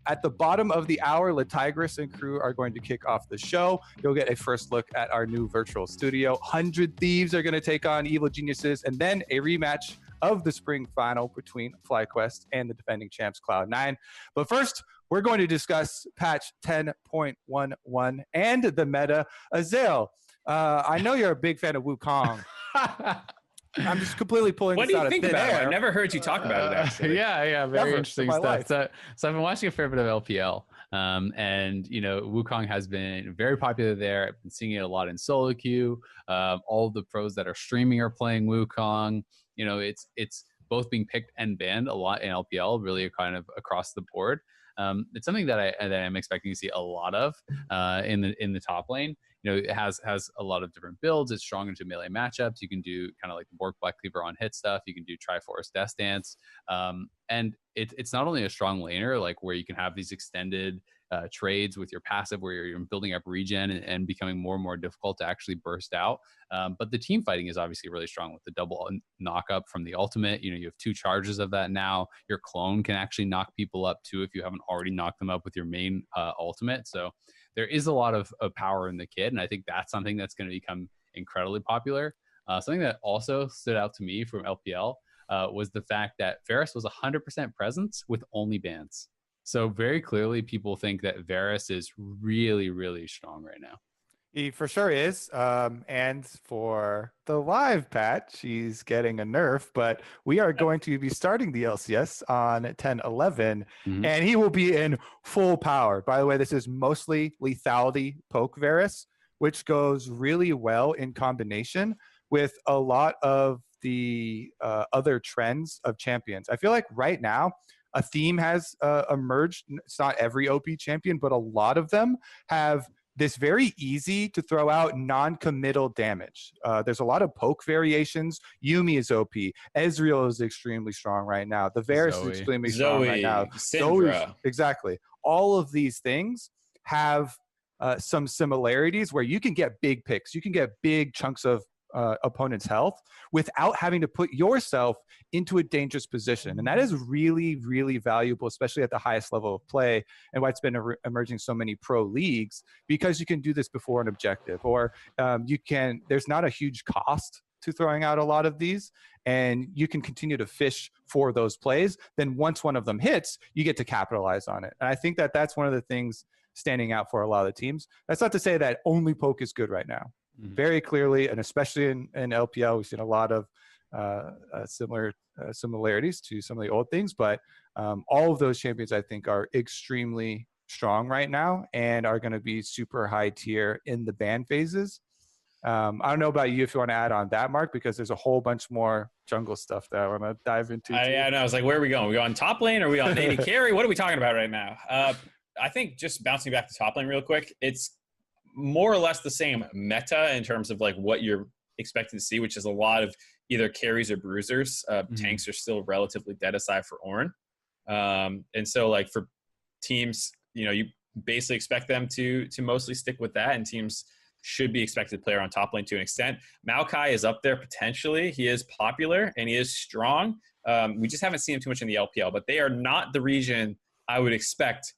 At the bottom of the hour, Latigris and crew are going to kick off the show. You'll get a first look at our new virtual studio. 100 Thieves are going to take on Evil Geniuses, and then a rematch of the spring final between FlyQuest and the defending champs Cloud9. But first, we're going to discuss patch 10.11 and the meta. Azael, I know you're a big fan of Wukong. I'm just completely pulling what this out of thin air. What do you think about it? I've never heard you talk about it, actually. Yeah, very interesting stuff. Life. So I've been watching a fair bit of LPL. And, you know, Wukong has been very popular there. I've been seeing it a lot in solo queue. All of the pros that are streaming are playing Wukong. You know, it's both being picked and banned a lot in LPL, really kind of across the board. It's something that I'm expecting to see a lot of in the top lane. You know, it has a lot of different builds. It's strong into melee matchups. You can do kind of like the Bork Black Cleaver on hit stuff. You can do Triforce Death Dance. And it's not only a strong laner, like where you can have these extended trades with your passive where you're building up regen and becoming more and more difficult to actually burst out. But the team fighting is obviously really strong with the double knock up from the ultimate. You know, you have 2 charges of that now. Your clone can actually knock people up too if you haven't already knocked them up with your main ultimate. So there is a lot of power in the kit, and I think that's something that's going to become incredibly popular. Something that also stood out to me from LPL was the fact that Varus was 100% presence with only bans. So very clearly, people think that Varus is really, really strong right now. He for sure is. And for the live patch, he's getting a nerf, but we are going to be starting the LCS on 10-11, and he will be in full power. By the way, this is mostly lethality poke Varus, which goes really well in combination with a lot of the other trends of champions. I feel like right now, a theme has emerged. It's not every OP champion, but a lot of them have this very easy to throw out non-committal damage. There's a lot of poke variations. Yuumi is OP. Ezreal is extremely strong right now. The Varus is extremely strong right now. Syndra. Exactly. All of these things have some similarities where you can get big picks. You can get big chunks of opponent's health without having to put yourself into a dangerous position. And that is really, really valuable, especially at the highest level of play, and why it's been emerging so many pro leagues, because you can do this before an objective, or there's not a huge cost to throwing out a lot of these, and you can continue to fish for those plays. Then once one of them hits, you get to capitalize on it. And I think that that's one of the things standing out for a lot of the teams. That's not to say that only poke is good right now. Very clearly, and especially in LPL, we've seen a lot of similarities to some of the old things, but all of those champions I think are extremely strong right now and are going to be super high tier in the ban phases. I don't know about you if you want to add on that, Mark, because there's a whole bunch more jungle stuff that I want to dive into. I know. I was like, where are we going? Are we on top lane? Or are we on AD carry? What are we talking about right now? I think just bouncing back to top lane real quick, it's more or less the same meta in terms of like what you're expecting to see, which is a lot of either carries or bruisers. Tanks are still relatively dead aside for Ornn. And so like for teams, you know, you basically expect them to mostly stick with that, and teams should be expected to play on top lane to an extent. Maokai is up there potentially. He is popular and he is strong. We just haven't seen him too much in the LPL, but they are not the region I would expect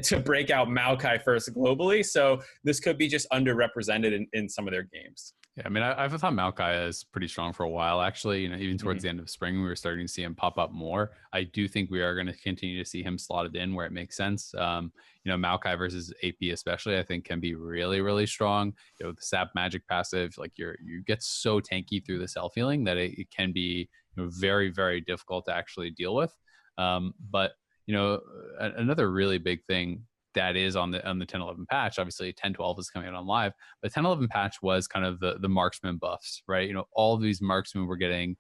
to break out Maokai first globally. So this could be just underrepresented in some of their games. Yeah, I mean, I've thought Maokai is pretty strong for a while, actually. You know, even towards the end of spring, we were starting to see him pop up more. I do think we are going to continue to see him slotted in where it makes sense. You know, Maokai versus AP especially, I think can be really, really strong. You know, the Sap Magic passive, like you get so tanky through the self healing that it can be, you know, very, very difficult to actually deal with. But you know, another really big thing that is on the 10-11 patch, obviously 10-12 is coming out on live, but 10-11 patch was kind of the marksman buffs, right? You know, all of these marksmen were getting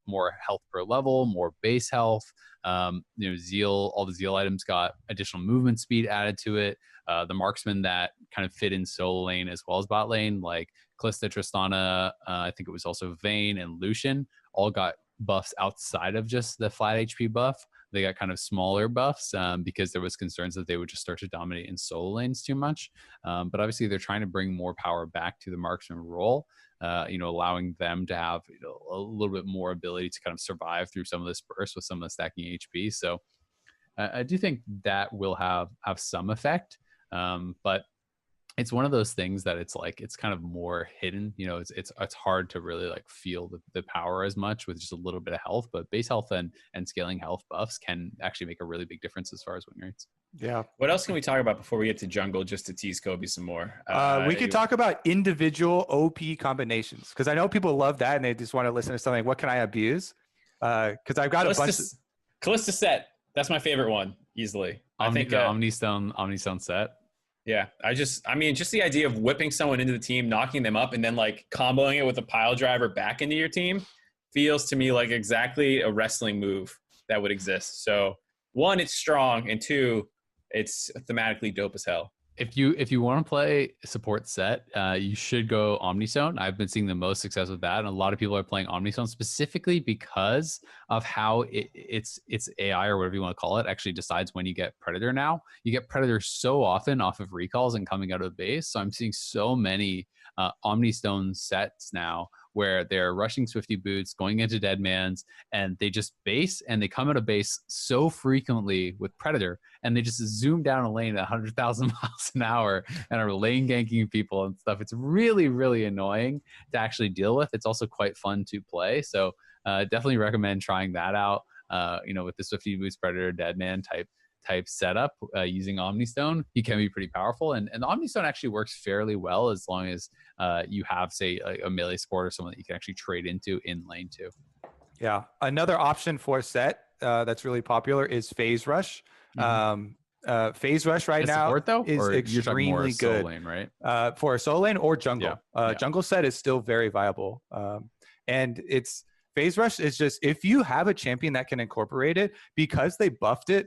more health per level, more base health. You know, Zeal, all the Zeal items got additional movement speed added to it. The marksmen that kind of fit in solo lane as well as bot lane, like Kalista, Tristana, I think it was also Vayne and Lucian, all got buffs outside of just the flat HP buff. They got kind of smaller buffs because there was concerns that they would just start to dominate in solo lanes too much. But obviously they're trying to bring more power back to the marksman role, you know, allowing them to have, you know, a little bit more ability to kind of survive through some of this burst with some of the stacking HP. So I do think that will have some effect, but it's one of those things that it's like it's kind of more hidden. It's hard to really like feel the power as much with just a little bit of health, but base health and scaling health buffs can actually make a really big difference as far as win rates. Yeah. What else can we talk about before we get to jungle, just to tease Kobe some more? We could talk about individual OP combinations, because I know people love that and they just want to listen to something. What can I abuse? Because I've got a bunch. Callista set. That's my favorite one, easily. I think the Omnistone set. Yeah, just the idea of whipping someone into the team, knocking them up, and then like comboing it with a pile driver back into your team feels to me like exactly a wrestling move that would exist. So one, it's strong, and two, it's thematically dope as hell. If you want to play support set, you should go Omnistone. I've been seeing the most success with that, and a lot of people are playing Omnistone specifically because of how it's AI, or whatever you want to call it, actually decides when you get Predator. Now you get Predator so often off of recalls and coming out of the base, so I'm seeing so many Omnistone sets now where they're rushing Swifty Boots, going into Deadmans, and they just base, and they come out of base so frequently with Predator, and they just zoom down a lane at 100,000 miles an hour and are lane ganking people and stuff. It's really, really annoying to actually deal with. It's also quite fun to play. So definitely recommend trying that out, with the Swifty Boots, Predator, Deadman type setup using Omnistone. He can be pretty powerful, and the Omnistone actually works fairly well as long as you have, say, a melee support or someone that you can actually trade into in lane too. Yeah, another option for set that's really popular is Phase Rush. Phase Rush right now support, though, is extremely good, lane, right? For a solo lane or jungle. Yeah. Jungle set is still very viable, and it's Phase Rush is just, if you have a champion that can incorporate it, because they buffed it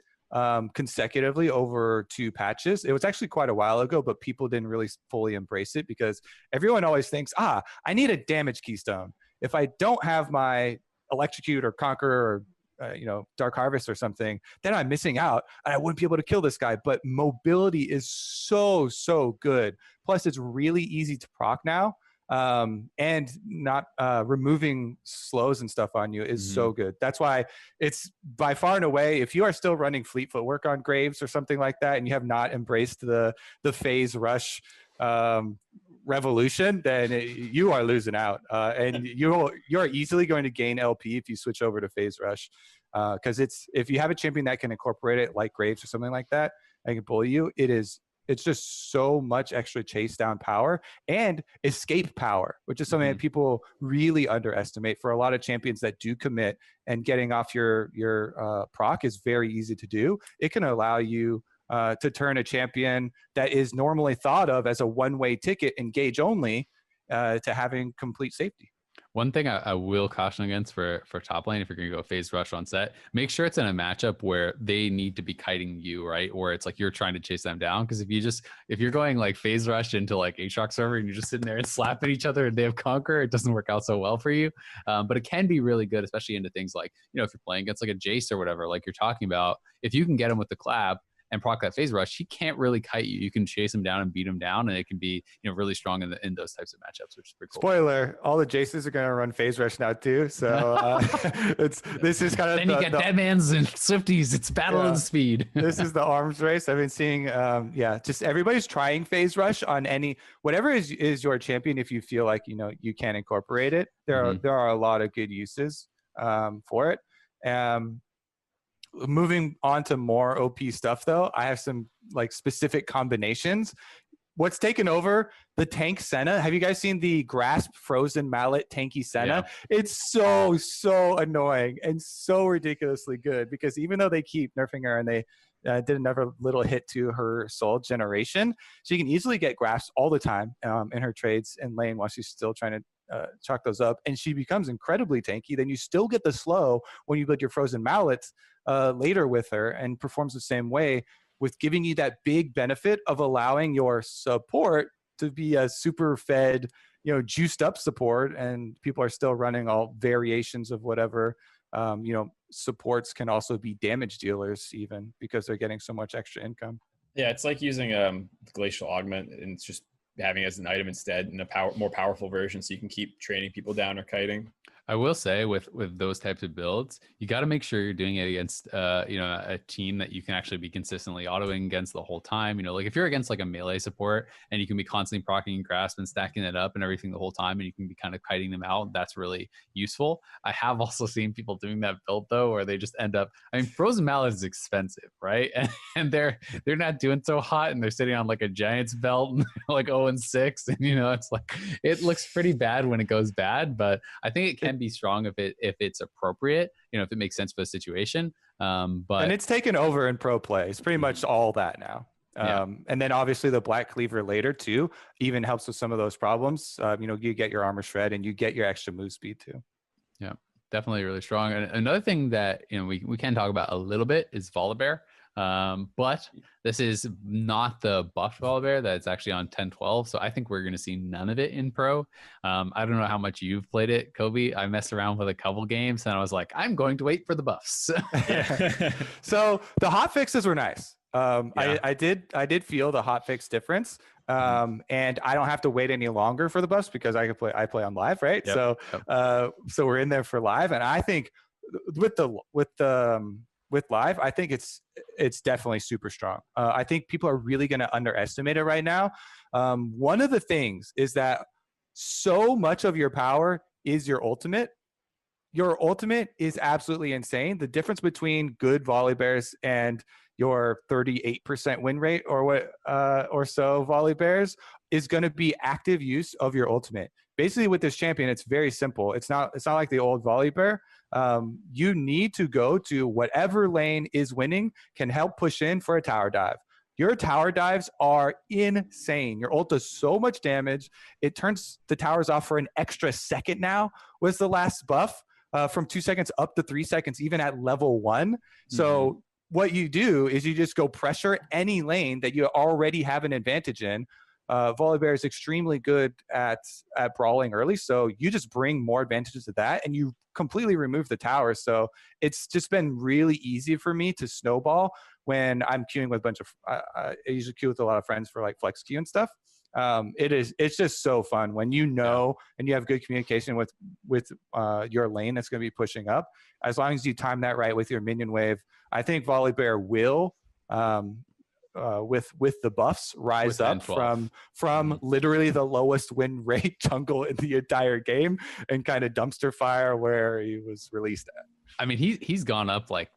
consecutively over 2 patches. It was actually quite a while ago, but people didn't really fully embrace it because everyone always thinks, I need a damage keystone. If I don't have my Electrocute or Conqueror or Dark Harvest or something, then I'm missing out and I wouldn't be able to kill this guy. But mobility is so good. Plus, it's really easy to proc now. And not removing slows and stuff on you is so good. That's why it's by far and away, if you are still running Fleet Footwork on Graves or something like that, and you have not embraced the Phase Rush revolution, then you are losing out. And you're easily going to gain LP if you switch over to Phase Rush. Because if you have a champion that can incorporate it, like Graves or something like that, and can bully you, it's just so much extra chase down power and escape power, which is something that people really underestimate. For a lot of champions that do commit, and getting off your proc is very easy to do. It can allow you to turn a champion that is normally thought of as a one-way ticket, engage only, to having complete safety. One thing I will caution against for top lane, if you're going to go Phase Rush on set, make sure it's in a matchup where they need to be kiting you, right? Or it's like you're trying to chase them down. Because if you're going like Phase Rush into like Aatrox server and you're just sitting there and slapping each other and they have Conquer, it doesn't work out so well for you. But it can be really good, especially into things like, if you're playing against like a Jace or whatever, like you're talking about, if you can get him with the clap and proc that Phase Rush, he can't really kite you. You can chase him down and beat him down, and it can be really strong in those types of matchups, which is pretty cool. Spoiler: all the Jaces are going to run Phase Rush now too. So this is kind of. Then you get Deadmans and Swifties. It's battle of the speed. This is the arms race. I've been seeing. Just everybody's trying Phase Rush on whatever is your champion. If you feel like you can incorporate it, there are a lot of good uses for it. Moving on to more OP stuff, though, I have some like specific combinations. What's taken over the tank Senna? Have you guys seen the Grasp Frozen Mallet tanky Senna? Yeah. It's so annoying and so ridiculously good, because even though they keep nerfing her and they did another little hit to her soul generation, she can easily get grasps all the time in her trades in lane while she's still trying to chalk those up, and she becomes incredibly tanky. Then you still get the slow when you build your Frozen Mallets later with her, and performs the same way, with giving you that big benefit of allowing your support to be a super fed, juiced up support, and people are still running all variations of whatever. Supports can also be damage dealers, even because they're getting so much extra income. Yeah, it's like using Glacial Augment, and it's just having it as an item instead in a more powerful version, so you can keep training people down or kiting. I will say with those types of builds, you got to make sure you're doing it against a team that you can actually be consistently autoing against the whole time. You know, like if you're against like a melee support and you can be constantly proccing and grasp and stacking it up and everything the whole time, and you can be kind of kiting them out, that's really useful. I have also seen people doing that build though, where they just end up. I mean, Frozen Mallet is expensive, right? And they're not doing so hot, and they're sitting on like a Giants belt, and like 0-6, and it's like it looks pretty bad when it goes bad, but I think it can be strong if it's appropriate, if it makes sense for the situation. But and it's taken over in pro play. It's pretty much all that now. Yeah. And then obviously the Black Cleaver later too even helps with some of those problems. You get your armor shred and you get your extra move speed too. Yeah, definitely really strong. And another thing that we can talk about a little bit is Volibear. But this is not the buffed Volibear that's actually on 10-12. So I think we're going to see none of it in pro. I don't know how much you've played it, Kobe. I messed around with a couple games and I was like, I'm going to wait for the buffs. So the hot fixes were nice. I did feel the hot fix difference. And I don't have to wait any longer for the buffs because I play on live, right? Yep. So we're in there for live. And I think with live, I think it's definitely super strong. I think people are really going to underestimate it right now. One of the things is that so much of your power is your ultimate. Your ultimate is absolutely insane. The difference between good Volibears and your 38% win rate or so Volibears is going to be active use of your ultimate. Basically, with this champion, it's very simple. It's not like the old Volibear. You need to go to whatever lane is winning, can help push in for a tower dive. Your tower dives are insane. Your ult does so much damage. It turns the towers off for an extra second now, was the last buff, from 2 seconds up to 3 seconds, even at level 1. So what you do is you just go pressure any lane that you already have an advantage in. Volibear is extremely good at brawling early, so you just bring more advantages to that, and you completely remove the tower. So it's just been really easy for me to snowball when I'm queuing with a bunch of. I usually queue with a lot of friends for like flex queue and stuff. It's just so fun when and you have good communication with your lane that's going to be pushing up. As long as you time that right with your minion wave, I think Volibear will. With the buffs rise up from literally the lowest win rate jungle in the entire game and kind of dumpster fire where he was released at. I mean, he's gone up like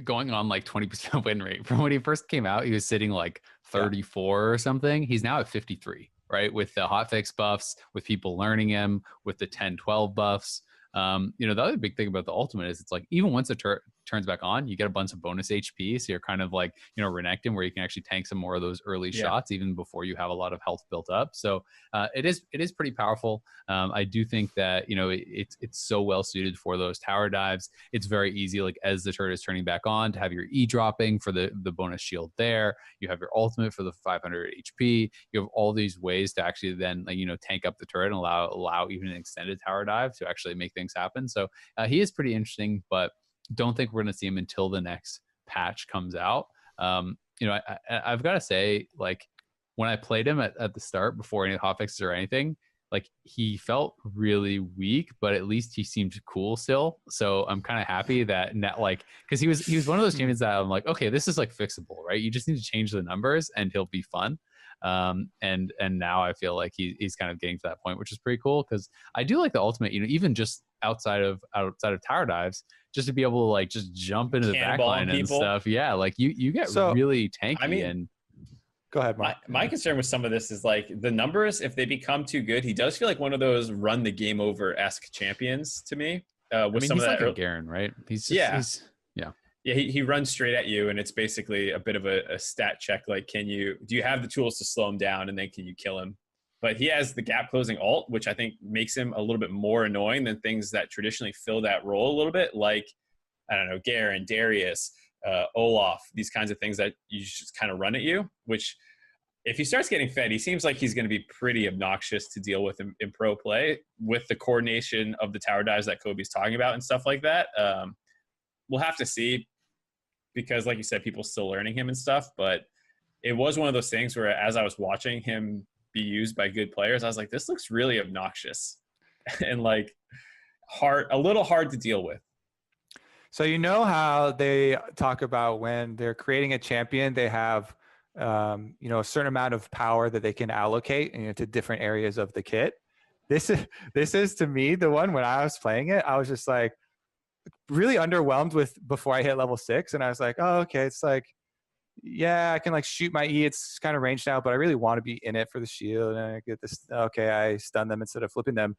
going on like 20% win rate from when he first came out. He was sitting like 34 or something. He's now at 53, right? With the hotfix buffs, with people learning him, with the 10-12 buffs. The other big thing about the ultimate is it's like even once it turns back on, you get a bunch of bonus HP. So you're kind of like, Renekton, where you can actually tank some more of those early shots even before you have a lot of health built up. So it is pretty powerful. I do think that, it's so well suited for those tower dives. It's very easy, like as the turret is turning back on, to have your E dropping for the bonus shield there. You have your ultimate for the 500 HP. You have all these ways to actually then, tank up the turret and allow even an extended tower dive to actually make things happen. So he is pretty interesting, but don't think we're going to see him until the next patch comes out. I've got to say, like, when I played him at the start before any hotfixes or anything, like he felt really weak, but at least he seemed cool still. So I'm kind of happy that because he was one of those champions that I'm like, okay, this is like fixable, right? You just need to change the numbers and he'll be fun. And now I feel like he's kind of getting to that point, which is pretty cool because I do like the ultimate, even just outside of tower dives, just to be able to like just jump into the backline and stuff. Yeah, like you get really tanky. And go ahead, Mark. My concern with some of this is like the numbers. If they become too good, he does feel like one of those run the game over-esque champions to me. He's like a Garen, right? He runs straight at you, and it's basically a bit of a stat check. Like, do you have the tools to slow him down, and then can you kill him? But he has the gap closing ult, which I think makes him a little bit more annoying than things that traditionally fill that role a little bit, like, I don't know, Garen, Darius, Olaf, these kinds of things that you just kind of run at you, which if he starts getting fed, he seems like he's going to be pretty obnoxious to deal with in pro play with the coordination of the tower dives that Kobe's talking about and stuff like that. We'll have to see because, like you said, people still learning him and stuff, but it was one of those things where as I was watching him be used by good players, I was like, this looks really obnoxious. And like, a little hard to deal with. So you know how they talk about when they're creating a champion, they have a certain amount of power that they can allocate to different areas of the kit. This is to me the one when I was playing it, I was just like really underwhelmed with before I hit level 6, and I was like, oh, okay, it's like, yeah, I can like shoot my E. It's kind of ranged now, but I really want to be in it for the shield. And I get this. Okay, I stun them instead of flipping them.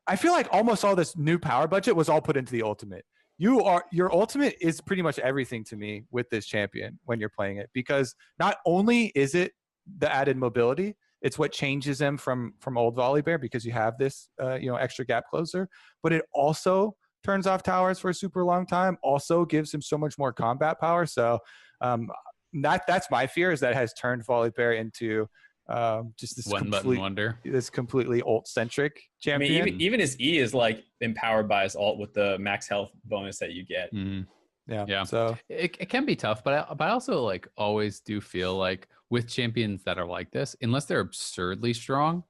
I feel like almost all this new power budget was all put into the ultimate. Your ultimate is pretty much everything to me with this champion when you're playing it, because not only is it the added mobility, it's what changes him from old Volibear, because you have this extra gap closer, but it also turns off towers for a super long time, also gives him so much more combat power. So that's my fear, is that it has turned Volibear into just this one button wonder, this completely ult centric champion. I mean, even his E is like empowered by his ult with the max health bonus that you get. Yeah. So it can be tough, but I also like always do feel like with champions that are like this, unless they're absurdly strong,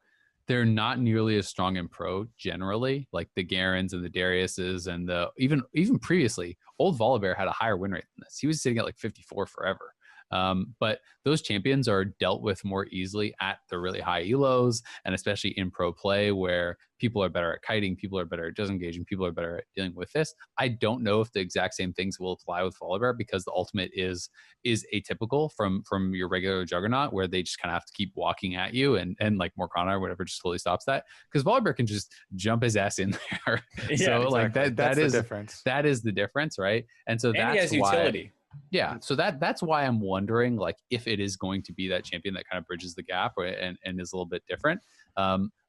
they're not nearly as strong in pro generally. Like the Garens and the Dariuses and the even previously, old Volibear had a higher win rate than this. He was sitting at like 54 forever. But those champions are dealt with more easily at the really high elos, and especially in pro play where people are better at kiting, people are better at disengaging, people are better at dealing with this. I don't know if the exact same things will apply with Volibear, because the ultimate is atypical from your regular Juggernaut, where they just kind of have to keep walking at you, and like Morgana or whatever just slowly stops that, because Volibear can just jump his ass in there. Yeah, so exactly. like that is the difference. That is the difference, right? And so that's he has why, utility. yeah, so that's why I'm wondering, like, if it is going to be that champion that kind of bridges the gap and is a little bit different.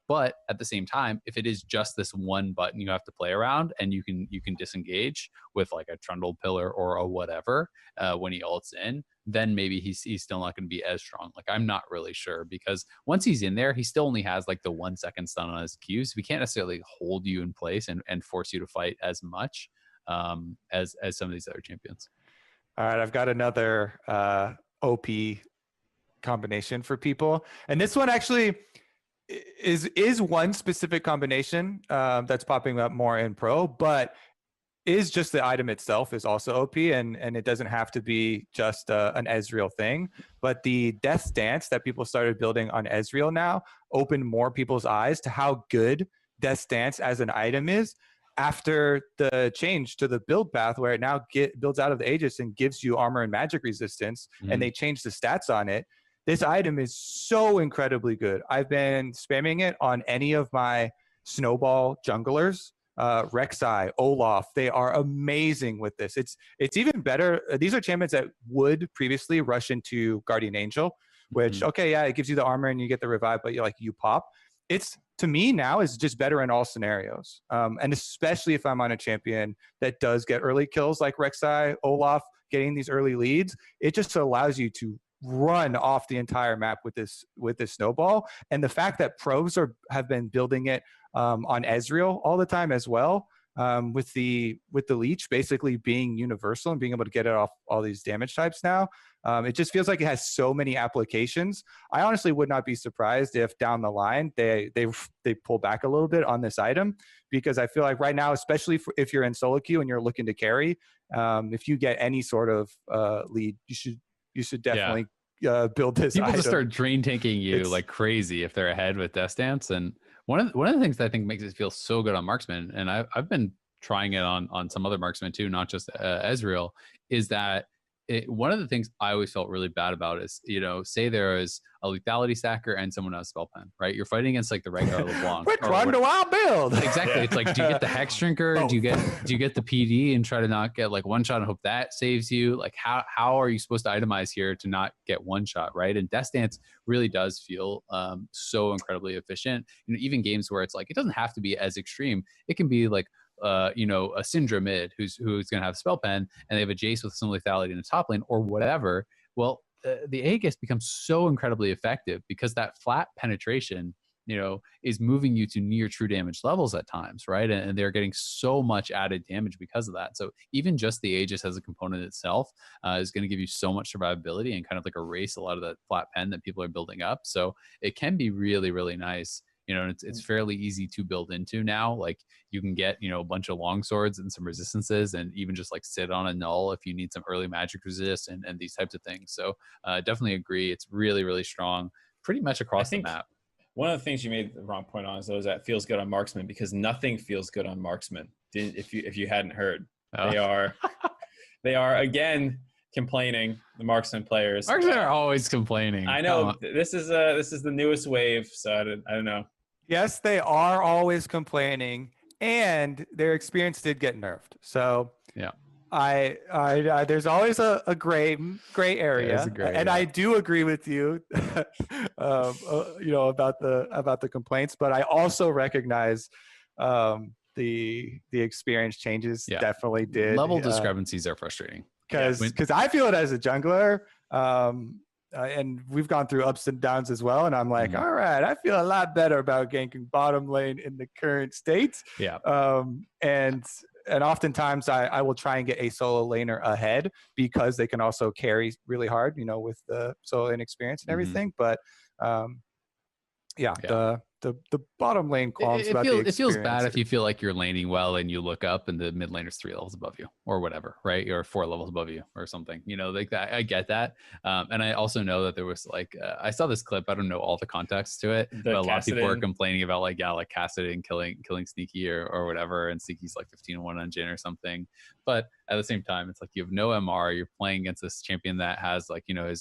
But at the same time, if it is just this one button you have to play around, and you can disengage with like a Trundle Pillar or a whatever when he ults in, then maybe he's still not going to be as strong. Like, I'm not really sure, because once he's in there, he still only has like the 1 second stun on his Qs. We can't necessarily hold you in place and force you to fight as much as some of these other champions. All right, I've got another OP combination for people, and this one actually is one specific combination that's popping up more in pro, but is just the item itself is also OP, and it doesn't have to be just an Ezreal thing. But the Death Dance that people started building on Ezreal now opened more people's eyes to how good Death Dance as an item is, after the change to the build path, where it now builds out of the Aegis and gives you armor and magic resistance, and they changed the stats on it. This item is so incredibly good. I've been spamming it on any of my snowball junglers, Rek'Sai, Olaf. They are amazing with this. It's even better. These are champions that would previously rush into Guardian Angel, which, okay, yeah, it gives you the armor and you get the revive, but you pop. It's, to me now, is just better in all scenarios. And especially if I'm on a champion that does get early kills like Rek'Sai, Olaf, getting these early leads, it just allows you to run off the entire map with this snowball. And the fact that pros have been building it on Ezreal all the time as well, with the leech basically being universal and being able to get it off all these damage types now. It just feels like it has so many applications. I honestly would not be surprised if down the line they pull back a little bit on this item, because I feel like right now, especially if you're in solo queue and you're looking to carry, if you get any sort of lead, you should definitely build this People item. just start drain tanking you like crazy if they're ahead with Death Dance. And one of the things that I think makes it feel so good on marksman, and I've been trying it on some other marksmen too, not just Ezreal, is that one of the things I always felt really bad about is, say there is a lethality stacker and someone has spell pen, right? You're fighting against like the Rengar LeBlanc. Which one do I build? Exactly. It's like, do you get the Hex Drinker? Do you get the PD and try to not get like one shot and hope that saves you? Like, how are you supposed to itemize here to not get one shot, right? And Death Dance really does feel so incredibly efficient. Even games where it's like, it doesn't have to be as extreme. It can be like, a Syndra mid who's going to have spell pen, and they have a Jace with some lethality in the top lane or whatever. Well, the Aegis becomes so incredibly effective because that flat penetration, is moving you to near true damage levels at times, right? And they're getting so much added damage because of that. So even just the Aegis as a component itself is going to give you so much survivability and kind of like erase a lot of that flat pen that people are building up. So it can be really, really nice and it's fairly easy to build into now. Like you can get, a bunch of long swords and some resistances, and even just like sit on a null if you need some early magic resist and these types of things. So definitely agree. It's really, really strong pretty much across the map. One of the things you made the wrong point on is those that feels good on marksman, because nothing feels good on marksman. If you hadn't heard, they are again complaining. The marksman players. Marksmen are always complaining. I know this is the newest wave, so I don't know. Yes, they are always complaining, and their experience did get nerfed. So yeah. I there's always a gray area, and I do agree with you, about the complaints, but I also recognize the experience changes definitely did. Level discrepancies are frustrating because I feel it as a jungler, and we've gone through ups and downs as well, and I'm like, all right, I feel a lot better about ganking bottom lane in the current state. And oftentimes I will try and get a solo laner ahead because they can also carry really hard, with the solo lane experience and everything. But the bottom lane qualms about the experience. It feels bad if you feel like you're laning well and you look up and the mid laner's 3 levels above you or whatever, right? Or 4 levels above you or something, like that. I get that. And I also know that there was I saw this clip. I don't know all the context to it, but a lot of people were complaining about like Kassadin killing Sneaky or whatever. And Sneaky's like 15-1 on Jhin or something. But at the same time, it's like you have no MR. You're playing against this champion that has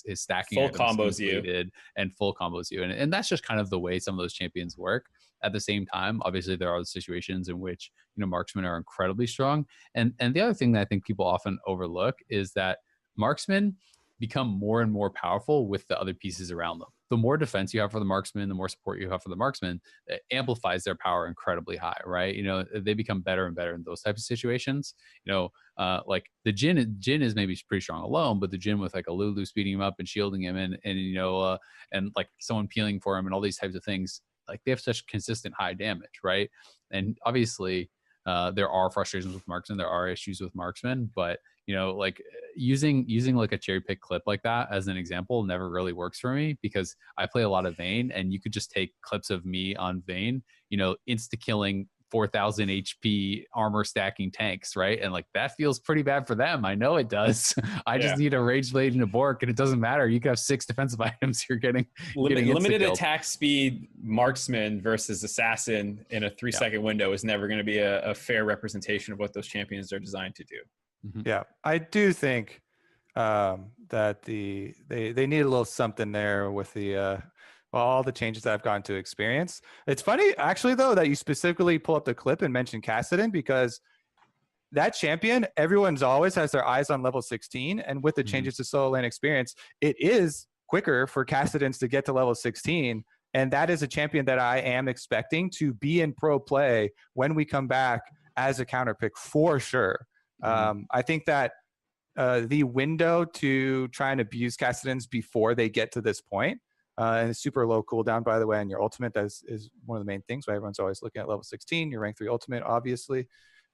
his stacking full combos you and full combos you. And that's just kind of the way some of those champions work. At the same time, obviously there are situations in which marksmen are incredibly strong. And the other thing that I think people often overlook is that marksmen become more and more powerful with the other pieces around them. The more defense you have for the marksman, the more support you have for the marksman, it amplifies their power incredibly high, right? They become better and better in those types of situations. Like the Jhin is maybe pretty strong alone, but the Jhin with like a Lulu speeding him up and shielding him and like someone peeling for him and all these types of things, like they have such consistent high damage, right? And obviously there are frustrations with marksmen, there are issues with marksmen, but like using like a cherry pick clip like that as an example never really works for me, because I play a lot of Vayne, and you could just take clips of me on Vayne, insta killing 4,000 HP armor stacking tanks, right? And like that feels pretty bad for them. I know it does. I just need a Rage Blade and a Bork, and it doesn't matter. You can have 6 defensive items. You're getting limited attack speed marksman versus assassin in a 3-second window is never going to be a fair representation of what those champions are designed to do. Yeah, I do think that they need a little something there with the all the changes that I've gotten to experience. It's funny, actually, though, that you specifically pull up the clip and mention Kassadin, because that champion, everyone's always has their eyes on level 16. And with the changes to solo lane experience, it is quicker for Kassadins to get to level 16. And that is a champion that I am expecting to be in pro play when we come back as a counter pick for sure. I think that the window to try and abuse Kassadins before they get to this point, and it's super low cooldown, by the way, and your ultimate is one of the main things. Right? Everyone's always looking at level 16, your rank 3 ultimate, obviously.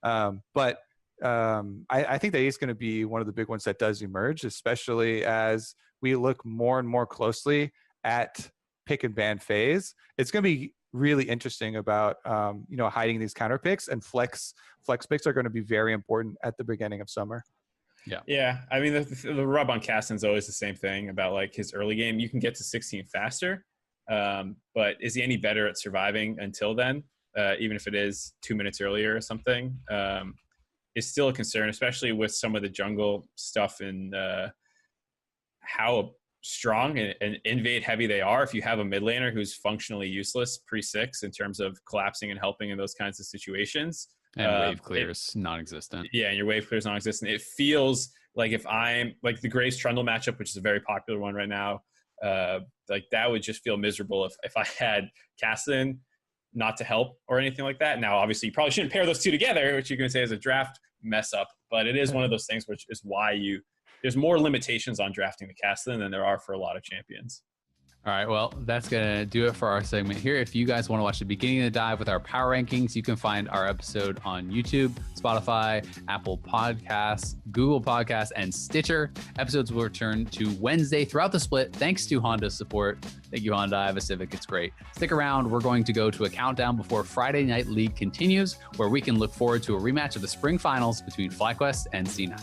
But I think that he's going to be one of the big ones that does emerge, especially as we look more and more closely at pick and ban phase. It's going to be really interesting about hiding these counter picks, and flex picks are going to be very important at the beginning of summer. Yeah. I mean, the rub on Kassadin's always the same thing about like his early game. You can get to 16 faster, but is he any better at surviving until then? Even if it is 2 minutes earlier or something, is still a concern, especially with some of the jungle stuff and how strong and invade heavy they are. If you have a mid laner who's functionally useless pre-6 in terms of collapsing and helping in those kinds of situations. And wave clears non-existent. Yeah, and your wave clears non-existent. It feels like if I'm like the Graves Trundle matchup, which is a very popular one right now, like that would just feel miserable if I had Kassadin not to help or anything like that. Now, obviously, you probably shouldn't pair those two together, which you can say is a draft mess up, but it is one of those things which is why there's more limitations on drafting the Kassadin than there are for a lot of champions. All right, well, that's going to do it for our segment here. If you guys want to watch the beginning of the dive with our power rankings, you can find our episode on YouTube, Spotify, Apple Podcasts, Google Podcasts, and Stitcher. Episodes will return to Wednesday throughout the split, thanks to Honda's support. Thank you, Honda. I have a Civic. It's great. Stick around. We're going to go to a countdown before Friday Night League continues, where we can look forward to a rematch of the spring finals between FlyQuest and C9.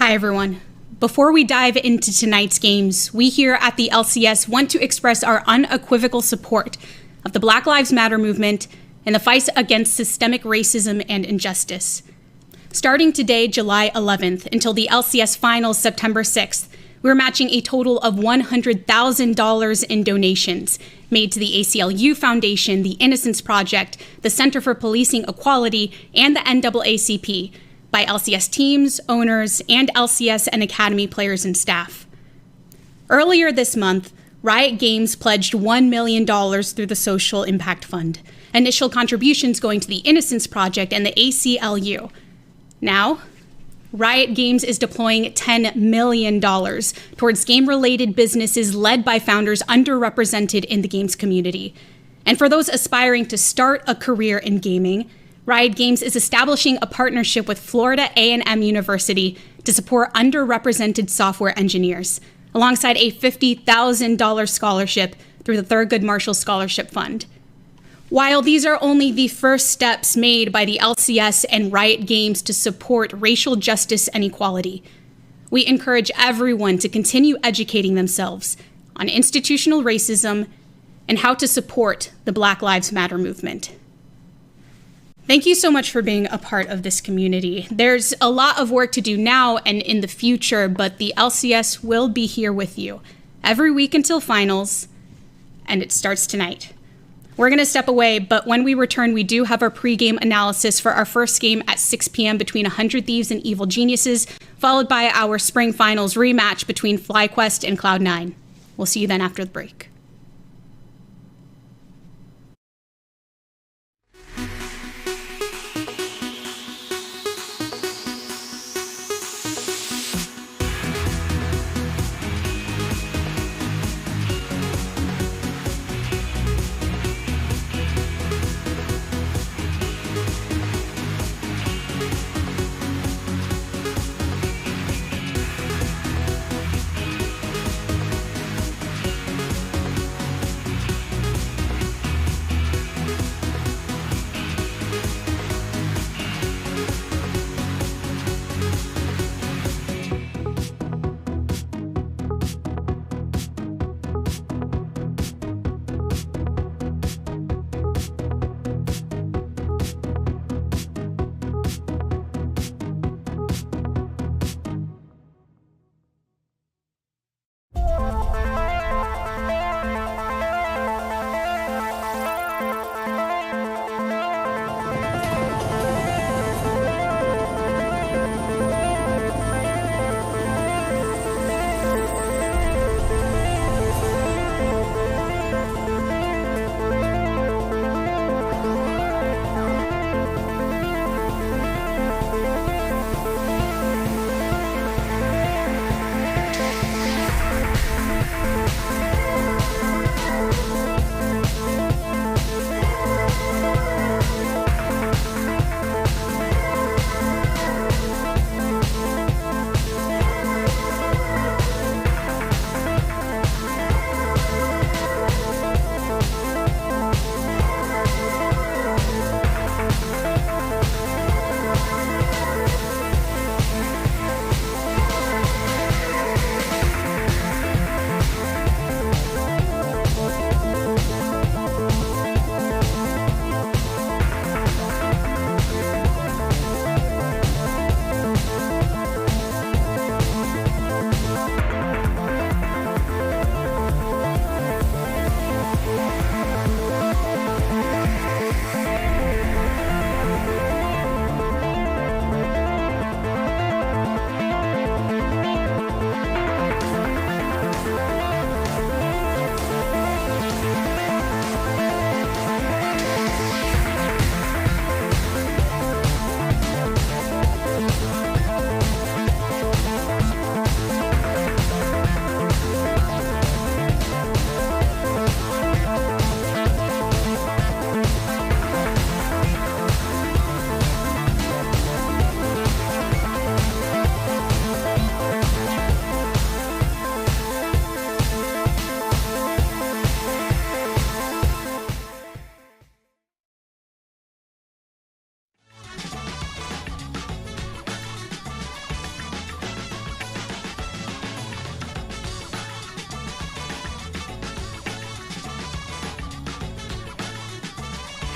Hi, everyone. Before we dive into tonight's games, we here at the LCS want to express our unequivocal support of the Black Lives Matter movement and the fight against systemic racism and injustice. Starting today, July 11th, until the LCS Finals, September 6th, we're matching a total of $100,000 in donations made to the ACLU Foundation, the Innocence Project, the Center for Policing Equality, and the NAACP by LCS teams, owners, and LCS and Academy players and staff. Earlier this month, Riot Games pledged $1 million through the Social Impact Fund, initial contributions going to the Innocence Project and the ACLU. Now, Riot Games is deploying $10 million towards game-related businesses led by founders underrepresented in the games community. And for those aspiring to start a career in gaming, Riot Games is establishing a partnership with Florida A&M University to support underrepresented software engineers, alongside a $50,000 scholarship through the Thurgood Marshall Scholarship Fund. While these are only the first steps made by the LCS and Riot Games to support racial justice and equality, we encourage everyone to continue educating themselves on institutional racism and how to support the Black Lives Matter movement. Thank you so much for being a part of this community. There's a lot of work to do now and in the future, but the LCS will be here with you every week until finals, and it starts tonight. We're going to step away, but when we return, we do have our pregame analysis for our first game at 6 p.m. between 100 Thieves and Evil Geniuses, followed by our spring finals rematch between FlyQuest and Cloud9. We'll see you then after the break.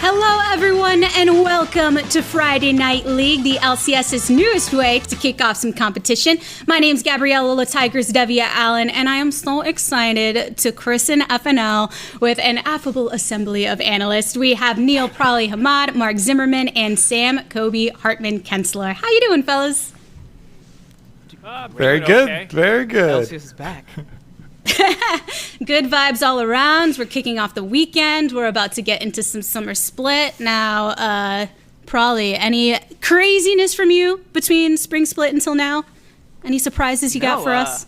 Hello, everyone, and welcome to Friday Night League, the LCS's newest way to kick off some competition. My name's Gabriella La Tigers Devia Allen, and I am so excited to christen FNL with an affable assembly of analysts. We have Neil Prawley Hamad, Mark Zimmerman, and Sam Kobe Hartman Kensler. How you doing, fellas? Very good. Okay. Very good. LCS is back. Good vibes all around. We're kicking off the weekend. We're about to get into some summer split. Now, Prawley, any craziness from you between spring split until now? Any surprises you got for us?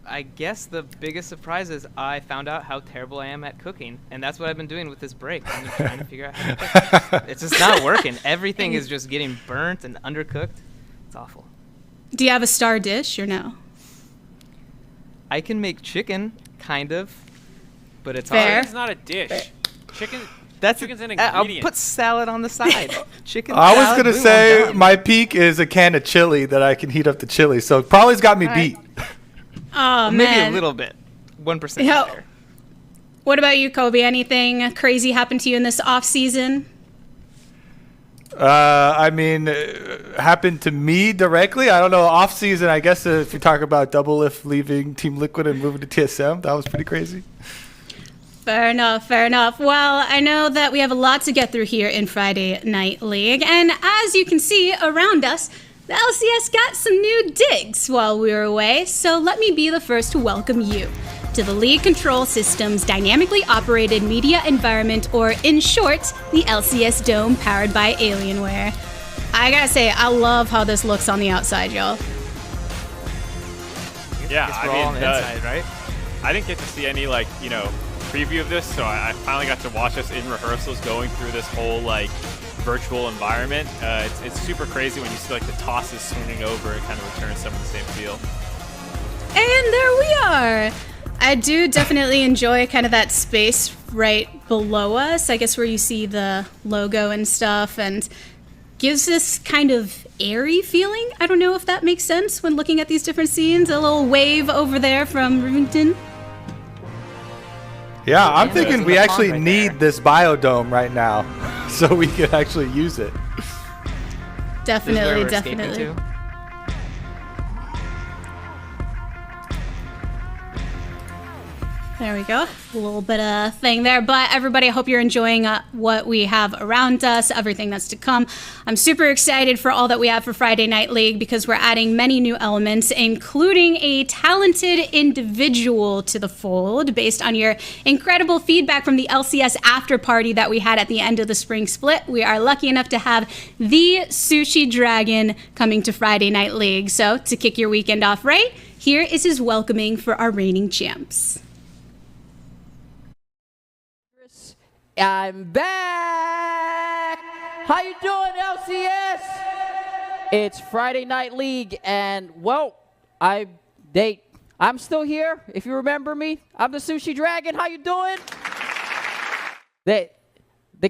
I guess the biggest surprise is I found out how terrible I am at cooking, and that's what I've been doing with this break. I'm trying to figure out how to cook. It's just not working. Everything is just getting burnt and undercooked. It's awful. Do you have a star dish or no? I can make chicken, kind of, but it's Fair. hard. It's not a dish. Chicken's an ingredient. I'll put salad on the side. Chicken. I was salad, gonna boom, say I'm done. my peak is a can of chili that I can heat up the chili. So probably's got me beat. Oh, Maybe man. a little bit. 1% Yo. higher. What about you, Kobe? Anything crazy happened to you in this off season? Happened to me directly. I don't know. Off season, I guess if you talk about Double Lift leaving Team Liquid and moving to TSM, that was pretty crazy. Fair enough, fair enough. Well, I know that we have a lot to get through here in Friday Night League, and as you can see around us, the LCS got some new digs while we were away, so let me be the first to welcome you to the League Control System's dynamically operated media environment, or in short, the LCS Dome powered by Alienware. I gotta say, I love how this looks on the outside, y'all. Yeah, Guess we're all on the inside, right? I didn't get to see any preview of this, so I finally got to watch us in rehearsals going through this whole virtual environment. It's super crazy when you see the tosses swinging over and kind of return some of the same feel. And there we are. I do definitely enjoy kind of that space right below us, I guess where you see the logo and stuff, and gives this kind of airy feeling. I don't know if that makes sense when looking at these different scenes. A little wave over there from Rivington. Yeah, I'm thinking we actually right need there. this biodome right now so we can actually use it. This is where Definitely, we're escaping definitely. to. There we go. A little bit of thing there. But everybody, I hope you're enjoying what we have around us, everything that's to come. I'm super excited for all that we have for Friday Night League because we're adding many new elements, including a talented individual to the fold based on your incredible feedback from the LCS after party that we had at the end of the spring split. We are lucky enough to have the Sushi Dragon coming to Friday Night League. So to kick your weekend off right, here is his welcoming for our reigning champs. I'm back! How you doing, LCS? It's Friday Night League, and well, I'm still here. If you remember me, I'm the Sushi Dragon. How you doing? They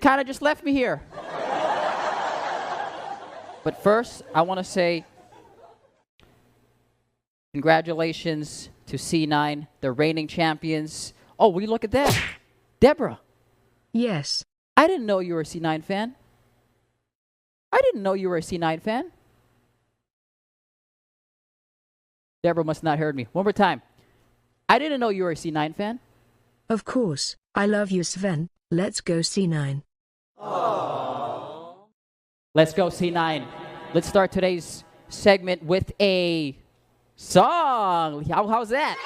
kind of just left me here. But first, I want to say congratulations to C9, the reigning champions. Oh, will you look at that? Deborah. Yes. I didn't know you were a C9 fan. I didn't know you were a C9 fan. Deborah must not heard me. One more time. I didn't know you were a C9 fan. Of course. I love you, Sven. Let's go C9. Aww. Let's go C9. Let's start today's segment with a song. How's that?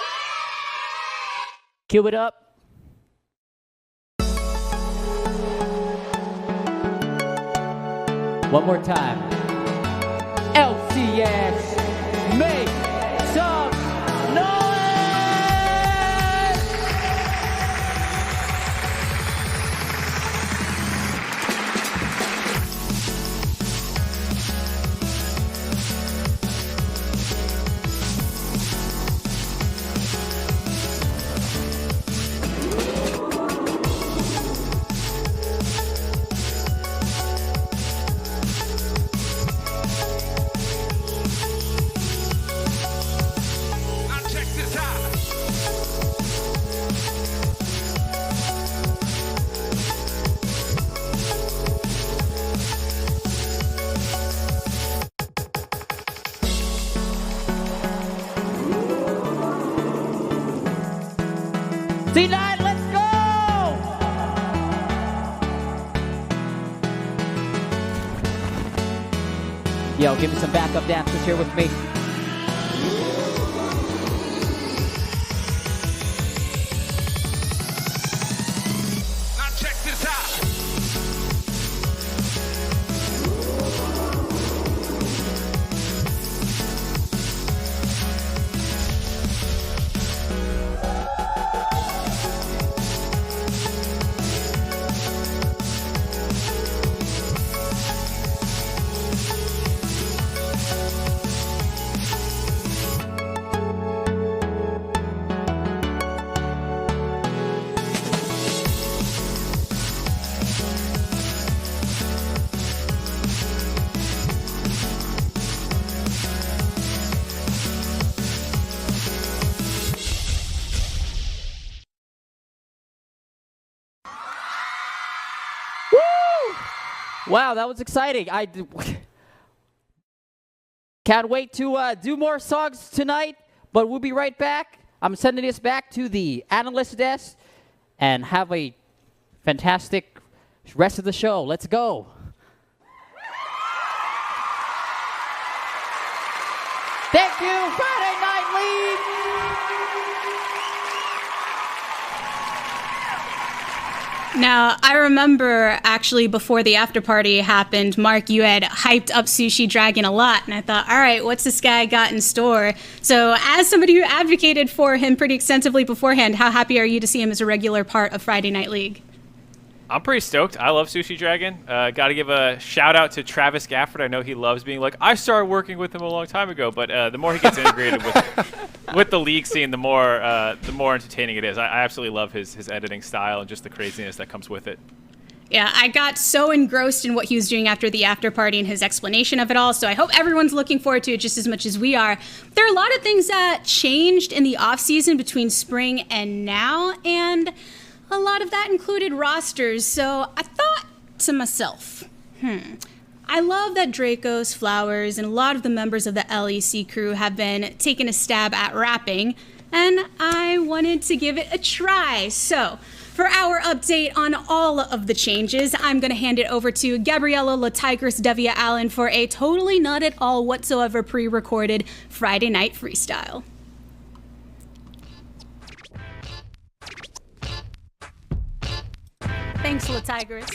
Cue it up. One more time. LCS, make some noise! Yo, give me some backup dancers here with me. Now check this out. Wow, that was exciting. Can't wait to do more songs tonight, but we'll be right back. I'm sending this back to the analyst desk, and have a fantastic rest of the show. Let's go. Thank you, Friday Night League. Now, I remember actually before the after party happened, Mark, you had hyped up Sushi Dragon a lot, and I thought, all right, what's this guy got in store? So as somebody who advocated for him pretty extensively beforehand, how happy are you to see him as a regular part of Friday Night League? I'm pretty stoked. I love Sushi Dragon. Got to give a shout out to Travis Gafford. I know he loves being like, I started working with him a long time ago, but the more he gets integrated with the league scene, the more entertaining it is. I absolutely love his editing style and just the craziness that comes with it. Yeah, I got so engrossed in what he was doing after the after party and his explanation of it all, so I hope everyone's looking forward to it just as much as we are. There are a lot of things that changed in the off-season between spring and now, and a lot of that included rosters, so I thought to myself, I love that Dracos, Flowers, and a lot of the members of the LEC crew have been taking a stab at rapping, and I wanted to give it a try. So, for our update on all of the changes, I'm going to hand it over to Gabriella La Tigress Devia Allen for a totally not at all whatsoever pre-recorded Friday Night Freestyle. Thanks, La Tigress.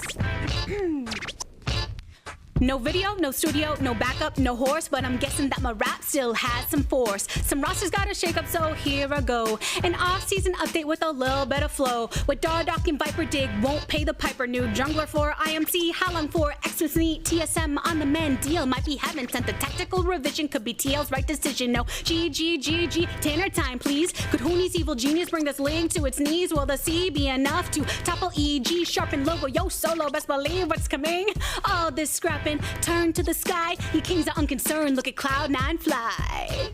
No video, no studio, no backup, no horse, but I'm guessing that my rap still has some force. Some rosters gotta shake up, so here I go. An off-season update with a little bit of flow. With Dardock and Viper Dig, won't pay the piper. New jungler for IMC, how long for Xmas TSM on the mend. Deal might be heaven sent. The tactical revision could be TL's right decision. No, GG, Tanner time, please. Could Hooney's evil genius bring this league to its knees? Will the C be enough to topple EG, sharpen logo? Yo, solo, best believe what's coming. All this scrapping. Turn to the sky, you kings are unconcerned. Look at Cloud9 fly.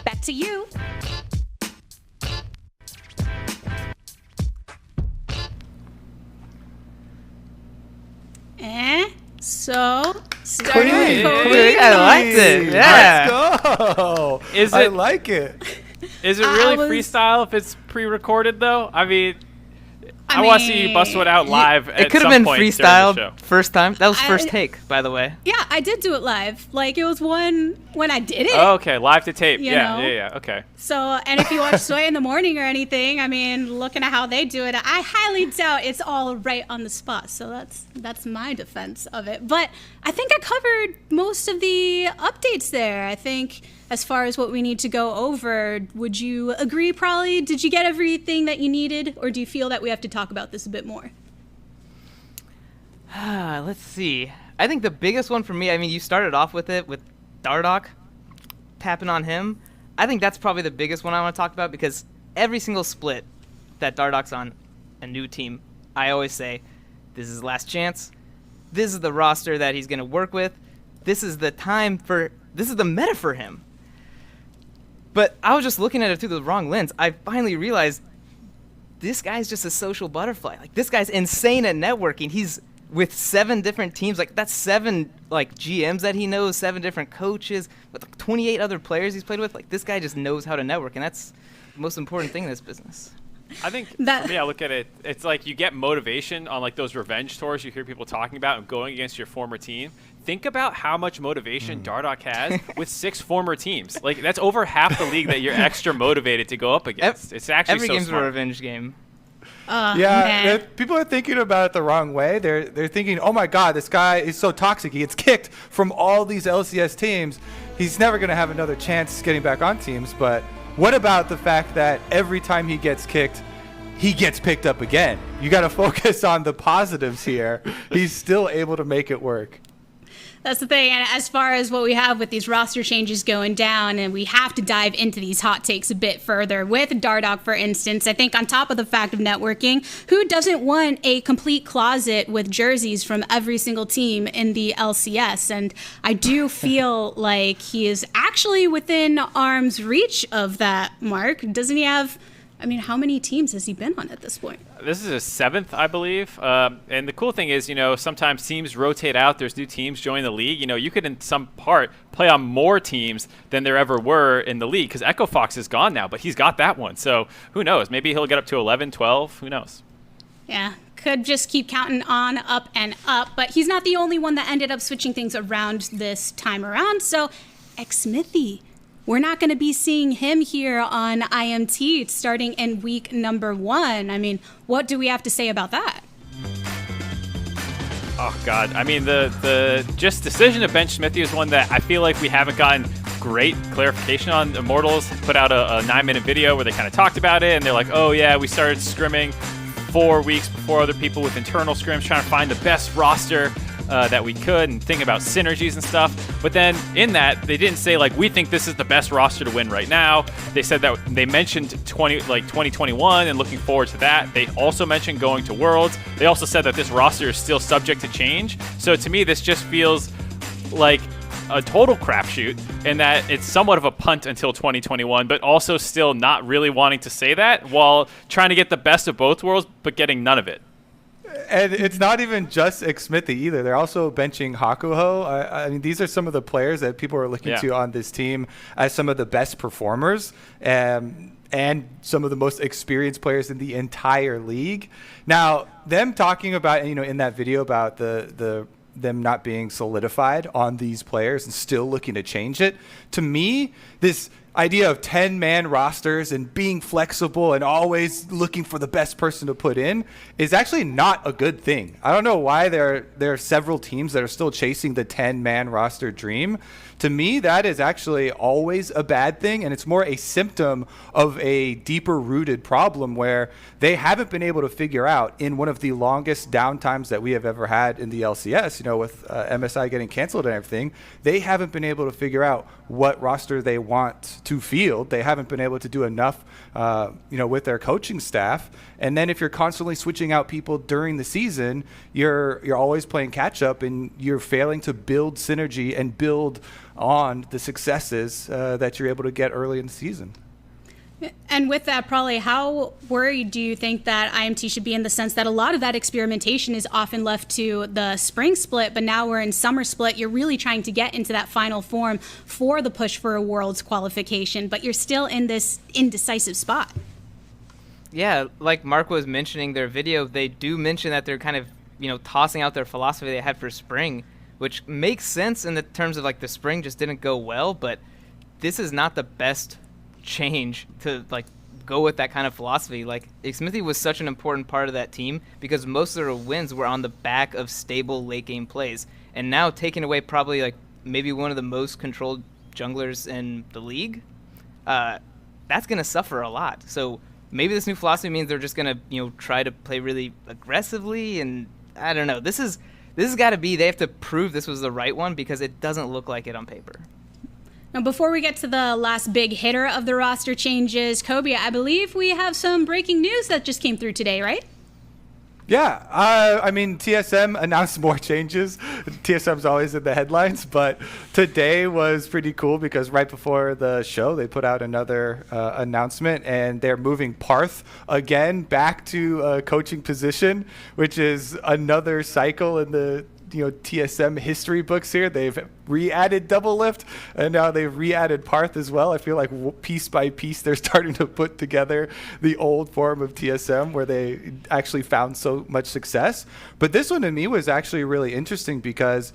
Back to you. So, starting with Cody. I liked it. Yeah. Let's go. I like it. Is it really freestyle if it's pre-recorded, though? I mean, I want to see you bust one out live at some point. It could have been freestyle first time. That was first take, by the way. Yeah, I did do it live. Like, it was one when I did it. Oh, okay, live to tape. You know? Yeah, okay. So, and if you watch Sway in the Morning or anything, I mean, looking at how they do it, I highly doubt it's all right on the spot. So that's my defense of it. But I think I covered most of the updates there. I think as far as what we need to go over, would you agree probably? Did you get everything that you needed, or do you feel that we have to talk about this a bit more? Let's see. I think the biggest one for me, I mean, you started off with it with Dardock, tapping on him. I think that's probably the biggest one I want to talk about, because every single split that Dardock's on a new team, I always say, this is his last chance. This is the roster that he's going to work with. This is the meta for him. But I was just looking at it through the wrong lens. I finally realized this guy's just a social butterfly. Like, this guy's insane at networking. He's with 7 different teams. Like, that's 7 like GMs that he knows, 7 different coaches, with like 28 other players he's played with. Like, this guy just knows how to network, and that's the most important thing in this business. I think for me, I look at it, it's like you get motivation on like those revenge tours you hear people talking about and going against your former team. Think about how much motivation Dardoch has with 6 former teams. Like, that's over half the league that you're extra motivated to go up against. It's actually every so game's smart. a revenge game. People are thinking about it the wrong way. They're thinking, oh my God, this guy is so toxic. He gets kicked from all these LCS teams. He's never going to have another chance getting back on teams. But what about the fact that every time he gets kicked, he gets picked up again? You got to focus on the positives here. He's still able to make it work. That's the thing. And as far as what we have with these roster changes going down, and we have to dive into these hot takes a bit further with Dardoch, for instance. I think on top of the fact of networking, who doesn't want a complete closet with jerseys from every single team in the LCS? And I do feel like he is actually within arm's reach of that mark. Doesn't he have, I mean, how many teams has he been on at this point? This is his 7th, I believe. And the cool thing is, you know, sometimes teams rotate out. There's new teams join the league. You know, you could, in some part, play on more teams than there ever were in the league because Echo Fox is gone now, but he's got that one. So who knows? Maybe he'll get up to 11, 12. Who knows? Yeah, could just keep counting on up and up. But he's not the only one that ended up switching things around this time around. So, Xmithy. We're not going to be seeing him here on IMT starting in week number 1. I mean, what do we have to say about that? Oh, God. I mean, the just decision to bench Smithy is one that I feel like we haven't gotten great clarification on. Immortals put out a 9-minute video where they kind of talked about it, and they're like, oh, yeah, we started scrimming 4 weeks before other people with internal scrims, trying to find the best roster that we could and think about synergies and stuff. But then in that, they didn't say, like, we think this is the best roster to win right now. They said that they mentioned 2021 and looking forward to that. They also mentioned going to Worlds. They also said that this roster is still subject to change. So to me, this just feels like a total crapshoot in that it's somewhat of a punt until 2021, but also still not really wanting to say that while trying to get the best of both worlds, but getting none of it. And it's not even just Xmithy either. They're also benching Hakuho. I mean, these are some of the players that people are looking to on this team as some of the best performers and some of the most experienced players in the entire league. Now, them talking about, you know, in that video about them not being solidified on these players and still looking to change it, to me, this idea of 10-man rosters and being flexible and always looking for the best person to put in is actually not a good thing. I don't know why there are several teams that are still chasing the 10-man roster dream. To me, that is actually always a bad thing, and it's more a symptom of a deeper-rooted problem where they haven't been able to figure out in one of the longest downtimes that we have ever had in the LCS, you know, with MSI getting canceled and everything. They haven't been able to figure out what roster they want to field. They haven't been able to do enough, you know, with their coaching staff. And then if you're constantly switching out people during the season, you're always playing catch up, and you're failing to build synergy and build on the successes that you're able to get early in the season. And with that, probably, how worried do you think that IMT should be in the sense that a lot of that experimentation is often left to the spring split, but now we're in summer split. You're really trying to get into that final form for the push for a Worlds qualification, but you're still in this indecisive spot. Yeah, like Mark was mentioning their video, they do mention that they're kind of, you know, tossing out their philosophy they had for spring, which makes sense in the terms of, like, the spring just didn't go well, but this is not the best change to, like, go with that kind of philosophy. Like, Xmithy was such an important part of that team because most of their wins were on the back of stable late game plays, and now taking away probably, like, maybe one of the most controlled junglers in the league, that's gonna suffer a lot. So maybe this new philosophy means they're just gonna, you know, try to play really aggressively, and I don't know. This has got to be, they have to prove this was the right one because it doesn't look like it on paper. Now, before we get to the last big hitter of the roster changes, Kobe, I believe we have some breaking news that just came through today, right? Yeah, I mean, TSM announced more changes. TSM's always in the headlines, but today was pretty cool because right before the show, they put out another announcement, and they're moving Parth again back to a coaching position, which is another cycle in the TSM history books here. They've re-added Double Lift, and now they've re-added Parth as well. I feel like piece by piece they're starting to put together the old form of TSM where they actually found so much success. But this one to me was actually really interesting because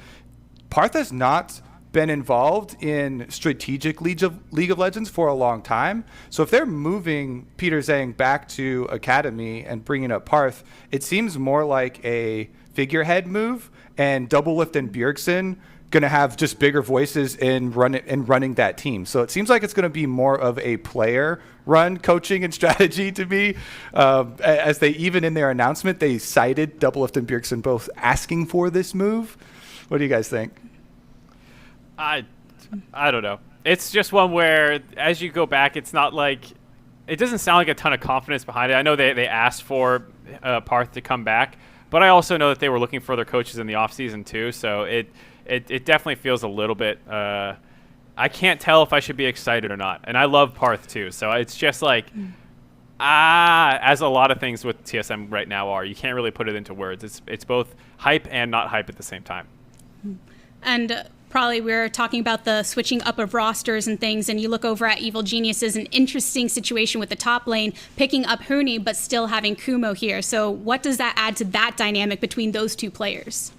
Parth has not been involved in strategic League of Legends for a long time. So if they're moving Peter Zhang back to Academy and bringing up Parth, it seems more like a figurehead move, and Double Lift and Bjergsen going to have just bigger voices in running that team. So it seems like it's going to be more of a player run coaching and strategy to me. As they, even in their announcement, they cited Double Lift and Bjergsen both asking for this move. What do you guys think? I don't know. It's just one where, as you go back, it's not like, it doesn't sound like a ton of confidence behind it. I know they asked for Parth to come back, but I also know that they were looking for other coaches in the offseason too. So it definitely feels a little bit, I can't tell if I should be excited or not. And I love Parth too. So it's just like, as a lot of things with TSM right now are, you can't really put it into words. It's both hype and not hype at the same time. And probably we're talking about the switching up of rosters and things, and you look over at Evil Geniuses, an interesting situation with the top lane picking up Huni but still having Kumo here. So what does that add to that dynamic between those two players?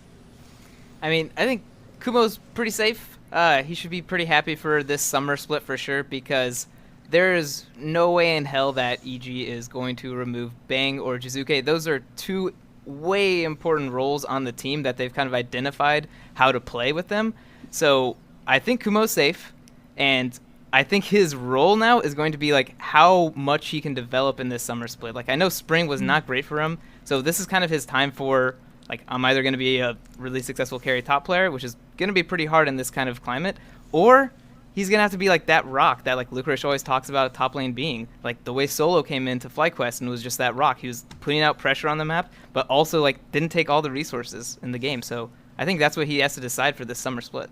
I mean, I think Kumo's pretty safe. He should be pretty happy for this summer split for sure, because there is no way in hell that EG is going to remove Bang or Jizuke. Those are two way important roles on the team that they've kind of identified how to play with them. So I think Kumo's safe, and I think his role now is going to be like how much he can develop in this summer split. Like, I know spring was not great for him, so this is kind of his time for, like, I'm either going to be a really successful carry top player, which is going to be pretty hard in this kind of climate, or he's going to have to be like that rock that like Licorice always talks about top lane being. Like the way Solo came into FlyQuest and was just that rock. He was putting out pressure on the map, but also like didn't take all the resources in the game. So I think that's what he has to decide for this summer split.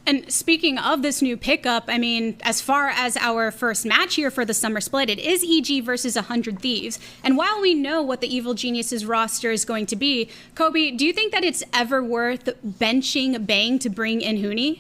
And speaking of this new pickup, I mean, as far as our first match here for the summer split, it is EG versus 100 Thieves. And while we know what the Evil Geniuses roster is going to be, Kobe, do you think that it's ever worth benching Bang to bring in Huni?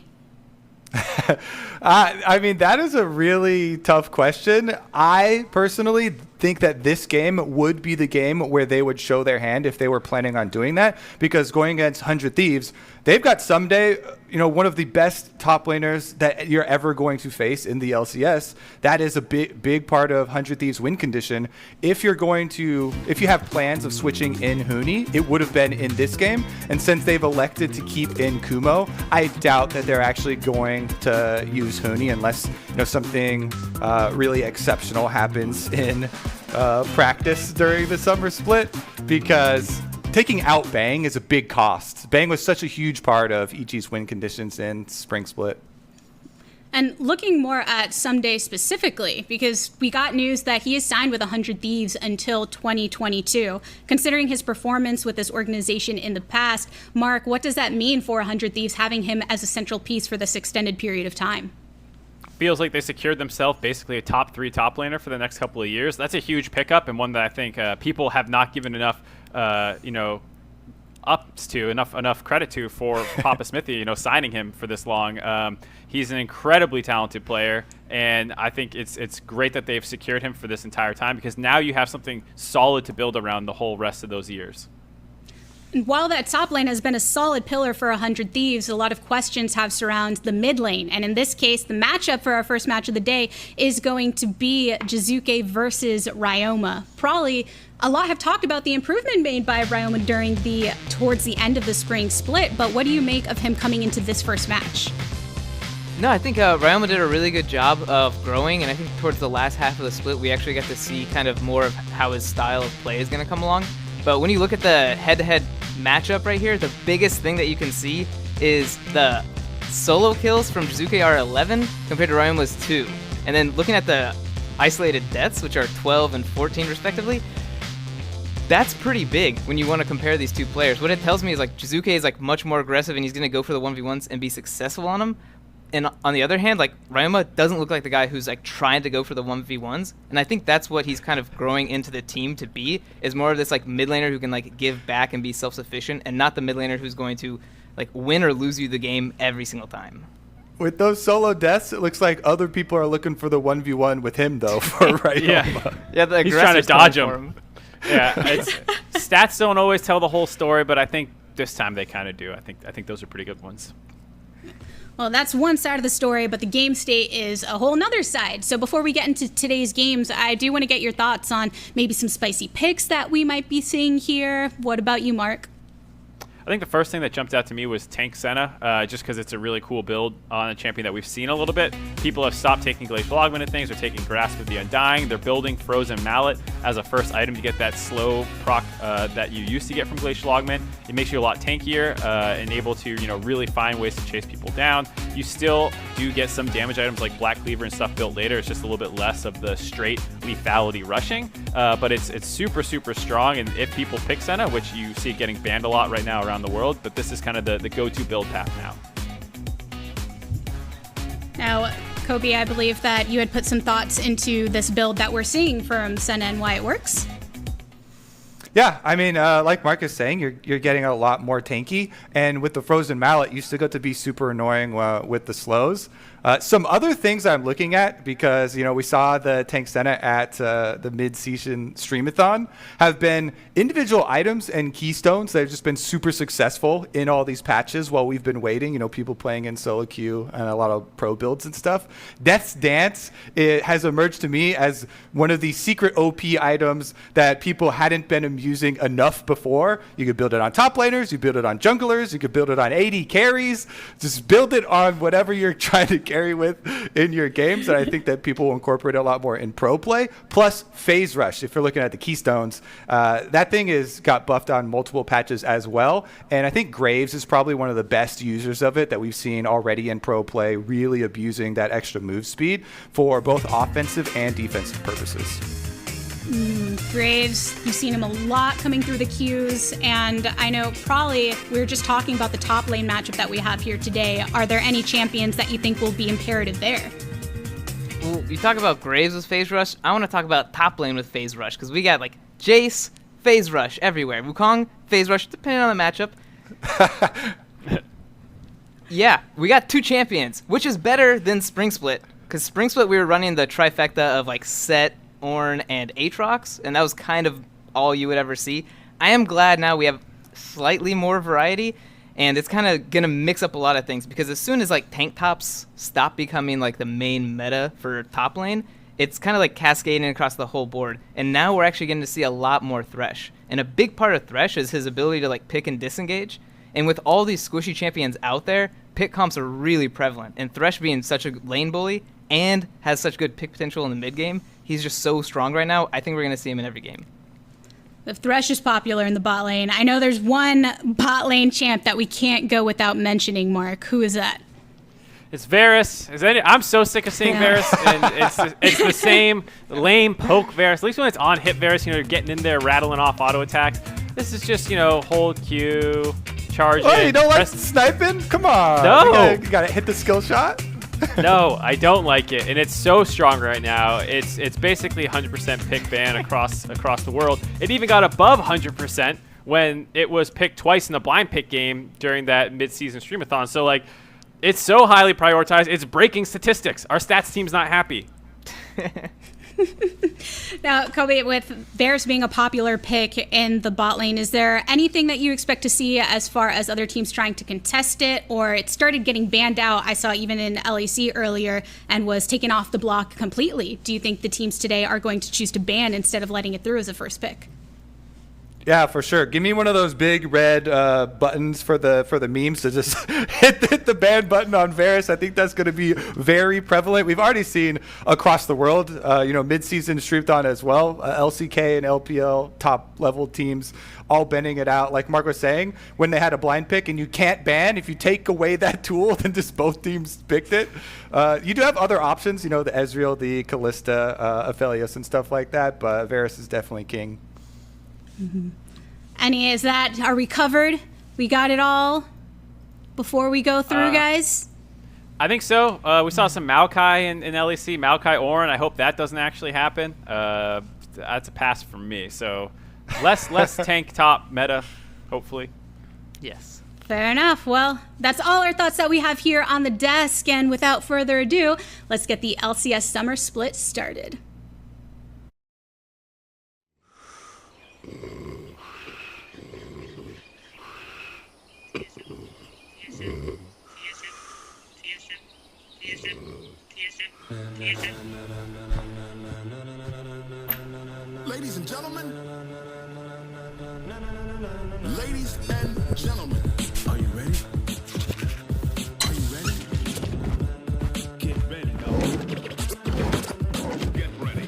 I mean, that is a really tough question. I personally think that this game would be the game where they would show their hand if they were planning on doing that, because going against 100 Thieves, they've got someday, one of the best top laners that you're ever going to face in the LCS. That is a big part of 100 Thieves win condition. If you have plans of switching in Huni, it would have been in this game. And since they've elected to keep in Kumo, I doubt that they're actually going to use Huni unless something really exceptional happens in practice during the summer split, because taking out Bang is a big cost. Bang was such a huge part of EG's win conditions in spring split. And looking more at Someday specifically, because we got news that he is signed with 100 Thieves until 2022. Considering his performance with this organization in the past, Mark, what does that mean for 100 Thieves having him as a central piece for this extended period of time? Feels like they secured themselves basically a top 3 top laner for the next couple of years. That's a huge pickup, and one that I think people have not given enough ups to, enough credit to for Papa Smithy, signing him for this long. He's an incredibly talented player, and I think it's great that they've secured him for this entire time, because now you have something solid to build around the whole rest of those years. And while that top lane has been a solid pillar for 100 Thieves, a lot of questions have surrounded the mid lane. And in this case, the matchup for our first match of the day is going to be Jizuke versus Ryoma. Probably a lot have talked about the improvement made by Ryoma towards the end of the spring split, but what do you make of him coming into this first match? No, I think Ryoma did a really good job of growing, and I think towards the last half of the split, we actually got to see kind of more of how his style of play is going to come along. But when you look at the head-to-head matchup right here, the biggest thing that you can see is the solo kills from Jizuke are 11 compared to Ryoma's 2. And then looking at the isolated deaths, which are 12 and 14 respectively, that's pretty big when you want to compare these two players. What it tells me is like Jizuke is like much more aggressive, and he's going to go for the 1v1s and be successful on them. And on the other hand, like, Ryoma doesn't look like the guy who's like trying to go for the 1v1s, and I think that's what he's kind of growing into the team to be, is more of this like mid laner who can like give back and be self-sufficient, and not the mid laner who's going to like win or lose you the game every single time. With those solo deaths, it looks like other people are looking for the 1v1 with him, though, for Ryoma. Yeah, he's trying to dodge him. Yeah, stats don't always tell the whole story, but I think this time they kind of do. I think those are pretty good ones. Well, that's one side of the story, but the game state is a whole nother side. So before we get into today's games, I do want to get your thoughts on maybe some spicy picks that we might be seeing here. What about you, Mark? I think the first thing that jumped out to me was Tank Senna, just because it's a really cool build on a champion that we've seen a little bit. People have stopped taking Glacial Augment things. They're taking Grasp of the Undying. They're building Frozen Mallet as a first item to get that slow proc that you used to get from Glacial Augment. It makes you a lot tankier and able to, really find ways to chase people down. You still do get some damage items like Black Cleaver and stuff built later. It's just a little bit less of the straight lethality rushing, but it's super, super strong. And if people pick Senna, which you see it getting banned a lot right now around the world, but this is kind of the go-to build path now. Now, Kobe, I believe that you had put some thoughts into this build that we're seeing from Senna and why it works. Yeah, I mean, like Mark is saying, you're getting a lot more tanky, and with the Frozen Mallet, you still get to be super annoying with the slows. Some other things I'm looking at, because we saw the Tank Senna at the mid-season streamathon, have been individual items and keystones that have just been super successful in all these patches while we've been waiting. People playing in solo queue and a lot of pro builds and stuff. Death's Dance, it has emerged to me as one of the secret OP items that people hadn't been using enough before. You could build it on top laners, you build it on junglers, you could build it on AD carries. Just build it on whatever you're trying to carry with in your games, and I think that people will incorporate a lot more in pro play. Plus Phase Rush, if you're looking at the keystones, that thing is got buffed on multiple patches as well, and I think Graves is probably one of the best users of it that we've seen already in pro play, really abusing that extra move speed for both offensive and defensive purposes. Graves, you've seen him a lot coming through the queues, and I know probably we were just talking about the top lane matchup that we have here today. Are there any champions that you think will be imperative there? Well, you talk about Graves with Phase Rush. I want to talk about top lane with Phase Rush, because we got like Jace, Phase Rush everywhere. Wukong, Phase Rush, depending on the matchup. Yeah, we got two champions, which is better than Spring Split, because Spring Split we were running the trifecta of like Set, Ornn, and Aatrox, and that was kind of all you would ever see. I am glad now we have slightly more variety, and it's kind of going to mix up a lot of things, because as soon as like tank tops stop becoming like the main meta for top lane, it's kind of like cascading across the whole board, and now we're actually getting to see a lot more Thresh. And a big part of Thresh is his ability to like pick and disengage, and with all these squishy champions out there, pick comps are really prevalent, and Thresh being such a lane bully and has such good pick potential in the mid game, he's just so strong right now. I think we're going to see him in every game. If Thresh is popular in the bot lane, I know there's one bot lane champ that we can't go without mentioning, Mark. Who is that? It's Varus. I'm so sick of seeing Varus, and it's the same lame poke Varus. At least when it's on hit Varus, you're getting in there, rattling off auto attacks. This is just, hold Q, charge Oh, in, you don't like sniping? Come on. No. You gotta hit the skill shot. No, I don't like it, and it's so strong right now. It's basically 100% pick ban across the world. It even got above 100% when it was picked twice in the blind pick game during that mid-season streamathon. So like, it's so highly prioritized. It's breaking statistics. Our stats team's not happy. Now, Kobe, with Varus being a popular pick in the bot lane, is there anything that you expect to see as far as other teams trying to contest it, or it started getting banned out? I saw even in LEC earlier and was taken off the block completely. Do you think the teams today are going to choose to ban instead of letting it through as a first pick? Yeah, for sure. Give me one of those big red buttons for the memes to just hit the ban button on Varus. I think that's going to be very prevalent. We've already seen across the world, mid-season streamathon as well, LCK and LPL top level teams all banning it out. Like Mark was saying, when they had a blind pick and you can't ban, if you take away that tool, then just both teams picked it. You do have other options, the Ezreal, the Kalista, Aphelios and stuff like that, but Varus is definitely king. Mm-hmm. Are we covered? We got it all before we go through, guys? I think so. We saw some Maokai in LEC, Maokai Orin. I hope that doesn't actually happen. That's a pass from me. So less tank top meta, hopefully. Yes. Fair enough. Well, that's all our thoughts that we have here on the desk. And without further ado, let's get the LCS Summer Split started. Ladies and gentlemen, ladies and gentlemen, are you ready? Are you ready? Get ready, dog. Get ready. Get ready.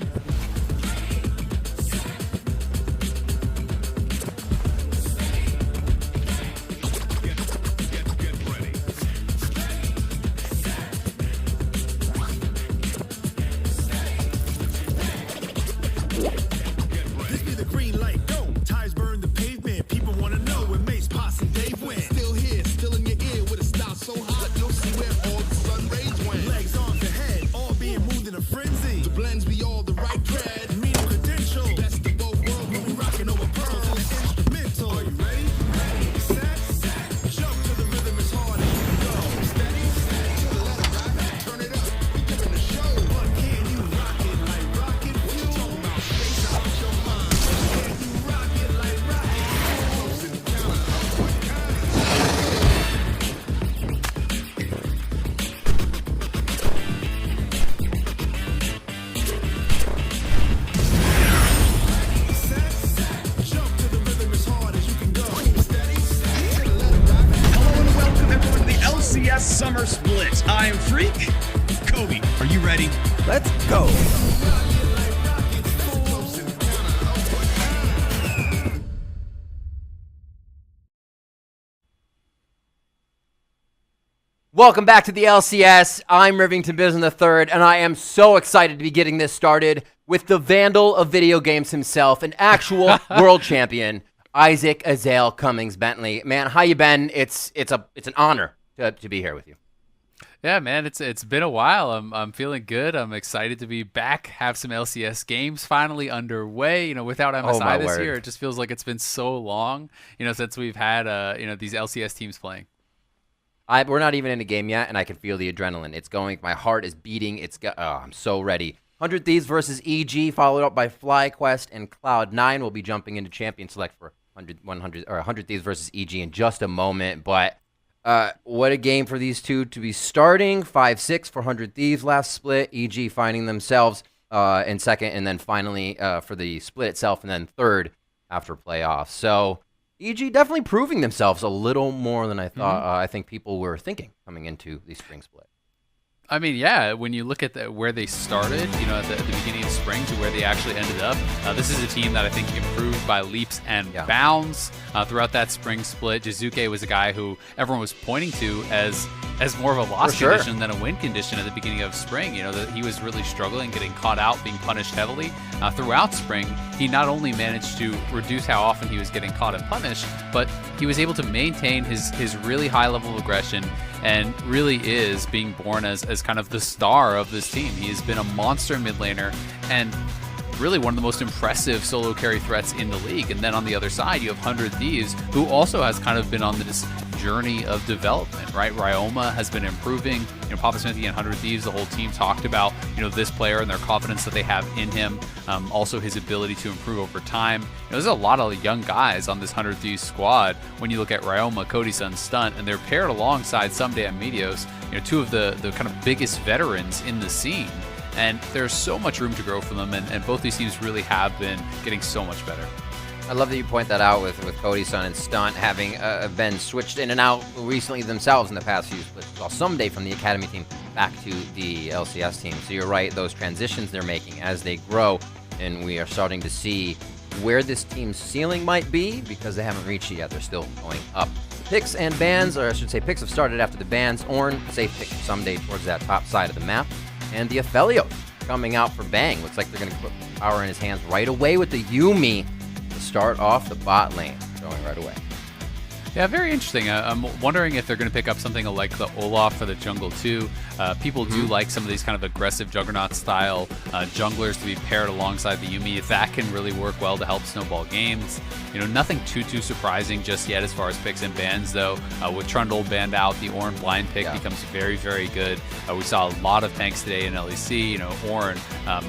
This be the green light, go. Tires burn the pavement. People want to know where Mace, Posse, and Dave went. Still here, still in your ear with a style so hot, you'll see where all the sun rays went. Legs on the head, all being moved in a frenzy. The blends be all the right cred, meaning credential. Best of both worlds when we rocking over pearls and an instrumental. Are you ready? Set, jump to the rhythm as hard as you can go. Steady, to the letter ride, turn it up, we giving the show. But can you rock it like rocket? What you talking about? Space out your mind. Can you rock it like rocket? Close and count up what kind? Jump to the rhythm as hard as you can go. Steady, to the letter ride. Hello and welcome everyone to the LCS Summer Split. I am Freak. Kobe, are you ready? Let's go. Welcome back to the LCS. I'm Rivington Bizen III, and I am so excited to be getting this started with the Vandal of video games himself, an actual world champion, Isaac Azale Cummings Bentley. Man, how you been? It's an honor to be here with you. Yeah, man, it's been a while. I'm feeling good. I'm excited to be back. Have some LCS games finally underway. Without MSI this year, it just feels like it's been so long. Since we've had these LCS teams playing. We're not even in a game yet, and I can feel the adrenaline. It's going. My heart is beating. I'm so ready. 100 Thieves versus EG, followed up by FlyQuest and Cloud9. We'll be jumping into Champion Select for 100 Thieves versus EG in just a moment. But what a game for these two to be starting. 5-6 for 100 Thieves last split. EG finding themselves in second, and then finally for the split itself, and then third after playoffs. So EG definitely proving themselves a little more than I thought. I think people were thinking coming into the spring split. I mean, yeah, when you look at where they started, at the beginning of spring to where they actually ended up, this is a team that I think improved by leaps and bounds throughout that spring split. Jizuke was a guy who everyone was pointing to as more of a loss condition than a win condition at the beginning of spring. That he was really struggling, getting caught out, being punished heavily throughout spring. He not only managed to reduce how often he was getting caught and punished, but he was able to maintain his really high level of aggression, and really is being born as kind of the star of this team. He has been a monster mid laner and really one of the most impressive solo carry threats in the league. And then on the other side, you have 100 Thieves, who also has kind of been on this journey of development, right? Ryoma has been improving. Papa Smithy and 100 Thieves, the whole team talked about, this player and their confidence that they have in him. Also his ability to improve over time. There's a lot of young guys on this 100 Thieves squad. When you look at Ryoma, Cody-san, Stunt, and they're paired alongside Someday and Meteos, two of the kind of biggest veterans in the scene. And there's so much room to grow for them, and both these teams really have been getting so much better. I love that you point that out with Cody-san and Stunt having been switched in and out recently themselves in the past few splits. Well, someday from the Academy team back to the LCS team. So you're right, those transitions they're making as they grow, and we are starting to see where this team's ceiling might be because they haven't reached it yet. They're still going up. Picks and bans, or I should say picks have started after the bans. Ornn, safe pick someday towards that top side of the map. And the Aphelios coming out for Bang. Looks like they're going to put power in his hands right away with the Yuumi to start off the bot lane. Going right away. Yeah, very interesting. I'm wondering if they're going to pick up something like the Olaf for the jungle too. People do like some of these kind of aggressive Juggernaut style junglers to be paired alongside the Yuumi. If that can really work well to help snowball games. Nothing too surprising just yet as far as picks and bans though. With Trundle banned out, the Ornn blind pick becomes very, very good. We saw a lot of tanks today in LEC. Ornn,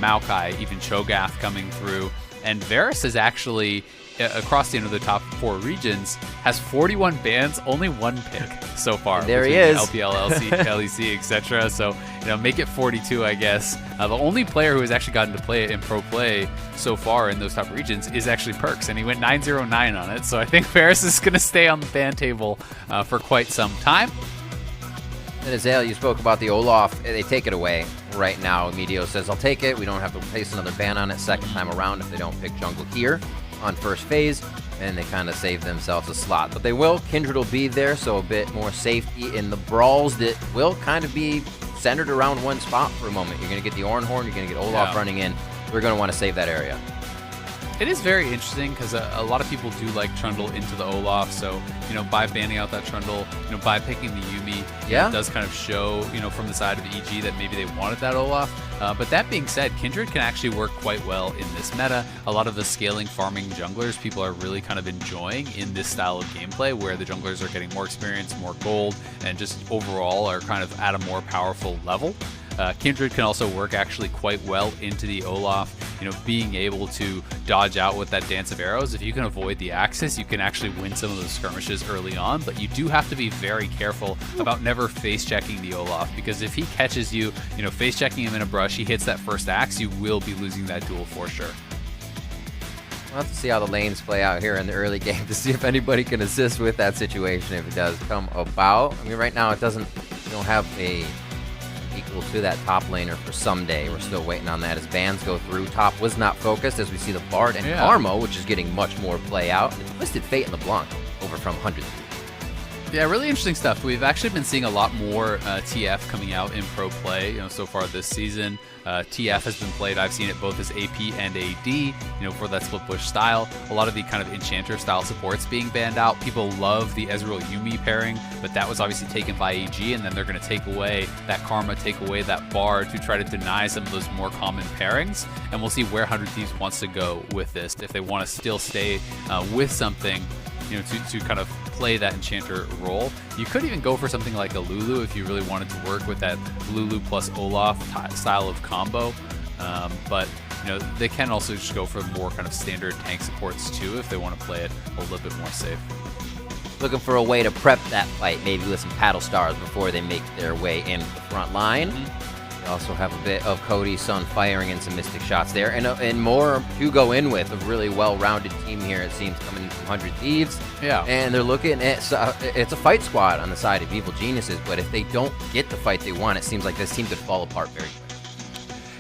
Maokai, even Cho'Gath coming through. And Varus is actually, across the top 4 regions, has 41 bans, only 1 pick so far. There he is. LPL, LEC, etc. So, make it 42, I guess. The only player who has actually gotten to play it in pro play so far in those top regions is actually Perks, and he went 909 on it. So I think Varus is going to stay on the ban table for quite some time. And Azale, you spoke about the Olaf. They take it away right now. Medio says, I'll take it. We don't have to place another ban on it second time around if they don't pick jungle here on first phase. And they kind of save themselves a slot. But they will. Kindred will be there, so a bit more safety in the brawls that will kind of be centered around one spot for a moment. You're going to get the Ornn Horn. You're going to get Olaf running in. We're going to want to save that area. It is very interesting because a lot of people do like Trundle into the Olaf. So, by banning out that Trundle, by picking the Yuumi, it does kind of show, from the side of EG that maybe they wanted that Olaf. But that being said, Kindred can actually work quite well in this meta. A lot of the scaling farming junglers people are really kind of enjoying in this style of gameplay where the junglers are getting more experience, more gold, and just overall are kind of at a more powerful level. Kindred can also work actually quite well into the Olaf, being able to dodge out with that dance of arrows. If you can avoid the axis, you can actually win some of those skirmishes early on, but you do have to be very careful about never face checking the Olaf, because if he catches you, face checking him in a brush, he hits that first axe, you will be losing that duel for sure. We'll have to see how the lanes play out here in the early game to see if anybody can assist with that situation if it does come about. I mean, right now we don't have a equal to that top laner for someday. We're still waiting on that as bans go through. Top was not focused as we see the Bard and Karma, which is getting much more play out. And Twisted Fate and LeBlanc over from 100. Yeah, really interesting stuff. We've actually been seeing a lot more TF coming out in pro play, so far this season. TF has been played. I've seen it both as AP and AD, for that split push style. A lot of the kind of enchanter style supports being banned out. People love the Ezreal Yuumi pairing, but that was obviously taken by AG, and then they're going to take away that Karma, take away that Bard to try to deny some of those more common pairings. And we'll see where 100 Thieves wants to go with this. If they want to still stay with something, to kind of play that enchanter role. You could even go for something like a Lulu if you really wanted to work with that Lulu plus Olaf style of combo. But they can also just go for more kind of standard tank supports too if they want to play it a little bit more safe. Looking for a way to prep that fight, maybe with some paddle stars before they make their way into the front line. We also have a bit of Cody Sun firing in some Mystic shots there, and more to go in with. A really well-rounded team here, it seems, coming in from 100 Thieves. Yeah. And they're looking at, it's a fight squad on the side of Evil Geniuses, but if they don't get the fight they want, it seems like this team could fall apart very quickly.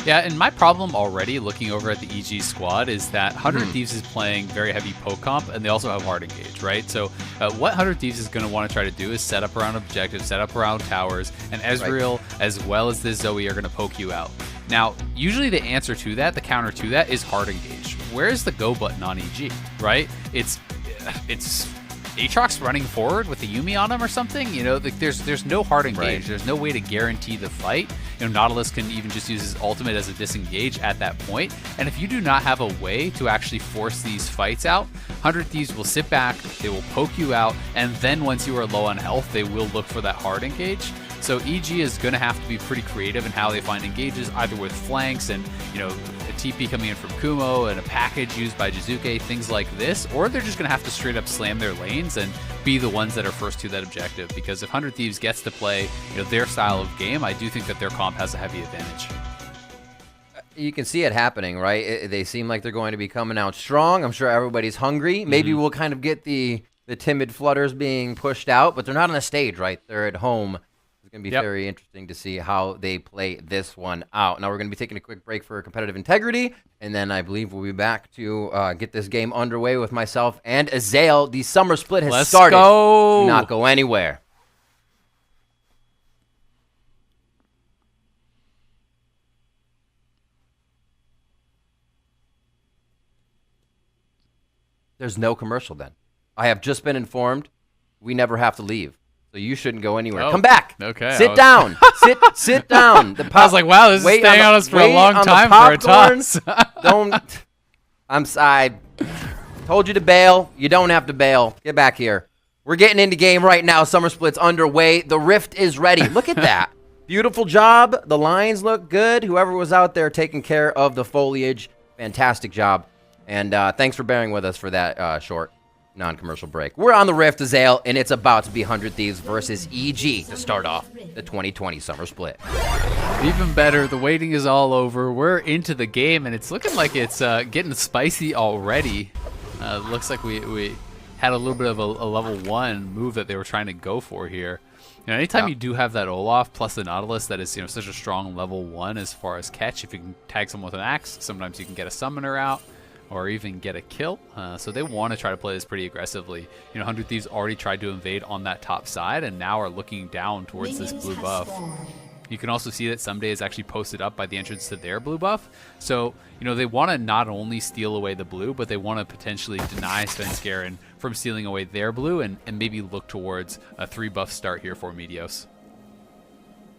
Yeah, and my problem already looking over at the EG squad is that 100 Thieves is playing very heavy poke comp, and they also have hard engage, right? So what 100 Thieves is going to want to try to do is set up around objectives, set up around towers, and Ezreal as well as this Zoe are going to poke you out. Now, usually the answer to that, the counter to that, is hard engage. Where's the go button on EG, right? It's Aatrox running forward with the Yuumi on him or something. There's no hard engage. Right. There's no way to guarantee the fight. Nautilus can even just use his ultimate as a disengage at that point. And if you do not have a way to actually force these fights out, 100 Thieves will sit back, they will poke you out, and then once you are low on health, they will look for that hard engage. So EG is going to have to be pretty creative in how they find engages, either with flanks and, a TP coming in from Kumo and a package used by Jizuke, things like this, or they're just going to have to straight up slam their lanes and be the ones that are first to that objective. Because if 100 Thieves gets to play, their style of game, I do think that their comp has a heavy advantage. You can see it happening, right? They seem like they're going to be coming out strong. I'm sure everybody's hungry. Maybe we'll kind of get the timid flutters being pushed out, but they're not on a stage, right? They're at home. It's going to be very interesting to see how they play this one out. Now we're going to be taking a quick break for competitive integrity, and then I believe we'll be back to get this game underway with myself and Azale. The summer split has started. Go. Do not go anywhere. There's no commercial then. I have just been informed we never have to leave. So you shouldn't go anywhere. Oh, Come back. okay. Sit down. sit down. The I was like, wow, this is staying on us for a long time for a toss. I told you to bail. You don't have to bail. Get back here. We're getting into game right now. Summer Split's underway. The Rift is ready. Look at that. Beautiful job. The lines look good. Whoever was out there taking care of the foliage, fantastic job. And thanks for bearing with us for that short non-commercial break. We're on the Rift, Azale, and it's about to be 100 Thieves versus EG to start off the 2020 Summer Split. Even better, the waiting is all over. We're into the game, and it's looking like it's getting spicy already. Looks like we had a little bit of a level 1 move that they were trying to go for here. You know, anytime you do have that Olaf plus the Nautilus that is, you know, such a strong level 1 as far as catch, if you can tag someone with an axe, sometimes you can get a summoner out or even get a kill. So they want to try to play this pretty aggressively. You know, 100 Thieves already tried to invade on that top side and now are looking down towards this blue buff. You can also see that Someday is actually posted up by the entrance to their blue buff. So, you know, they want to not only steal away the blue, but they want to potentially deny Svenskeren from stealing away their blue and maybe look towards a 3-buff start here for Meteos.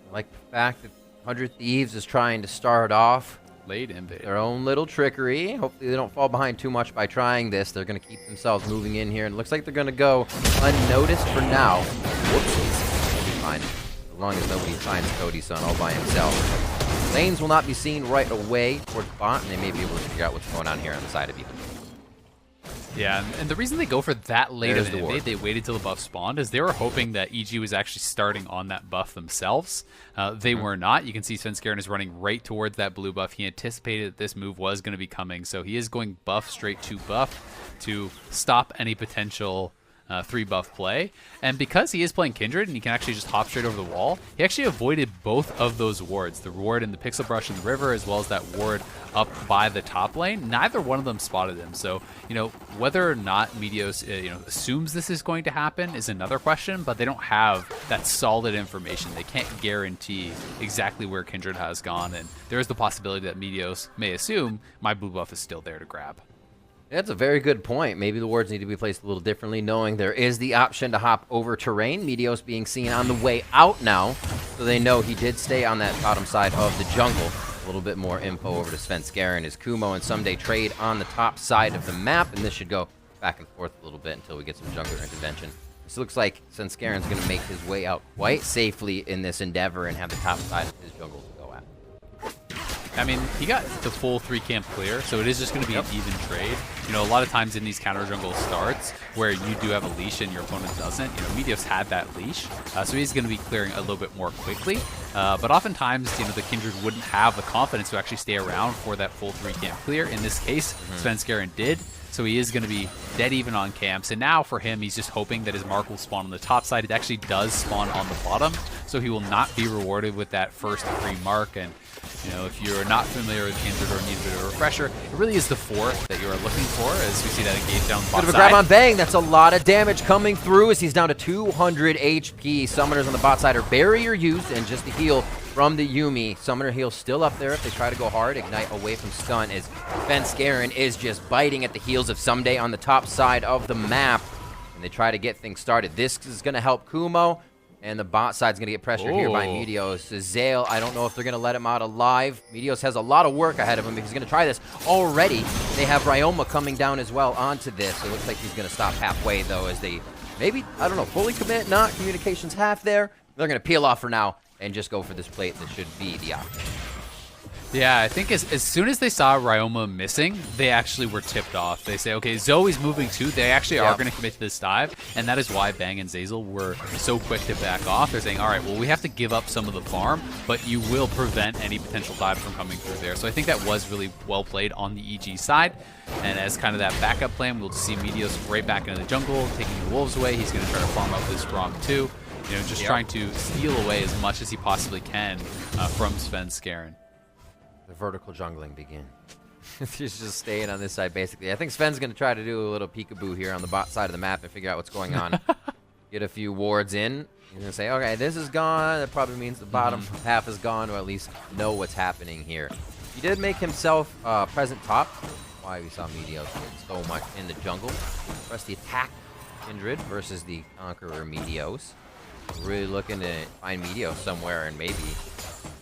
I like the fact that 100 Thieves is trying to start off late invade. Their own little trickery. Hopefully they don't fall behind too much by trying this. They're going to keep themselves moving in here, and it looks like they're going to go unnoticed for now. Whoopsies. It'll be fine. As long as nobody finds Cody-san all by himself. Lanes will not be seen right away towards bot, and they may be able to figure out what's going on here on the side of even. Yeah, and the reason they go for that late of an invade, they waited till the buff spawned, is they were hoping that EG was actually starting on that buff themselves. They were not. You can see Svenskeren is running right towards that blue buff. He anticipated that this move was going to be coming, so he is going buff straight to buff to stop any potential 3-buff play. And because he is playing Kindred and he can actually just hop straight over the wall, he actually avoided both of those wards. The ward in the Pixel Brush in the river, as well as that ward up by the top lane. Neither one of them spotted him. So, you know, whether or not Meteos assumes this is going to happen is another question, but they don't have that solid information. They can't guarantee exactly where Kindred has gone, and there is the possibility that Meteos may assume my blue buff is still there to grab. That's a very good point. Maybe the wards need to be placed a little differently, knowing there is the option to hop over terrain. Meteos being seen on the way out now, so they know he did stay on that bottom side of the jungle. A little bit more info over to Svenskeren as Kumo and Someday trade on the top side of the map, and this should go back and forth a little bit until we get some jungler intervention. This looks like Svenskeren's going to make his way out quite safely in this endeavor and have the top side of his jungle to go at. I mean, he got the full 3-camp clear, so it is just going to be an even trade. You know, a lot of times in these counter jungle starts where you do have a leash and your opponent doesn't, you know, Meteos had that leash, so he's going to be clearing a little bit more quickly. But oftentimes, you know, the Kindred wouldn't have the confidence to actually stay around for that full 3-camp clear. In this case, Svenskeren did. So he is going to be dead even on camps. And now for him, he's just hoping that his mark will spawn on the top side. It actually does spawn on the bottom. So he will not be rewarded with that first free mark. And, you know, if you're not familiar with Kindred or need a bit of a refresher, it really is the 4 that you are looking for as we see that engage down the bottom Bit of a side. grab on Bang. That's a lot of damage coming through as he's down to 200 HP. Summoners on the bot side are barrier used, and just the heal from the Yuumi. Summoner heal still up there if they try to go hard. Ignite away from stun as Svenskeren is just biting at the heels of Someday on the top side of the map. And they try to get things started. This is going to help Kumo, and the bot side's going to get pressured here by Meteos. Zale, I don't know if they're going to let him out alive. Meteos has a lot of work ahead of him if he's going to try this. Already, they have Ryoma coming down as well onto this. It looks like he's going to stop halfway, though, as they maybe, I don't know, fully commit, not. Communication's half there. They're going to peel off for now and just go for this plate that should be the option. Yeah, I think as soon as they saw Ryoma missing, they actually were tipped off. They say, okay, Zoe's moving too. They actually are going to commit to this dive, and that is why Bang and Zazel were so quick to back off. They're saying, all right, well, we have to give up some of the farm, but you will prevent any potential dive from coming through there. So I think that was really well played on the EG side, and as kind of that backup plan, we'll see Meteos right back into the jungle, taking the wolves away. He's going to try to farm up this Grom too. You know, just trying to steal away as much as he possibly can from Svenskeren. The vertical jungling begin. He's just staying on this side, basically. I think Sven's going to try to do a little peekaboo here on the bot side of the map and figure out what's going on. Get a few wards in. He's going to say, okay, this is gone. That probably means the bottom half is gone, or at least know what's happening here. He did make himself present top. Why we saw Meteos getting so much in the jungle. Press the attack Kindred versus the Conqueror Meteos. Really looking to find Meteos somewhere and maybe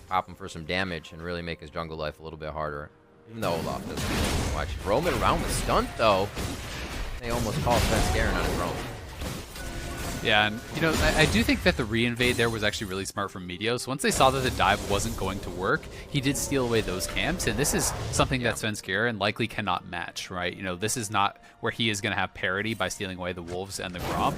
pop him for some damage and really make his jungle life a little bit harder. Even though Olaf doesn't do much. Roaming around with Stunt, though. They almost call FlyQuest on his own. Yeah, and you know, I do think that the reinvade there was actually really smart from Meteos. Once they saw that the dive wasn't going to work, he did steal away those camps, and this is something that Svenskeren likely cannot match, right? You know, this is not where he is going to have parity by stealing away the Wolves and the Grom.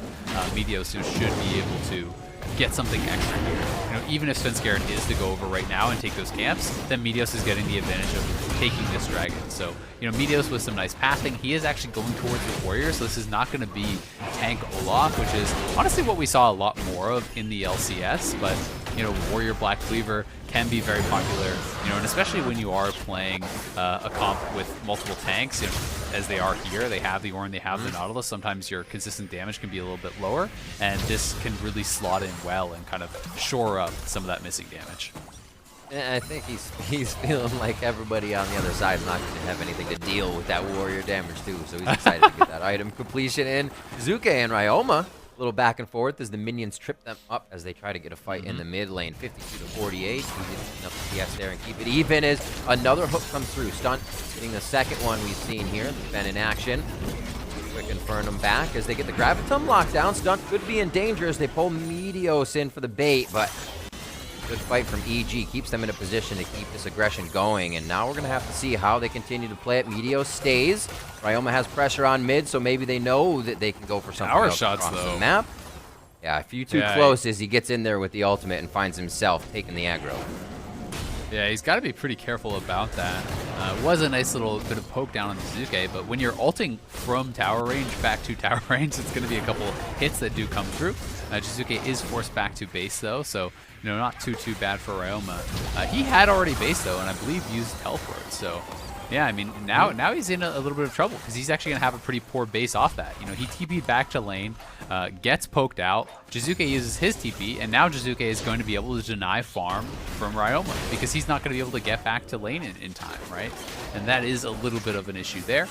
Meteos should be able to get something extra here. You know, even if Svenskeren is to go over right now and take those camps, then Meteos is getting the advantage of taking this dragon. So, you know, Meteos with some nice pathing, he is actually going towards the warrior, so this is not going to be tank Olaf, which is honestly what we saw a lot more of in the LCS, but, you know, warrior Black Cleaver can be very popular, you know, and especially when you are playing a comp with multiple tanks, you know, as they are here. They have the Ornn, they have the Nautilus. Sometimes your consistent damage can be a little bit lower, and this can really slot in well and kind of shore up some of that missing damage. And I think he's feeling like everybody on the other side is not going to have anything to deal with that warrior damage too, so he's excited to get that item completion in. Jizuke and Ryoma, a little back and forth as the minions trip them up as they try to get a fight in the mid lane. 52-48. He gets enough PS there and keep it even as another hook comes through. Stunt getting the second one we've seen here. They've been in action. Quick Infernum back as they get the Gravitum locked down. Stunt could be in danger as they pull Meteos in for the bait, but good fight from EG keeps them in a position to keep this aggression going, and now we're going to have to see how they continue to play it. Meteos stays. Ryoma has pressure on mid, so maybe they know that they can go for something else shots, across though. the map. Yeah, a few too close as he gets in there with the ultimate and finds himself taking the aggro. Yeah, he's got to be pretty careful about that. It was a nice little bit of poke down on the Jizuke, but when you're ulting from tower range back to tower range, it's going to be a couple hits that do come through. Jizuke is forced back to base, though, so you know, not too bad for Ryoma. He had already base, though, and I believe used teleport, so yeah, I mean, now he's in a little bit of trouble because he's actually going to have a pretty poor base off that. You know, he TP'd back to lane, gets poked out, Jizuke uses his TP, and now Jizuke is going to be able to deny farm from Ryoma because he's not going to be able to get back to lane in time, right? And that is a little bit of an issue there.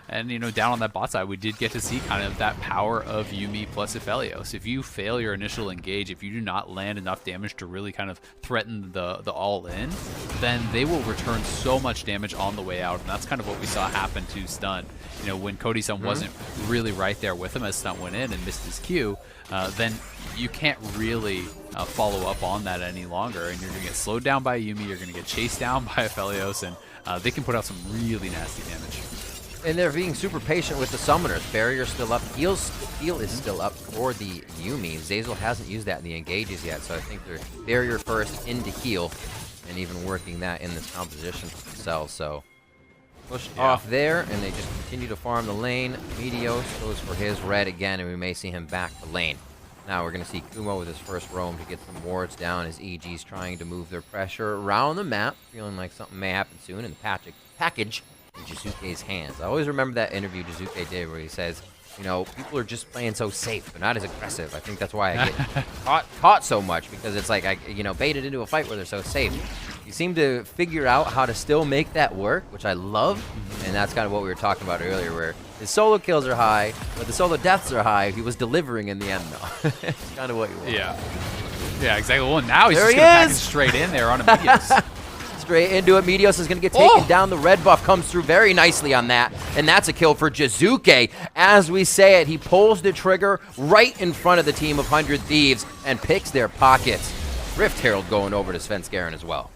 And, you know, down on that bot side, we did get to see kind of that power of Yuumi plus Aphelios. If you fail your initial engage, if you do not land enough damage to really kind of threaten the all-in, then they will return so much damage on the way out. And that's kind of what we saw happen to Stunt. You know, when Cody-san wasn't really right there with him as Stunt went in and missed his Q, then you can't really follow up on that any longer. And you're going to get slowed down by Yuumi, you're going to get chased down by Aphelios, and they can put out some really nasty damage. And they're being super patient with the summoners. Barrier's still up. Heal is still up for the Yuumi. Zeyzal hasn't used that in the engages yet, so I think they're barrier first into heal and even working that in this composition for themselves. So pushed off there, and they just continue to farm the lane. Meteos goes for his red again, and we may see him back to lane. Now we're going to see Kumo with his first roam to get some wards down as EG's trying to move their pressure around the map, feeling like something may happen soon, and the package in Jizuke's hands. I always remember that interview Jizuke did where he says, you know, people are just playing so safe, but not as aggressive. I think that's why I get caught so much, because it's like I, you know, baited into a fight where they're so safe. You seem to figure out how to still make that work, which I love, and that's kind of what we were talking about earlier, where his solo kills are high, but the solo deaths are high. He was delivering in the end, though. It's kind of what you want. Yeah, exactly. Well, now he's just going to package straight in there on a Meteos. Straight into it. Meteos is going to get taken down. The red buff comes through very nicely on that, and that's a kill for Jizuke. As we say it, he pulls the trigger right in front of the team of 100 Thieves and picks their pockets. Rift Herald going over to Svenskeren as well.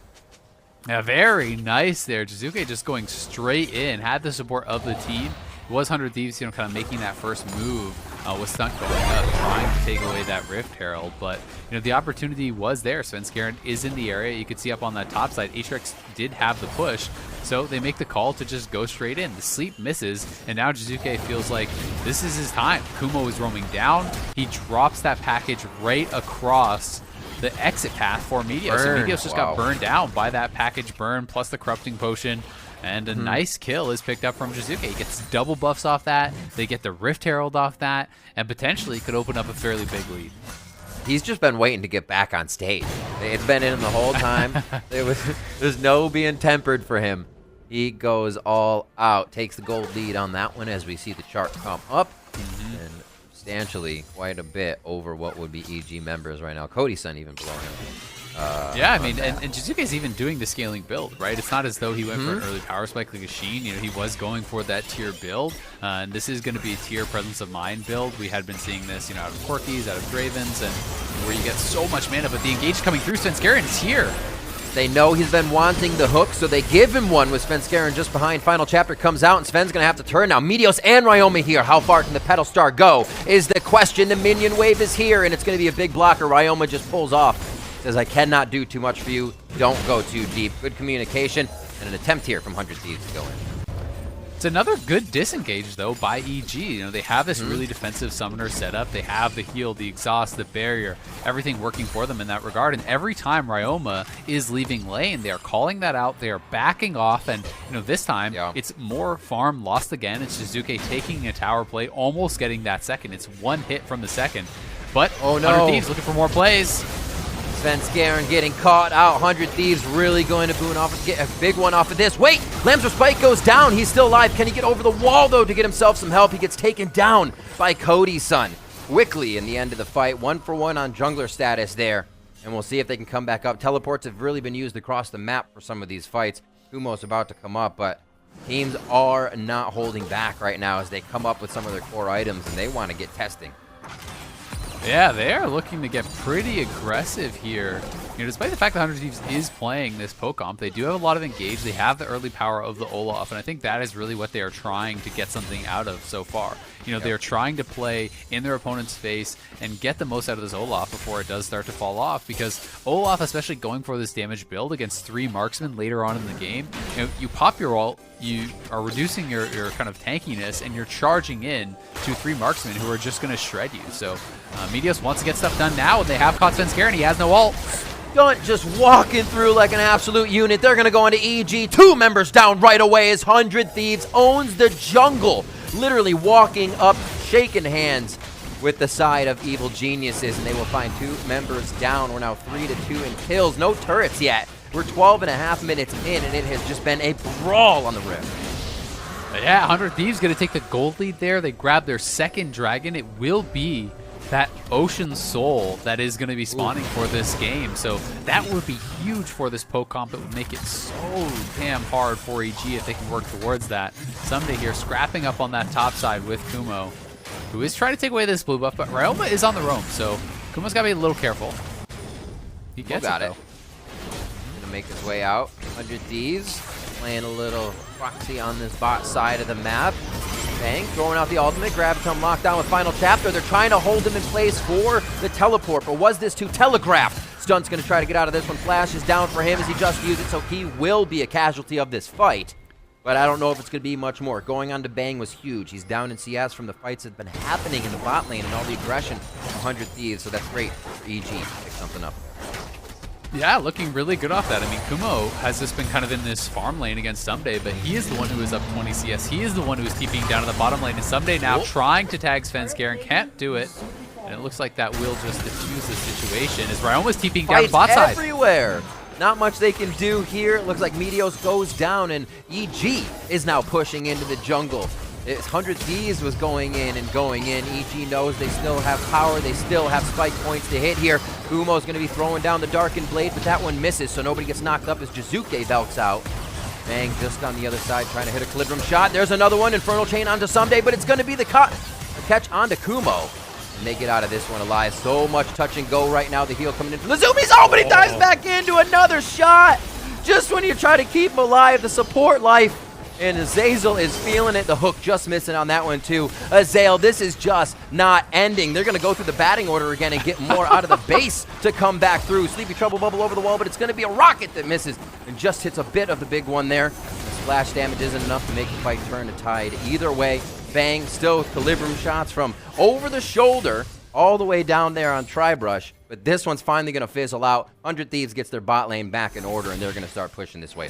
Yeah, very nice there. Jizuke just going straight in, had the support of the team. It was 100 Thieves, you know, kind of making that first move with Stunt going up, trying to take away that Rift Herald. But, you know, the opportunity was there. Svenskeren is in the area. You could see up on that top side, Atrix did have the push. So they make the call to just go straight in. The sleep misses, and now Jizuke feels like this is his time. Kumo is roaming down. He drops that package right across the exit path for Meteos. So Meteos just got burned down by that package burn plus the corrupting potion. And a nice kill is picked up from Jizuke. He gets double buffs off that. They get the Rift Herald off that, and potentially could open up a fairly big lead. He's just been waiting to get back on stage. It's been in him the whole time. There's no being tempered for him. He goes all out. Takes the gold lead on that one as we see the chart come up. And substantially, quite a bit over what would be EG members right now. Cody's son even below him. Yeah, I mean, and Jizuke's even doing the scaling build, right? It's not as though he went for an early power spike like a Sheen. You know, he was going for that tier build, and this is going to be a tier presence of mind build. We had been seeing this, you know, out of Corkies, out of Dravens, and where you get so much mana, but the engage coming through, Svenskeren is here. They know he's been wanting the hook, so they give him one with Svenskeren just behind. Final chapter comes out, and Sven's going to have to turn now. Meteos and Ryoma here. How far can the Petal Star go is the question. The minion wave is here, and it's going to be a big blocker. Ryoma just pulls off. Says, I cannot do too much for you. Don't go too deep. Good communication, and an attempt here from 100 Thieves to go in. It's another good disengage, though, by EG. You know, they have this really defensive summoner setup. They have the heal, the exhaust, the barrier, everything working for them in that regard. And every time Ryoma is leaving lane, they are calling that out. They are backing off. And, you know, this time, it's more farm lost again. It's Jizuke taking a tower play, almost getting that second. It's one hit from the second. But 100 Thieves looking for more plays. Svenskeren getting caught out. 100 Thieves really going to get a big one off of this. Wait, Lamb's Spike goes down. He's still alive. Can he get over the wall, though, to get himself some help? He gets taken down by Cody's son quickly in the end of the fight. 1-for-1 on jungler status there. And we'll see if they can come back up. Teleports have really been used across the map for some of these fights. Kumo's about to come up, but teams are not holding back right now as they come up with some of their core items, and they want to get testing. Yeah, they are looking to get pretty aggressive here. You know, despite the fact that 100 Thieves is playing this poke-comp, they do have a lot of engage. They have the early power of the Olaf, and I think that is really what they are trying to get something out of so far. You know, they are trying to play in their opponent's face and get the most out of this Olaf before it does start to fall off, because Olaf, especially going for this damage build against 3 marksmen later on in the game, you know, you pop your ult, you are reducing your kind of tankiness, and you're charging in to 3 marksmen who are just going to shred you. So Meteos wants to get stuff done now, and they have caught Svenskeren. He has no ult. Stunt just walking through like an absolute unit. They're going to go into EG. 2 members down right away as 100 Thieves owns the jungle. Literally walking up, shaking hands with the side of Evil Geniuses, and they will find 2 members down. We're now 3-2 in kills. No turrets yet. We're 12.5 minutes in, and it has just been a brawl on the rim. Yeah, 100 Thieves going to take the gold lead there. They grab their second dragon. It will be that Ocean Soul that is going to be spawning for this game. So that would be huge for this poke comp. It would make it so damn hard for EG if they can work towards that. Someday here, scrapping up on that top side with Kumo, who is trying to take away this blue buff, but Ryoma is on the roam, so Kumo's got to be a little careful. He gets it, though. Gonna make his way out. 100 Thieves playing a little proxy on this bot side of the map. Bang, throwing out the ultimate, Graviton locked down with final chapter. They're trying to hold him in place for the teleport, but was this too telegraphed? Stunt's going to try to get out of this one. Flash is down for him as he just used it, so he will be a casualty of this fight. But I don't know if it's going to be much more. Going on to Bang was huge. He's down in CS from the fights that have been happening in the bot lane and all the aggression from 100 Thieves, so that's great for EG to pick something up. Yeah, looking really good off that. I mean, Kumo has just been kind of in this farm lane against Someday, but he is the one who is up 20 CS. He is the one who is TPing down in the bottom lane, and Someday now trying to tag Svenskeren, can't do it. And it looks like that will just diffuse the situation as Ryoma's TPing down the bot side. Everywhere. Not much they can do here. It looks like Meteos goes down, and EG is now pushing into the jungle. 100 Thieves was going in and going in. EG knows they still have power. They still have spike points to hit here. Kumo's going to be throwing down the Darkened Blade, but that one misses, so nobody gets knocked up as Jizuke belts out. Bang just on the other side, trying to hit a Calibrum shot. There's another one. Infernal Chain onto Someday, but it's going to be the catch onto Kumo. And they get out of this one alive. So much touch and go right now. The heal coming in from the Zoomies. Oh, but he dives back into another shot. Just when you try to keep him alive, the support life. And Azazel is feeling it. The hook just missing on that one, too. Azazel, this is just not ending. They're going to go through the batting order again and get more out of the base to come back through. Sleepy Trouble Bubble over the wall, but it's going to be a rocket that misses and just hits a bit of the big one there. The splash damage isn't enough to make the fight turn a tide. Either way, Bang still with Calibrum shots from over the shoulder all the way down there on Tribrush. But this one's finally going to fizzle out. 100 Thieves gets their bot lane back in order, and they're going to start pushing this way.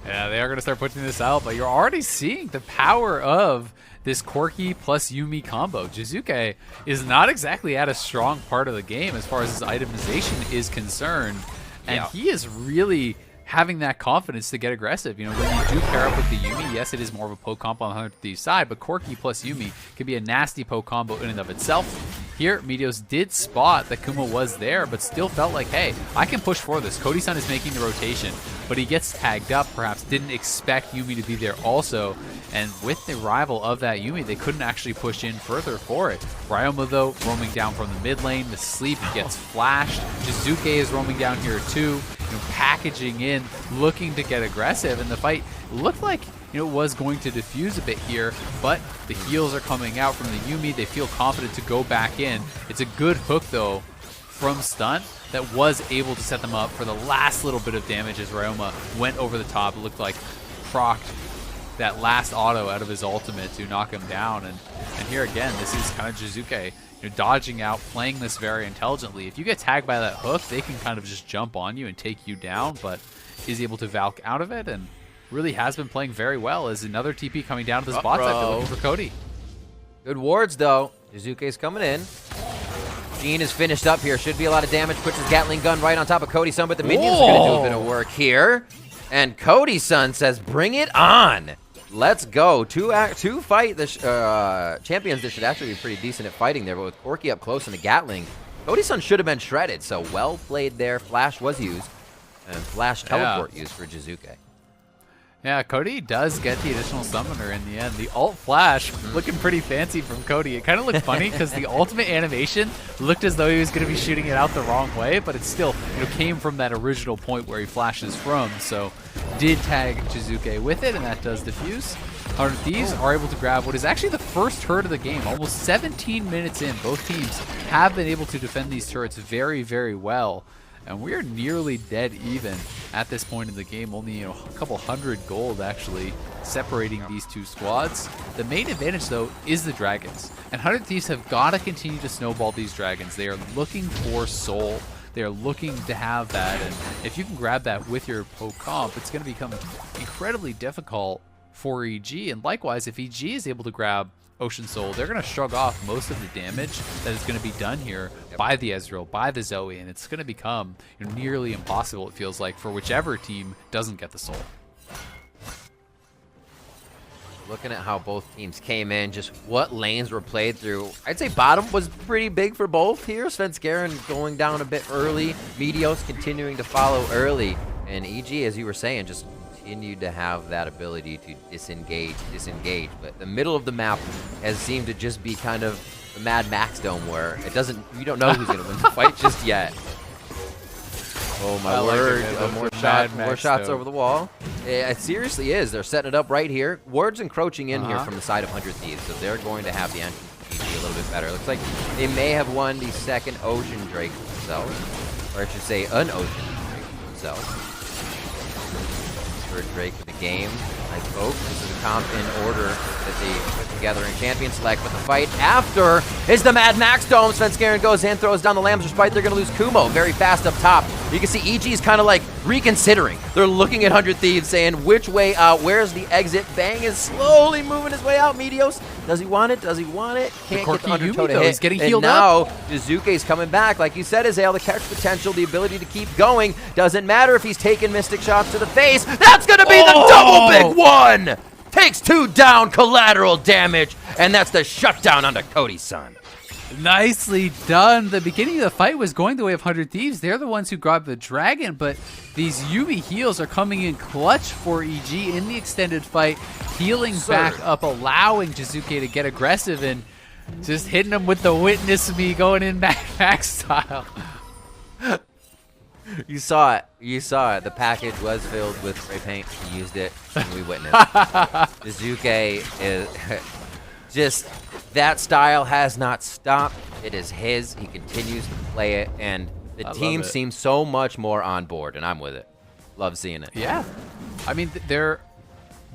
Yeah, they are going to start pushing this out, but you're already seeing the power of this Corki plus Yuumi combo. Jizuke is not exactly at a strong part of the game as far as his itemization is concerned, and he is really having that confidence to get aggressive. You know, when you do pair up with the Yuumi, yes, it is more of a poke combo on the 100 Thieves side, but Corki plus Yuumi could be a nasty poke combo in and of itself. Here, Meteos did spot that Kuma was there, but still felt like, hey, I can push for this. Cody-san is making the rotation, but he gets tagged up, perhaps didn't expect Yuumi to be there also. And with the arrival of that Yuumi, they couldn't actually push in further for it. Ryoma, though, roaming down from the mid lane. The sleep gets flashed. Jizuke is roaming down here too, packaging in, looking to get aggressive. And the fight looked like was going to diffuse a bit here, but the heals are coming out from the Yuumi. They feel confident to go back in. It's a good hook, though, from Stunt that was able to set them up for the last little bit of damage as Ryoma went over the top. It looked like procced that last auto out of his ultimate to knock him down. And here again, this is kind of Jizuke dodging out, playing this very intelligently. If you get tagged by that hook, they can kind of just jump on you and take you down, but is able to Valk out of it and really has been playing very well. As another TP coming down to this bot side, looking for Cody. Good wards, though. Jizuke's coming in. Gene is finished up here. Should be a lot of damage. Puts his Gatling gun right on top of Cody-san, but the minions are going to do a bit of work here. And Cody-san says, bring it on. Let's go. Two fight the champions that should actually be pretty decent at fighting there, but with Corki up close and the Gatling, Cody-san should have been shredded, so well played there. Flash was used, and Flash teleport used for Jizuke. Yeah, Cody does get the additional summoner in the end. The ult flash looking pretty fancy from Cody. It kind of looked funny because the ultimate animation looked as though he was going to be shooting it out the wrong way, but it still came from that original point where he flashes from. So did tag Jizuke with it, and that does diffuse. 100 Thieves are able to grab what is actually the first turret of the game. Almost 17 minutes in, both teams have been able to defend these turrets very, very well. And we're nearly dead even at this point in the game. Only a couple hundred gold actually separating these two squads. The main advantage, though, is the dragons. And 100 Thieves have got to continue to snowball these dragons. They are looking for soul. They are looking to have that. And if you can grab that with your poke comp, it's going to become incredibly difficult for EG. And likewise, if EG is able to grab Ocean Soul, they're going to shrug off most of the damage that is going to be done here by the Ezreal, by the Zoe, and it's going to become nearly impossible, it feels like, for whichever team doesn't get the Soul. Looking at how both teams came in, just what lanes were played through, I'd say bottom was pretty big for both here. Svenskeren going down a bit early, Meteos continuing to follow early, and EG, as you were saying, just continued to have that ability to disengage, but the middle of the map has seemed to just be kind of the Mad Max Dome where you don't know who's going to win the fight just yet. Oh my word, more shots over the wall. It seriously is. They're setting it up right here. Ward's encroaching in here from the side of 100 Thieves, so they're going to have the entrance a little bit better. Looks like they may have won the second Ocean Drake themselves, or I should say an Ocean Drake themselves. Drake for the game. I hope this is a comp in order that they put together in Champion Select, but the fight after is the Mad Max Dome. Svenskeren goes in, throws down the Lamb's Respite. They're going to lose Kumo very fast up top. You can see EG is kind of like reconsidering. They're looking at 100 Thieves saying, which way out? Where's the exit? Bang is slowly moving his way out. Meteos, does he want it? Does he want it? Can't get the undertow to hit. He's getting healed up. And now, Jizuke's coming back. Like you said, Azale, the catch potential, the ability to keep going. Doesn't matter if he's taking Mystic shots to the face. That's going to be the double big one! Takes two down, collateral damage, and that's the shutdown onto Cody-san. Nicely done. The beginning of the fight was going the way of 100 Thieves. They're the ones who grabbed the dragon, but these Yuumi heals are coming in clutch for EG in the extended fight, healing back up, allowing Jizuke to get aggressive and just hitting him with the witness me going in back style. You saw it. You saw it. The package was filled with spray paint. He used it, and we witnessed. Jizuke is just, that style has not stopped. It is his. He continues to play it, and the team seems so much more on board, and I'm with it. Love seeing it. Yeah. I mean, they're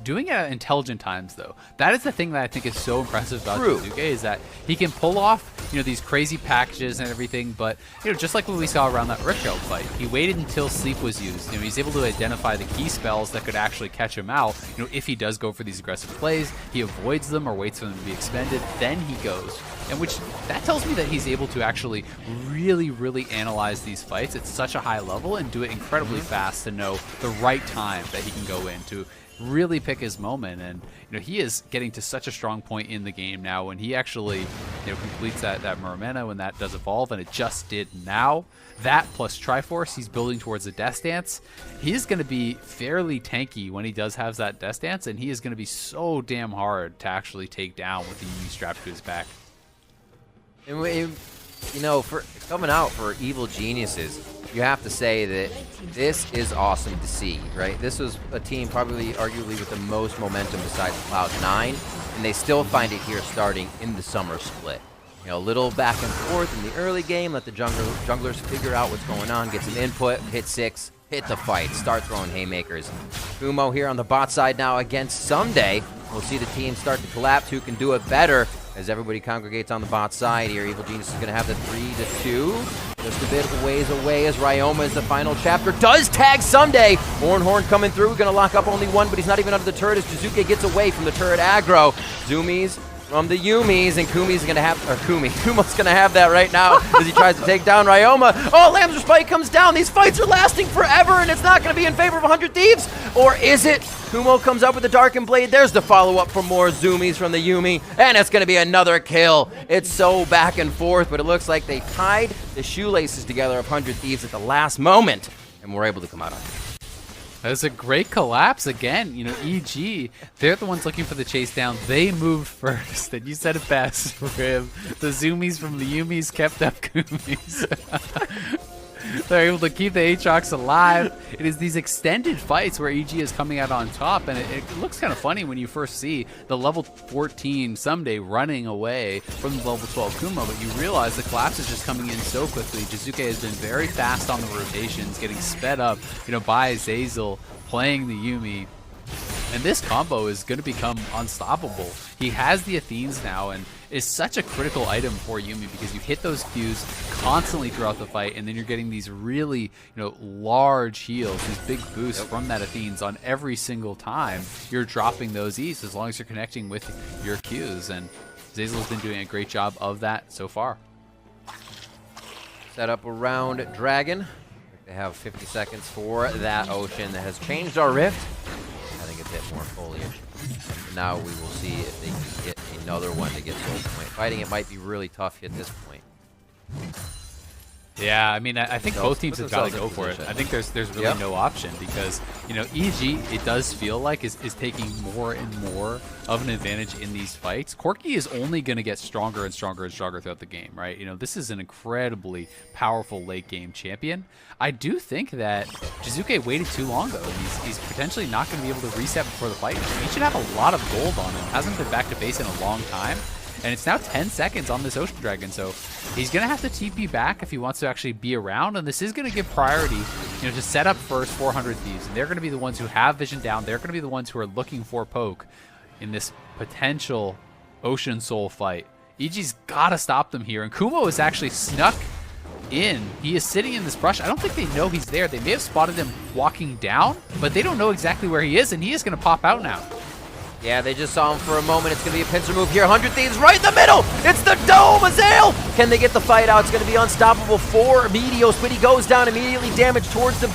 doing it at intelligent times, though. That is the thing that I think is so impressive about Jizuke, is that he can pull off, these crazy packages and everything, but, just like what we saw around that Riftgeld fight, he waited until sleep was used. He's able to identify the key spells that could actually catch him out. If he does go for these aggressive plays, he avoids them or waits for them to be expended, then he goes. And which, that tells me that he's able to actually really, really analyze these fights at such a high level and do it incredibly fast to know the right time that he can go in to really pick his moment. And he is getting to such a strong point in the game now when he actually completes that Muramena, when that does evolve, and it just did now. That plus Triforce, he's building towards a Death Dance. He is going to be fairly tanky when he does have that Death Dance, and he is going to be so damn hard to actually take down with the Yuumi strapped to his back. And for coming out for Evil Geniuses, you have to say that this is awesome to see, right? This was a team probably arguably with the most momentum besides Cloud9, and they still find it here starting in the Summer Split. A little back and forth in the early game, let the junglers figure out what's going on, get some input, hit 6, hit the fight, start throwing haymakers. Kumo here on the bot side now against Someday. We'll see the team start to collapse. Who can do it better as everybody congregates on the bot side here? Evil Genius is going to have the 3-2. Just a bit of a ways away as Ryoma is the final chapter. Does tag Someday. Horn coming through. Going to lock up only one, but he's not even under the turret as Jizuke gets away from the turret aggro. Zoomies from the Yuumis, and Kumo's going to have that right now as he tries to take down Ryoma. Oh, Lamb's Respite comes down. These fights are lasting forever, and it's not going to be in favor of 100 Thieves. Or is it? Kumo comes up with the Darkened Blade. There's the follow-up for more Zoomies from the Yuumi, and it's going to be another kill. It's so back and forth, but it looks like they tied the shoelaces together of 100 Thieves at the last moment, and we're able to come out on it. That's a great collapse again. EG, they're the ones looking for the chase down. They moved first, and you said it best for him. The Zoomies from the Yuumis kept up Kumis. They're able to keep the Aatrox alive. It is these extended fights where EG is coming out on top, and it looks kind of funny when you first see the level 14 Someday running away from the level 12 Kumo, but you realize the collapse is just coming in so quickly. Jizuke has been very fast on the rotations, getting sped up, by Zeyzal playing the Yuumi. And this combo is going to become unstoppable. He has the Athenes now, and is such a critical item for Yuumi because you hit those Qs constantly throughout the fight, and then you're getting these really, large heals, these big boosts from that Athenes on every single time you're dropping those E's, as long as you're connecting with your Qs. And Zeyzal's been doing a great job of that so far. Set up around Dragon. They have 50 seconds for that Ocean that has changed our Rift. Adding a bit more foliage. Now we will see if they can get another one to get soul point. Fighting it might be really tough at this point. Yeah, I mean, I think both teams have got to go for it. I think there's really no option because, EG, it does feel like, is taking more and more of an advantage in these fights. Corki is only going to get stronger and stronger and stronger throughout the game, right? This is an incredibly powerful late game champion. I do think that Jizuke waited too long, though, and he's potentially not going to be able to reset before the fight. He should have a lot of gold on him. Hasn't been back to base in a long time. And it's now 10 seconds on this Ocean Dragon, so he's going to have to TP back if he wants to actually be around, and this is going to give priority, to set up first 400 Thieves, and they're going to be the ones who have vision down. They're going to be the ones who are looking for poke in this potential Ocean Soul fight. EG's got to stop them here, and Kumo is actually snuck in. He is sitting in this brush. I don't think they know he's there. They may have spotted him walking down, but they don't know exactly where he is, and he is going to pop out now. Yeah, they just saw him for a moment. It's going to be a pincer move here. 100 Thieves right in the middle. It's the Dome. Azael. Can they get the fight out? It's going to be unstoppable for Meteos, but he goes down immediately. Damage towards the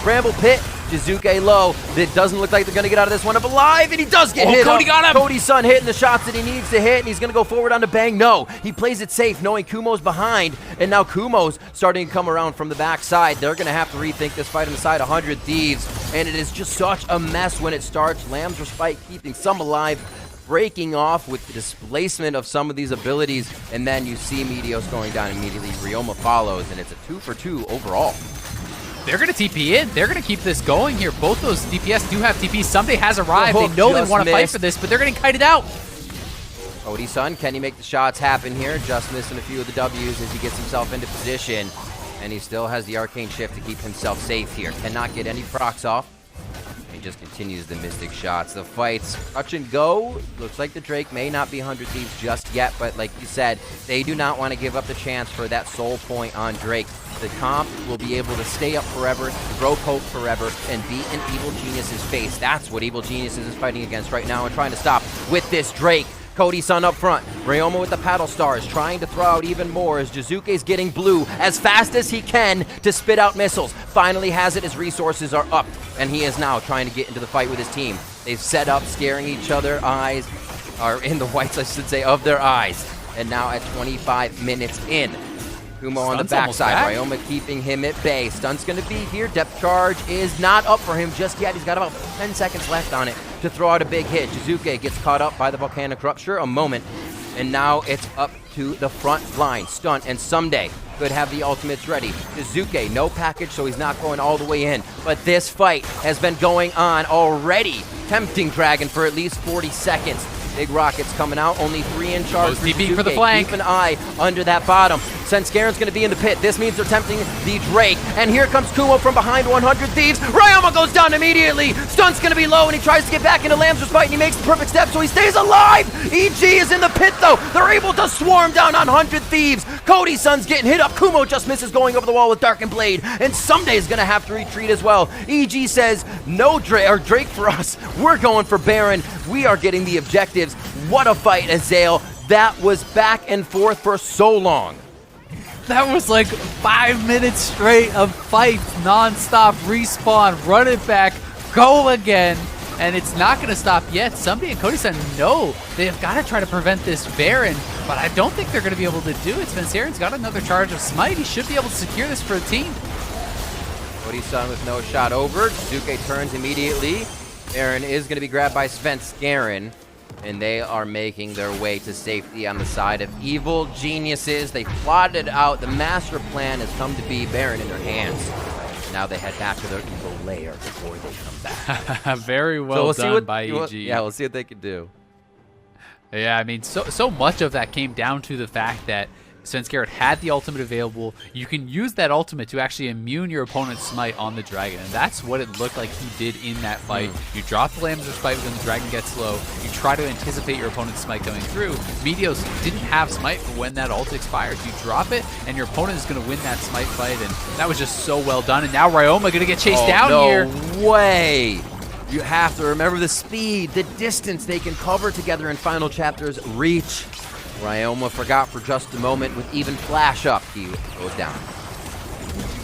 Bramble Pit. Jizuke low. It doesn't look like they're going to get out of this one up alive, and he does get hit. Cody got him. Cody's son hitting the shots that he needs to hit, and he's going to go forward on the Bang. No, he plays it safe, knowing Kumo's behind, and now Kumo's starting to come around from the backside. They're going to have to rethink this fight on the side. 100 Thieves, and it is just such a mess when it starts. Lamb's Respite keeping some alive, breaking off with the displacement of some of these abilities, and then you see Meteos going down immediately. Ryoma follows, and it's a 2-for-2 overall. They're going to TP in. They're going to keep this going here. Both those DPS do have TP. Someday has arrived. They know they want to fight for this, but they're getting kited out. Cody's son, can he make the shots happen here? Just missing a few of the W's as he gets himself into position. And he still has the Arcane Shift to keep himself safe here. Cannot get any procs off. He just continues the Mystic shots. The fight's touch and go. Looks like the Drake may not be 100 Thieves just yet, but like you said, they do not want to give up the chance for that soul point on Drake. The comp will be able to stay up forever, throw poke forever, and beat an Evil Genius's face. That's what Evil Geniuses is fighting against right now and trying to stop with this Drake. Cody Sun up front. Ryoma with the paddle stars, trying to throw out even more as Jizuke's getting blue as fast as he can to spit out missiles. Finally has it, his resources are up, and he is now trying to get into the fight with his team. They've set up, scaring each other, eyes are in the whites, I should say, of their eyes. And now at 25 minutes in, Kumo on the backside, Ryoma keeping him at bay. Stun's going to be here. Depth charge is not up for him just yet. He's got about 10 seconds left on it to throw out a big hit. Jizuke gets caught up by the volcanic rupture a moment, and now it's up to the front line. Stunt and Someday could have the ultimates ready. Jizuke, no package, so he's not going all the way in. But this fight has been going on already. Tempting Dragon for at least 40 seconds. Big rockets coming out, only 3 in charge for Jizuke. For the flank. Keep an eye under that bottom. Since Garen's going to be in the pit, this means they're tempting the Drake. And here comes Kumo from behind 100 Thieves. Ryoma goes down immediately. Stun's going to be low, and he tries to get back into Lamser's fight, and he makes the perfect step, so he stays alive. EG is in the pit, though. They're able to swarm down on 100 Thieves. Cody Sun's getting hit up. Kumo just misses going over the wall with Darkened Blade, and Someday's going to have to retreat as well. EG says, no Drake for us. We're going for Baron. We are getting the objectives. What a fight, Azael. That was back and forth for so long. That was like 5 minutes straight of fights, non-stop, respawn, run it back, go again, and it's not going to stop yet. Somebody and Cody said no, they've got to try to prevent this Baron, but I don't think they're going to be able to do it. Spencerion's got another charge of Smite. He should be able to secure this for the team. Cody Sun with no shot over. Jizuke turns immediately. Baron is going to be grabbed by Spencer, and they are making their way to safety on the side of Evil Geniuses. They plotted out. The master plan has come to be Baron in their hands. Now they head back to their evil lair before they come back. Very well done by EG. Yeah, we'll see what they can do. Yeah, I mean, so much of that came down to the fact that since Garrett had the ultimate available, you can use that ultimate to actually immune your opponent's smite on the dragon, and that's what it looked like he did in that fight. You drop the Lamser's fight when the dragon gets low, you try to anticipate your opponent's smite coming through. Meteos didn't have smite for when that ult expires. You drop it, and your opponent is going to win that smite fight, and that was just so well done. And now Ryoma going to get chased down here. No way! You have to remember the speed, the distance they can cover together in Final Chapter's reach. Ryoma forgot for just a moment with even flash up. He goes down.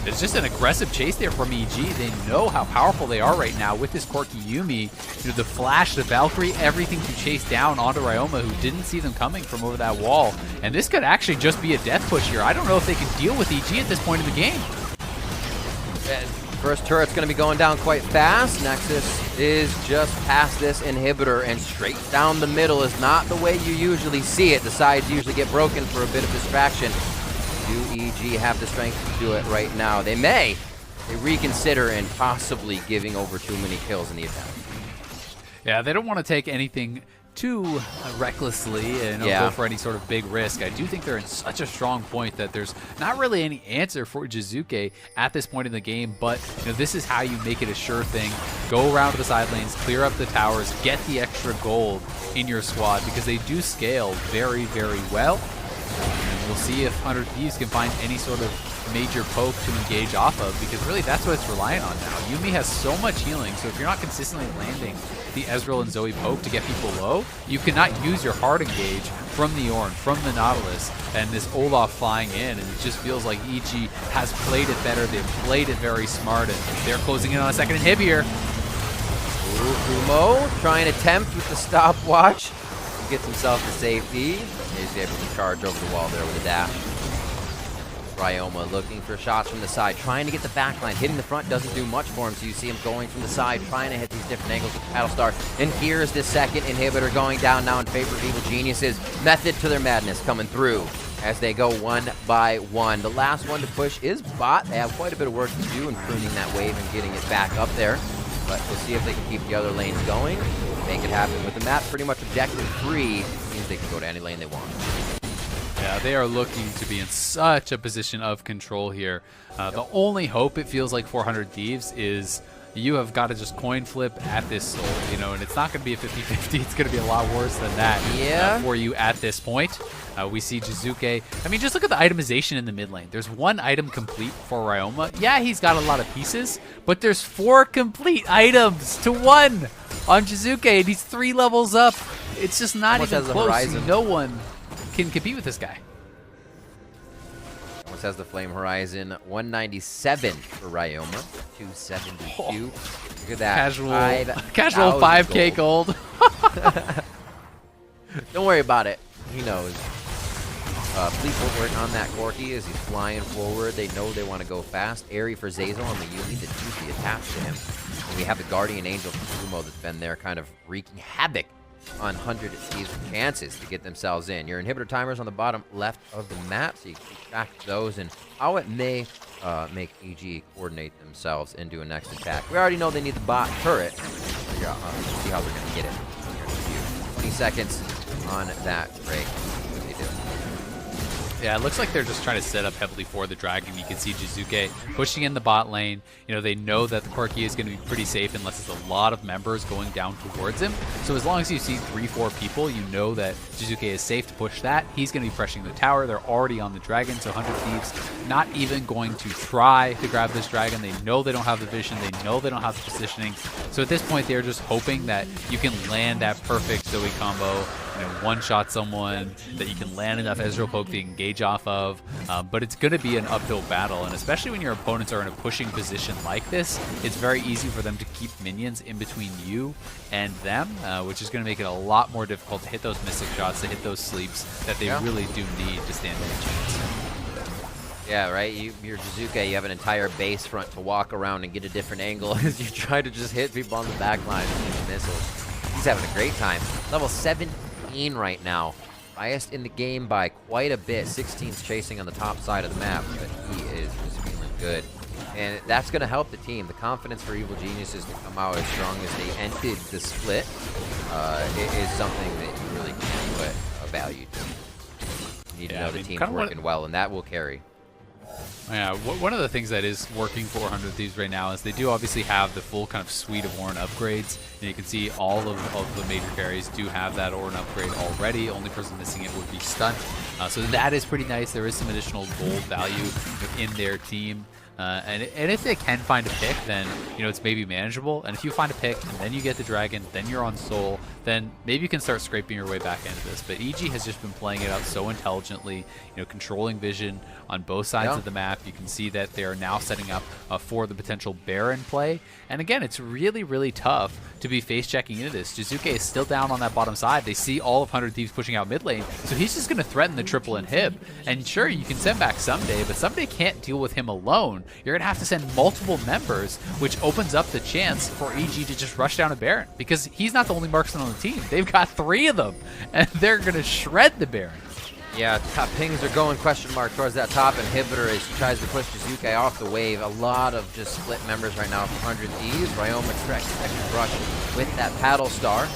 It's just an aggressive chase there from EG. They know how powerful they are right now with this Corki Yumi. You know, the flash, the Valkyrie, everything to chase down onto Ryoma, who didn't see them coming from over that wall. And this could actually just be a death push here. I don't know if they can deal with EG at this point in the game. First turret's going to be going down quite fast. Nexus is just past this inhibitor, and straight down the middle is not the way you usually see it. The sides usually get broken for a bit of distraction. Do EG have the strength to do it right now? They may. They reconsider and possibly giving over too many kills in the attack. Yeah, they don't want to take anything too recklessly and go for any sort of big risk. I do think they're in such a strong point that there's not really any answer for Jizuke at this point in the game, but you know, this is how you make it a sure thing. Go around to the side lanes, clear up the towers, get the extra gold in your squad, because they do scale very, very well. And we'll see if 100 Thieves can find any sort of major poke to engage off of, because really that's what it's relying on now. Yumi has so much healing, so if you're not consistently landing the Ezreal and Zoe poke to get people low, you cannot use your hard engage from the Ornn, from the Nautilus, and this Olaf flying in, and it just feels like EG has played it better. They've played it very smart, and they're closing in on a second inhib here. Kumo trying to tempt with the stopwatch. He gets himself to safety. He's able to charge over the wall there with a dash. Ryoma looking for shots from the side, trying to get the backline. Hitting the front doesn't do much for him, so you see him going from the side, trying to hit these different angles with Battlestar. And here's this second inhibitor going down now in favor of Evil Geniuses. Method to their madness coming through as they go one by one. The last one to push is bot. They have quite a bit of work to do in pruning that wave and getting it back up there. But we'll see if they can keep the other lanes going. Make it happen. With the map pretty much objective free, means they can go to any lane they want. Yeah, they are looking to be in such a position of control here. The only hope, it feels like, 400 Thieves is you have got to just coin flip at this soul, you know, and it's not going to be a 50-50. It's going to be a lot worse than that for you at this point. We see Jizuke. I mean, just look at the itemization in the mid lane. There's 1 item complete for Ryoma. Yeah, he's got a lot of pieces, but there's 4 complete items to 1 on Jizuke, and he's 3 levels up. It's just not even close. No one can compete with this guy. Almost has the Flame Horizon. 197 for Ryoma. 272. Oh. Look at that. Casual 5K gold. Don't worry about it. He knows. Fleet footwork on that Corki as he's flying forward. They know they want to go fast. Airy for Zazel on the Yumi to do the attached to him. And we have the Guardian Angel from Kumo that's been there kind of wreaking havoc on 100 Thieves' chances to get themselves in. Your inhibitor timers on the bottom left of the map, so you can keep track of those and how it may make EG coordinate themselves into a next attack. We already know they need the bot turret. Figure out see how they're going to get it. 20 seconds on that break. What they do. Yeah, it looks like they're just trying to set up heavily for the Dragon. You can see Jizuke pushing in the bot lane. You know, they know that the Corki is going to be pretty safe unless it's a lot of members going down towards him. So as long as you see 3-4 people, you know that Jizuke is safe to push that. He's going to be pressuring the tower. They're already on the Dragon, so 100 Thieves not even going to try to grab this Dragon. They know they don't have the vision. They know they don't have the positioning. So at this point, they're just hoping that you can land that perfect Zoe combo, you know, one-shot someone, that you can land enough Ezreal poke to engage off of, but it's going to be an uphill battle, and especially when your opponents are in a pushing position like this, it's very easy for them to keep minions in between you and them, which is going to make it a lot more difficult to hit those mystic shots, to hit those sleeps that they really do need to stand a chance. Yeah, right? You're Jizuke, you have an entire base front to walk around and get a different angle as you try to just hit people on the back line with missiles. He's having a great time. Level 17 right now. Highest in the game by quite a bit. 16's chasing on the top side of the map, but he is just feeling good. And that's going to help the team. The confidence for Evil Geniuses to come out as strong as they ended the split is something that you really can't put a value to. You need to know the team's working well, and that will carry. Yeah, one of the things that is working for 100 Thieves right now is they do obviously have the full kind of suite of Ornn upgrades, and you can see all of the major carries do have that Ornn upgrade already. Only person missing it would be Stunt. So that is pretty nice. There is some additional gold value within their team. And if they can find a pick, then you know it's maybe manageable. And if you find a pick and then you get the Dragon, then you're on Soul, then maybe you can start scraping your way back into this. But EG has just been playing it out so intelligently, you know, controlling vision on both sides of the map. You can see that they are now setting up for the potential Baron play. And again, it's really, really tough to be face checking into this. Jizuke is still down on that bottom side. They see all of 100 Thieves pushing out mid lane, so he's just going to threaten the triple inhib. And sure, you can send back Someday, but Someday can't deal with him alone. You're going to have to send multiple members, which opens up the chance for EG to just rush down a Baron, because he's not the only marksman on the team. They've got 3 of them, and they're going to shred the Baron. Yeah, top pings are going question mark towards that top inhibitor as he tries to push Jizuke off the wave. A lot of just split members right now from 100 Thieves. Ryoma correct second brush with that paddle star.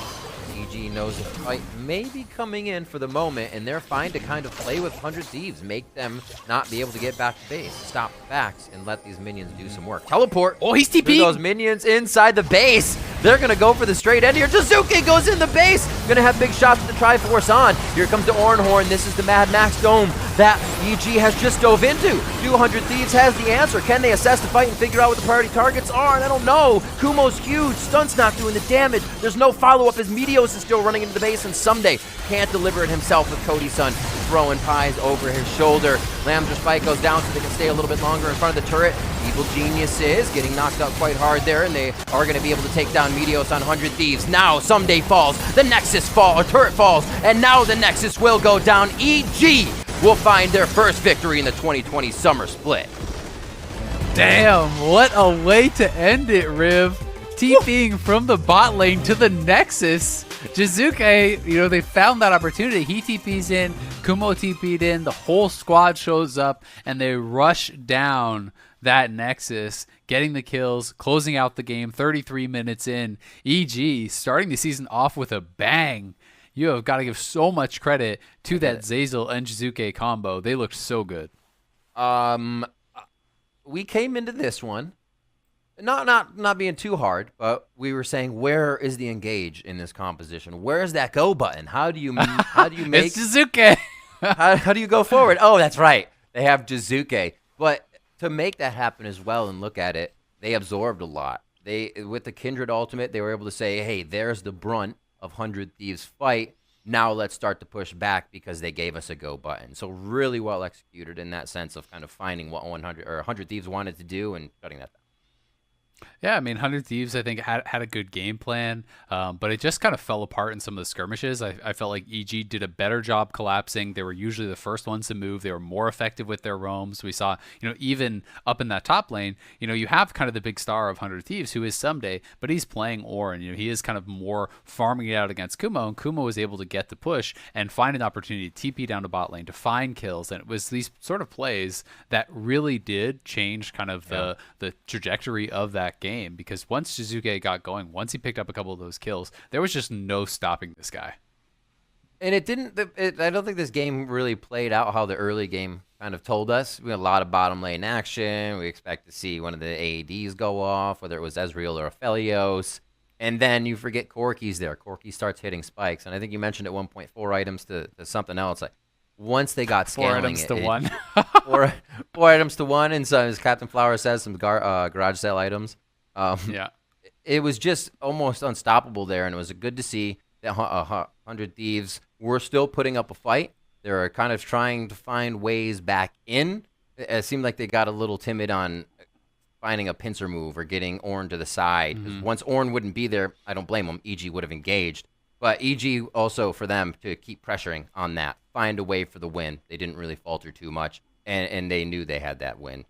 EG knows the fight may be coming in for the moment, and they're fine to kind of play with 100 Thieves, make them not be able to get back to base, stop the backs, and let these minions do some work. Teleport. Oh, he's TP. Those minions inside the base. They're going to go for the straight end here. Jizuke goes in the base. Going to have big shots with the Triforce on. Here comes the Ornhorn. This is the Mad Max Dome that EG has just dove into. 200 Thieves has the answer. Can they assess the fight and figure out what the priority targets are? And I don't know. Kumo's huge. Stunt's not doing the damage. There's no follow-up as Meteos is still running into the base, and Someday can't deliver it himself with Cody Sun throwing pies over his shoulder. Lambda's spike goes down so they can stay a little bit longer in front of the turret. Evil Genius is getting knocked out quite hard there, and they are going to be able to take down Meteos on 100 Thieves. Now Someday falls, the Nexus falls, or turret falls, and now the Nexus will go down. EG will find their first victory in the 2020 Summer Split. Damn, what a way to end it, Riv. TPing from the bot lane to the Nexus. Jizuke, you know, they found that opportunity. He TP's in, Kumo TP'd in, the whole squad shows up, and they rush down that Nexus, getting the kills, closing out the game 33 minutes in. EG starting the season off with a bang. You have got to give so much credit to that Zazel and Jizuke combo. They looked so good. We came into this one not being too hard, but we were saying, where is the engage in this composition? Where is that go button? How do you make it's Jizuke? how do you go forward? Oh, that's right. They have Jizuke. But to make that happen as well and look at it, they absorbed a lot. With the Kindred ultimate, they were able to say, hey, there's the brunt of 100 Thieves fight. Now let's start to push back because they gave us a go button. So really well executed in that sense of kind of finding what 100 Thieves wanted to do and shutting that down. Yeah, I mean, 100 Thieves, I think, had a good game plan, but it just kind of fell apart in some of the skirmishes. I felt like EG did a better job collapsing. They were usually the first ones to move. They were more effective with their roams. We saw, even up in that top lane, you have kind of the big star of 100 Thieves, who is Someday, but he's playing Ornn. He is kind of more farming it out against Kumo, and Kumo was able to get the push and find an opportunity to TP down to bot lane, to find kills, and it was these sort of plays that really did change kind of the trajectory of that game, because once Jizuke got going, once he picked up a couple of those kills, there was just no stopping this guy. And I don't think this game really played out how the early game kind of told us. We had a lot of bottom lane action. We expect to see one of the AADs go off, whether it was Ezreal or Aphelios. And then you forget Corki's there. Corki starts hitting spikes. And I think you mentioned at 1.4 items to something else. Like, once they got scaling 4 items to 1. 4 items to 1, and so as Captain Flower says, some garage sale items. It was just almost unstoppable there, and it was good to see that 100 Thieves were still putting up a fight. They were kind of trying to find ways back in. It seemed like they got a little timid on finding a pincer move or getting Ornn to the side. Mm-hmm. Once Ornn wouldn't be there, I don't blame them. EG would have engaged. But EG also, for them to keep pressuring on that, find a way for the win. They didn't really falter too much, and they knew they had that win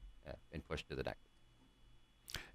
and pushed to the next.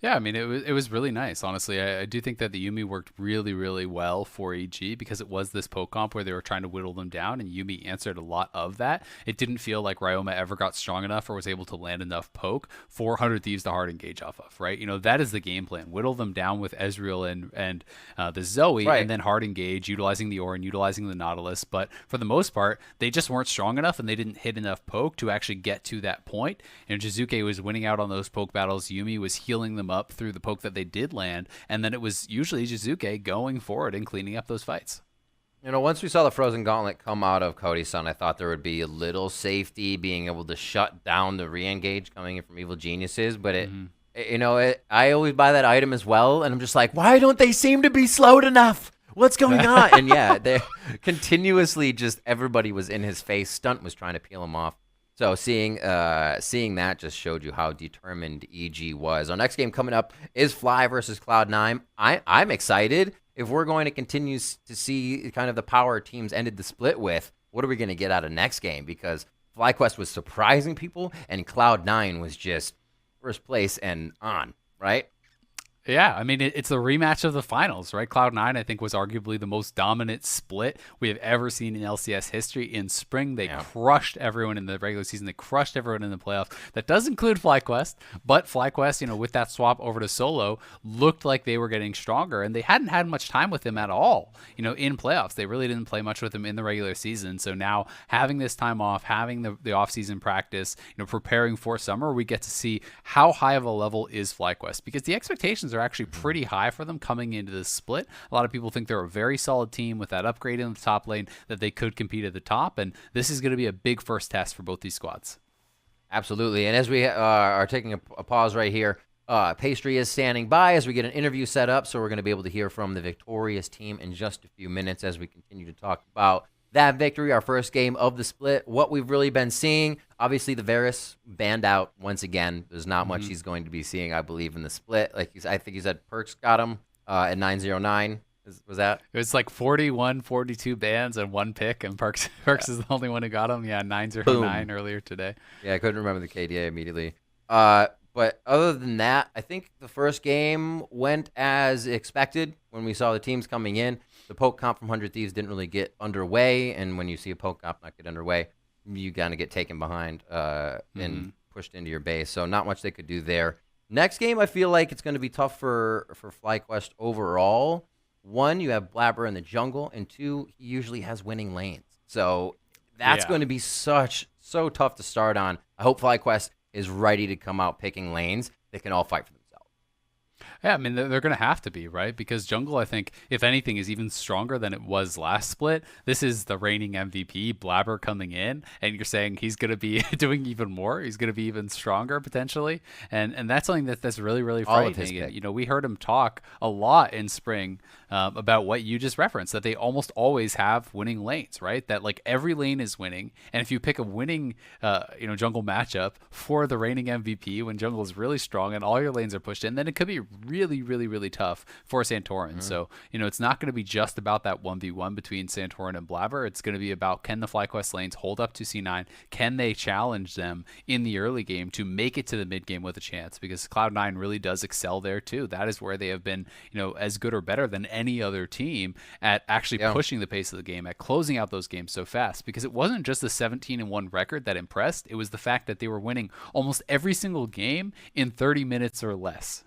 Yeah, I mean, it was really nice, honestly. I do think that the Yuumi worked really, really well for EG, because it was this poke comp where they were trying to whittle them down, and Yuumi answered a lot of that. It didn't feel like Ryoma ever got strong enough or was able to land enough poke for 100 Thieves to hard engage off of, right? That is the game plan. Whittle them down with Ezreal and the Zoe, right, and then hard engage, utilizing the Ornn, utilizing the Nautilus. But for the most part, they just weren't strong enough, and they didn't hit enough poke to actually get to that point. And Jizuke was winning out on those poke battles. Yuumi was healing them up through the poke that they did land, and then it was usually Jizuke going forward and cleaning up those fights. Once we saw the Frozen Gauntlet come out of Cody-san, I thought there would be a little safety being able to shut down the re-engage coming in from Evil Geniuses, but I always buy that item as well, and I'm just like, why don't they seem to be slowed enough? What's going on? And yeah, they continuously just everybody was in his face. Stunt was trying to peel him off. So seeing that just showed you how determined EG was. Our next game coming up is Fly versus Cloud9. I'm excited. If we're going to continue to see kind of the power teams ended the split with, what are we going to get out of next game? Because FlyQuest was surprising people, and Cloud9 was just first place and on, right? Yeah, I mean, it's the rematch of the finals, right? Cloud9, I think, was arguably the most dominant split we have ever seen in LCS history. In spring, they crushed everyone in the regular season. They crushed everyone in the playoffs. That does include FlyQuest, but FlyQuest, with that swap over to solo, looked like they were getting stronger, and they hadn't had much time with him at all, in playoffs. They really didn't play much with him in the regular season. So now, having this time off, having the off-season practice, preparing for summer, we get to see how high of a level is FlyQuest, because the expectations are actually pretty high for them coming into this split. A lot of people think they're a very solid team with that upgrade in the top lane, that they could compete at the top, and this is going to be a big first test for both these squads. Absolutely, and as we are taking a pause right here, Pastry is standing by as we get an interview set up, so we're going to be able to hear from the victorious team in just a few minutes as we continue to talk about that victory, our first game of the split, what we've really been seeing. Obviously, the Varus banned out once again. There's not much he's going to be seeing, I believe, in the split. I think he said Perks got him at 909. Was that? It was like 41, 42 bans and 1 pick, and Perks is the only one who got him. Yeah, 909 earlier today. Yeah, I couldn't remember the KDA immediately. But other than that, I think the first game went as expected when we saw the teams coming in. The poke comp from 100 Thieves didn't really get underway, and when you see a poke comp not get underway, you kind of get taken behind and pushed into your base. So not much they could do there. Next game, I feel like it's going to be tough for FlyQuest overall. 1, you have Blabber in the jungle, and 2, he usually has winning lanes. So that's going to be so tough to start on. I hope FlyQuest is ready to come out picking lanes that can all fight for themselves. Yeah, I mean, they're going to have to be, right? Because Jungle, I think, if anything, is even stronger than it was last split. This is the reigning MVP, Blabber, coming in, and you're saying he's going to be doing even more. He's going to be even stronger, potentially. And that's something that's really, really frightening. And, you know, we heard him talk a lot in spring about what you just referenced, that they almost always have winning lanes, right? That, like, every lane is winning. And if you pick a winning, Jungle matchup for the reigning MVP, when Jungle is really strong and all your lanes are pushed in, then it could be really, really, really tough for Santorin. So, it's not going to be just about that 1v1 between Santorin and Blabber. It's going to be about, can the FlyQuest lanes hold up to C9? Can they challenge them in the early game to make it to the mid game with a chance? Because Cloud9 really does excel there too. That is where they have been, as good or better than any other team at actually pushing the pace of the game, at closing out those games so fast. Because it wasn't just the 17-1 record that impressed. It was the fact that they were winning almost every single game in 30 minutes or less.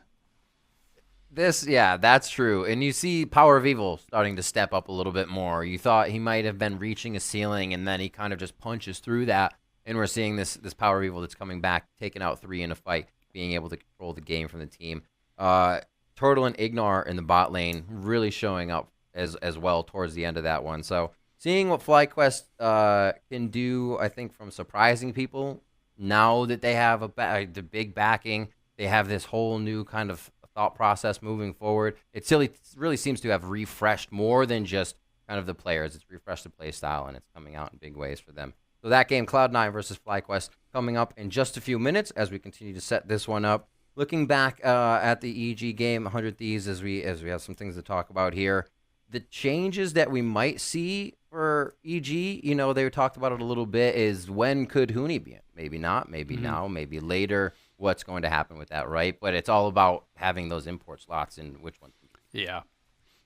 That's true. And you see Power of Evil starting to step up a little bit more. You thought he might have been reaching a ceiling, and then he kind of just punches through that. And we're seeing this Power of Evil that's coming back, taking out 3 in a fight, being able to control the game from the team. Turtle and Ignar in the bot lane really showing up as well towards the end of that one. So seeing what FlyQuest can do, I think, from surprising people, now that they have the big backing, they have this whole new kind of thought process moving forward. It really seems to have refreshed more than just kind of the players. It's refreshed the play style, and it's coming out in big ways for them. So that game, Cloud9 versus FlyQuest, coming up in just a few minutes as we continue to set this one up. Looking back at the EG game, 100 Thieves, as we have some things to talk about here. The changes that we might see for EG, they talked about it a little bit, is when could Huni be in? Maybe not, maybe now, maybe later. What's going to happen with that, right? But it's all about having those import slots and which ones. Yeah.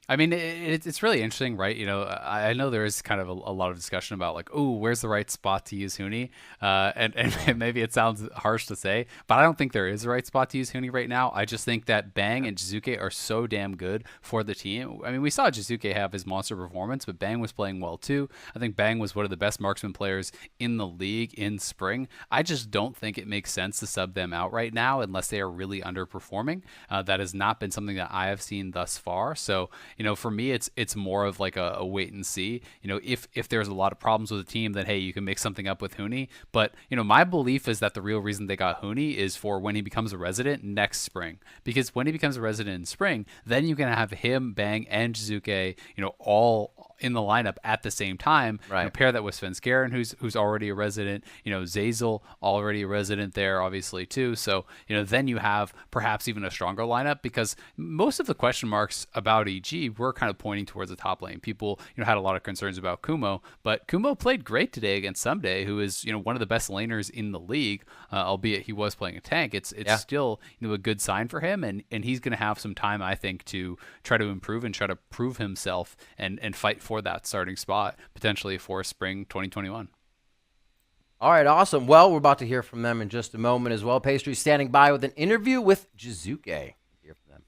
I mean, it's really interesting, right? I know there is kind of a lot of discussion about, like, oh, where's the right spot to use Huni? And maybe it sounds harsh to say, but I don't think there is a right spot to use Huni right now. I just think that Bang and Jizuke are so damn good for the team. I mean, we saw Jizuke have his monster performance, but Bang was playing well too. I think Bang was one of the best marksman players in the league in spring. I just don't think it makes sense to sub them out right now unless they are really underperforming. That has not been something that I have seen thus far. So, for me, it's more of like a wait and see. If there's a lot of problems with the team, then hey, you can make something up with Huni. But my belief is that the real reason they got Huni is for when he becomes a resident next spring. Because when he becomes a resident in spring, then you can have him, Bang, and Jizuke, all in the lineup at the same time. Right. Pair that with Svenskeren, who's already a resident. Zazel already a resident there, obviously too. So then you have perhaps even a stronger lineup, because most of the question marks about EG were kind of pointing towards the top lane. People had a lot of concerns about Kumo, but Kumo played great today against Someday, who is one of the best laners in the league, albeit he was playing a tank. It's still a good sign for him, and he's going to have some time, I think, to try to improve and try to prove himself and fight for that starting spot potentially for spring 2021. All right, awesome. Well, we're about to hear from them in just a moment as well. Pastry standing by with an interview with Jizuke. Hear from them.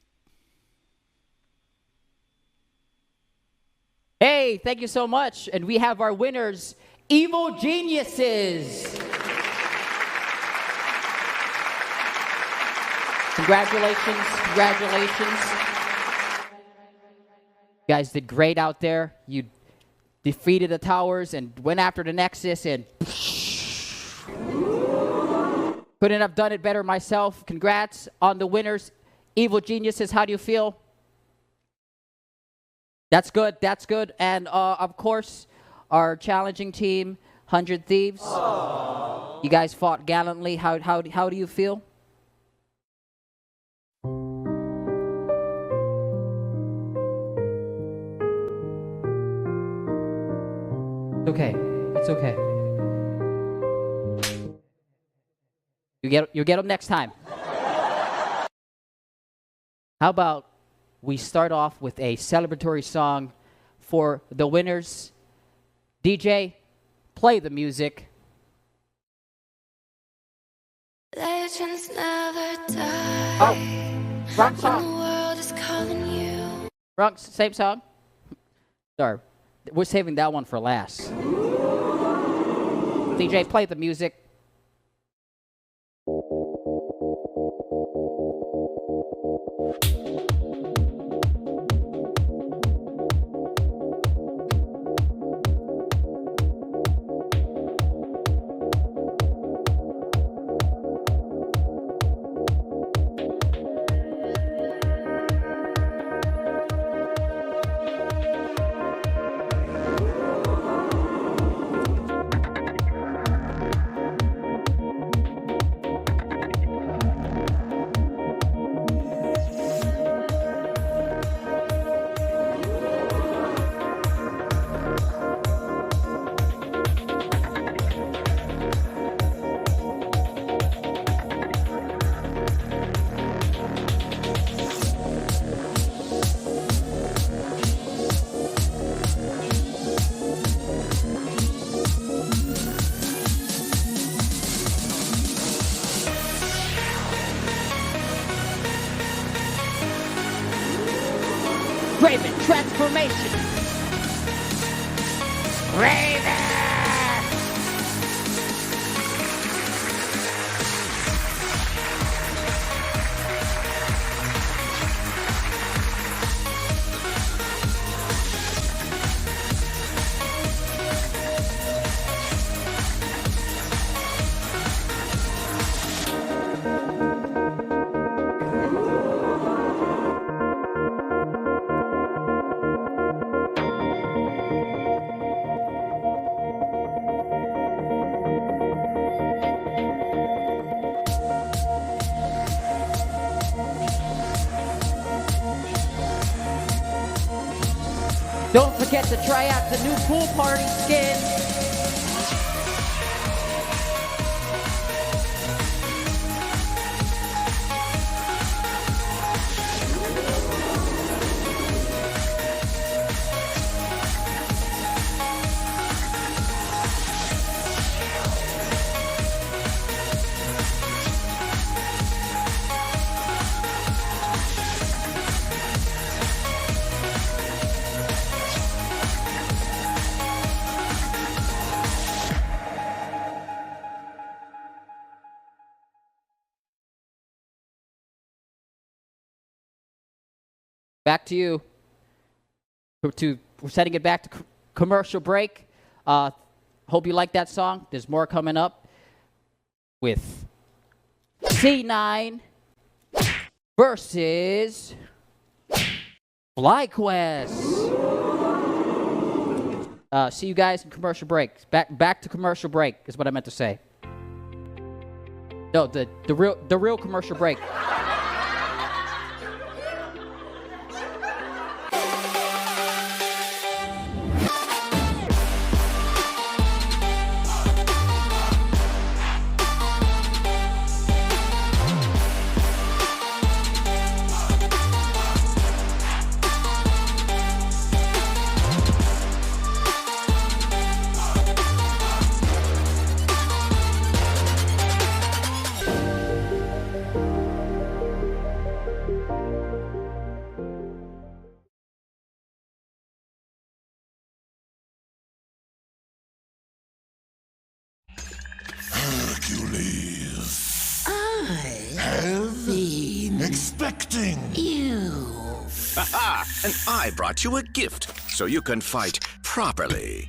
Hey, thank you so much. And we have our winners, Evil Geniuses. Congratulations. You guys did great out there. You defeated the towers and went after the Nexus, and couldn't have done it better myself. Congrats on the winners. Evil Geniuses, how do you feel? That's good. And of course, our challenging team, 100 Thieves. Aww. You guys fought gallantly. How do you feel? It's okay. You get them next time. How about we start off with a celebratory song for the winners? DJ, play the music. Legends never die. Oh, wrong song. The world is calling you. Wrong, same song. Sorry, we're saving that one for last. DJ, play the music. Raven transformation. Raven! Don't forget to try out the new pool party skin. Back to you. We're setting it back to commercial break. Hope you like that song. There's more coming up with C9 versus FlyQuest. See you guys in commercial break. Back to commercial break is what I meant to say. No, the real commercial break. Expecting you. Aha! And I brought you a gift so you can fight properly.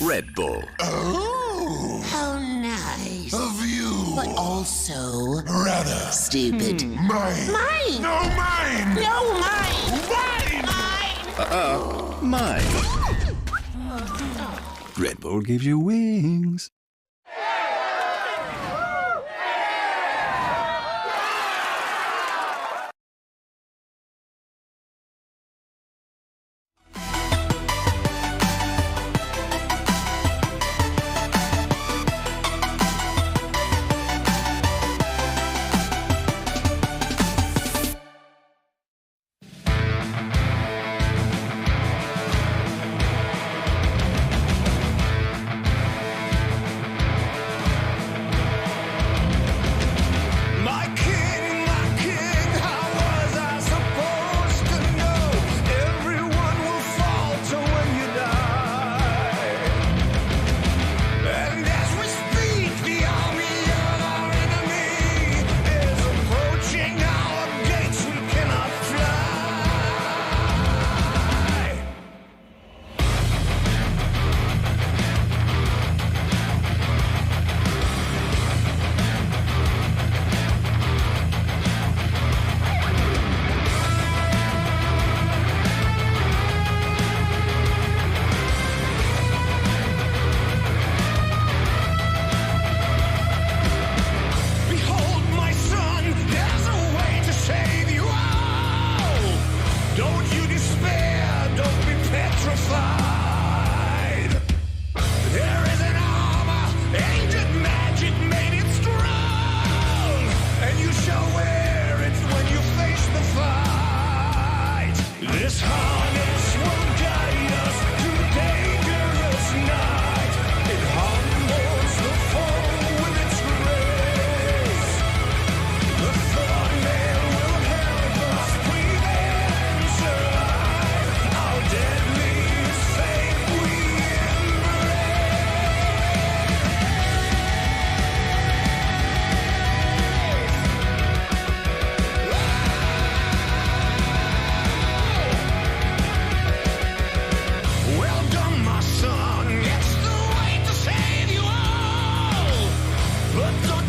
Red Bull. Oh! How nice. Of you. But also rather stupid. Mine. Mine. No, mine. No, mine. Mine. Mine. Red Bull gives you wings.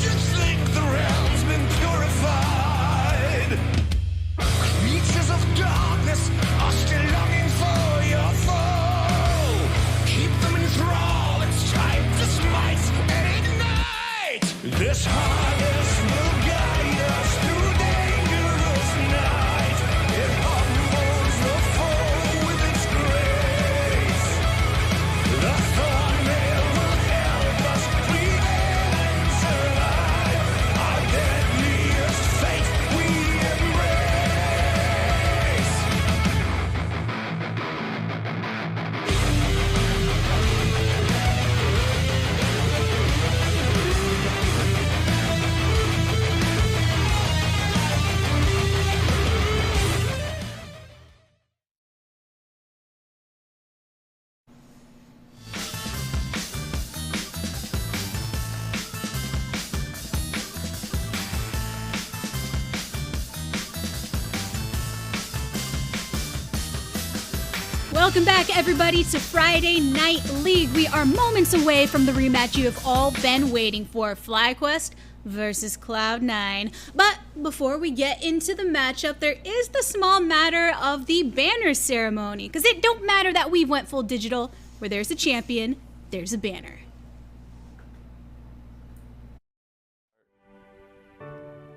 you think the realm's been purified? Creatures of darkness are still longing for your fall. Keep them in thrall, it's time to smite and ignite. This harvest will guide us through dangerous night. It humbles the foe with its grace. The thornmail will help us prevail and survive. Our deadliest fate we embrace. Welcome back, everybody, to Friday Night League. We are moments away from the rematch you have all been waiting for, FlyQuest versus Cloud9. But before we get into the matchup, there is the small matter of the banner ceremony, because it don't matter that we went full digital. Where there's a champion, there's a banner.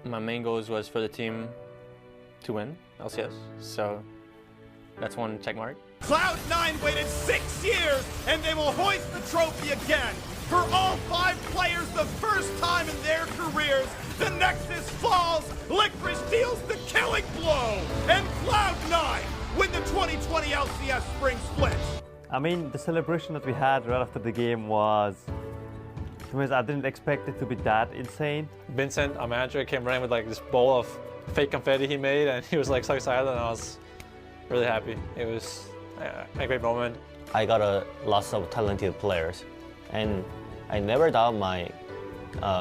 My main goals was for the team to win LCS, so that's one check mark. Cloud9 waited 6 years, and they will hoist the trophy again. For all 5 players, the first time in their careers, the Nexus falls, FLICKR deals the killing blow, and Cloud9 win the 2020 LCS Spring Split. I mean, the celebration that we had right after the game was, to be honest, I didn't expect it to be that insane. Vincent, our manager, came running with like this bowl of fake confetti he made, and he was like so excited, and I was really happy. It was a great moment. I got lots of talented players, and I never doubt my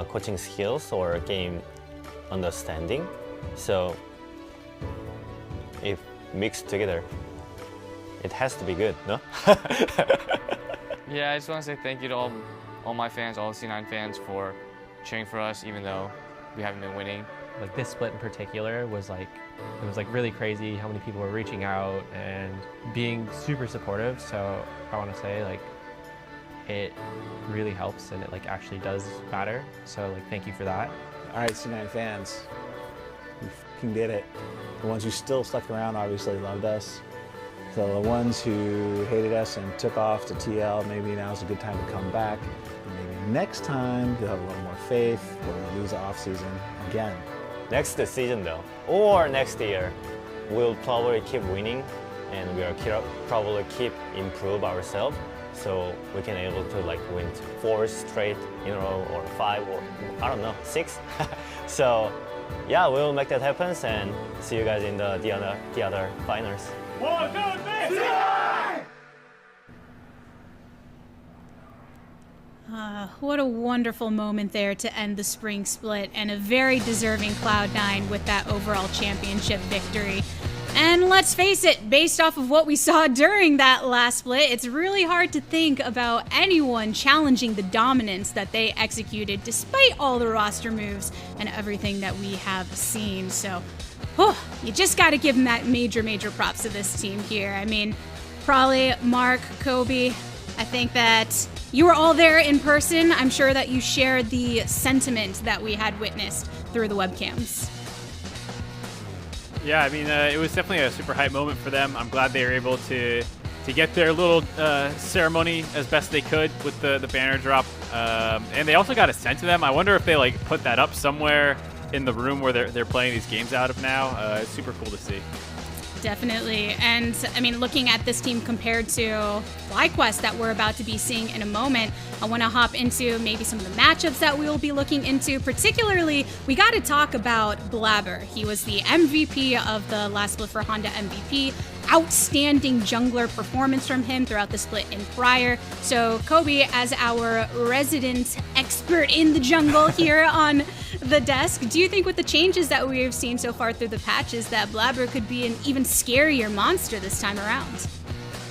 coaching skills or game understanding. So if mixed together, it has to be good, no? Yeah, I just want to say thank you to all my fans, all the C9 fans for cheering for us, even though we haven't been winning. Like this split in particular was like, it was like really crazy how many people were reaching out and being super supportive. So I want to say like, it really helps and it like actually does matter. So like, thank you for that. All right, C9 fans, we fucking did it. The ones who still stuck around obviously loved us. So the ones who hated us and took off to TL, maybe now's a good time to come back. And maybe next time you'll have a little more faith when we lose the off season again. Next season though, or next year, we'll probably keep winning and we'll probably keep improve ourselves so we can able to like win 4 straight in a row or 5 or I don't know, 6. So yeah, we'll make that happen and see you guys in the other finals. 1, 2, 3, What a wonderful moment there to end the spring split, and a very deserving Cloud9 with that overall championship victory. And let's face it, based off of what we saw during that last split, it's really hard to think about anyone challenging the dominance that they executed despite all the roster moves and everything that we have seen. So, you just got to give them that major props to this team here. I mean, probably Mark, Kobe, I think that you were all there in person. I'm sure that you shared the sentiment that we had witnessed through the webcams. Yeah, I mean, it was definitely a super hype moment for them. I'm glad they were able to get their little ceremony as best they could with the banner drop. And they also got a sent to them. I wonder if they like put that up somewhere in the room where they're playing these games out of now. It's super cool to see. Definitely. And I mean, looking at this team compared to FlyQuest that we're about to be seeing in a moment, I want to hop into maybe some of the matchups that we will be looking into. Particularly, we got to talk about Blabber. He was the MVP of the last split for Honda MVP. Outstanding jungler performance from him throughout the split and prior. So Kobe, as our resident expert in the jungle here on the desk, do you think with the changes that we've seen so far through the patches that Blabber could be an even scarier monster this time around?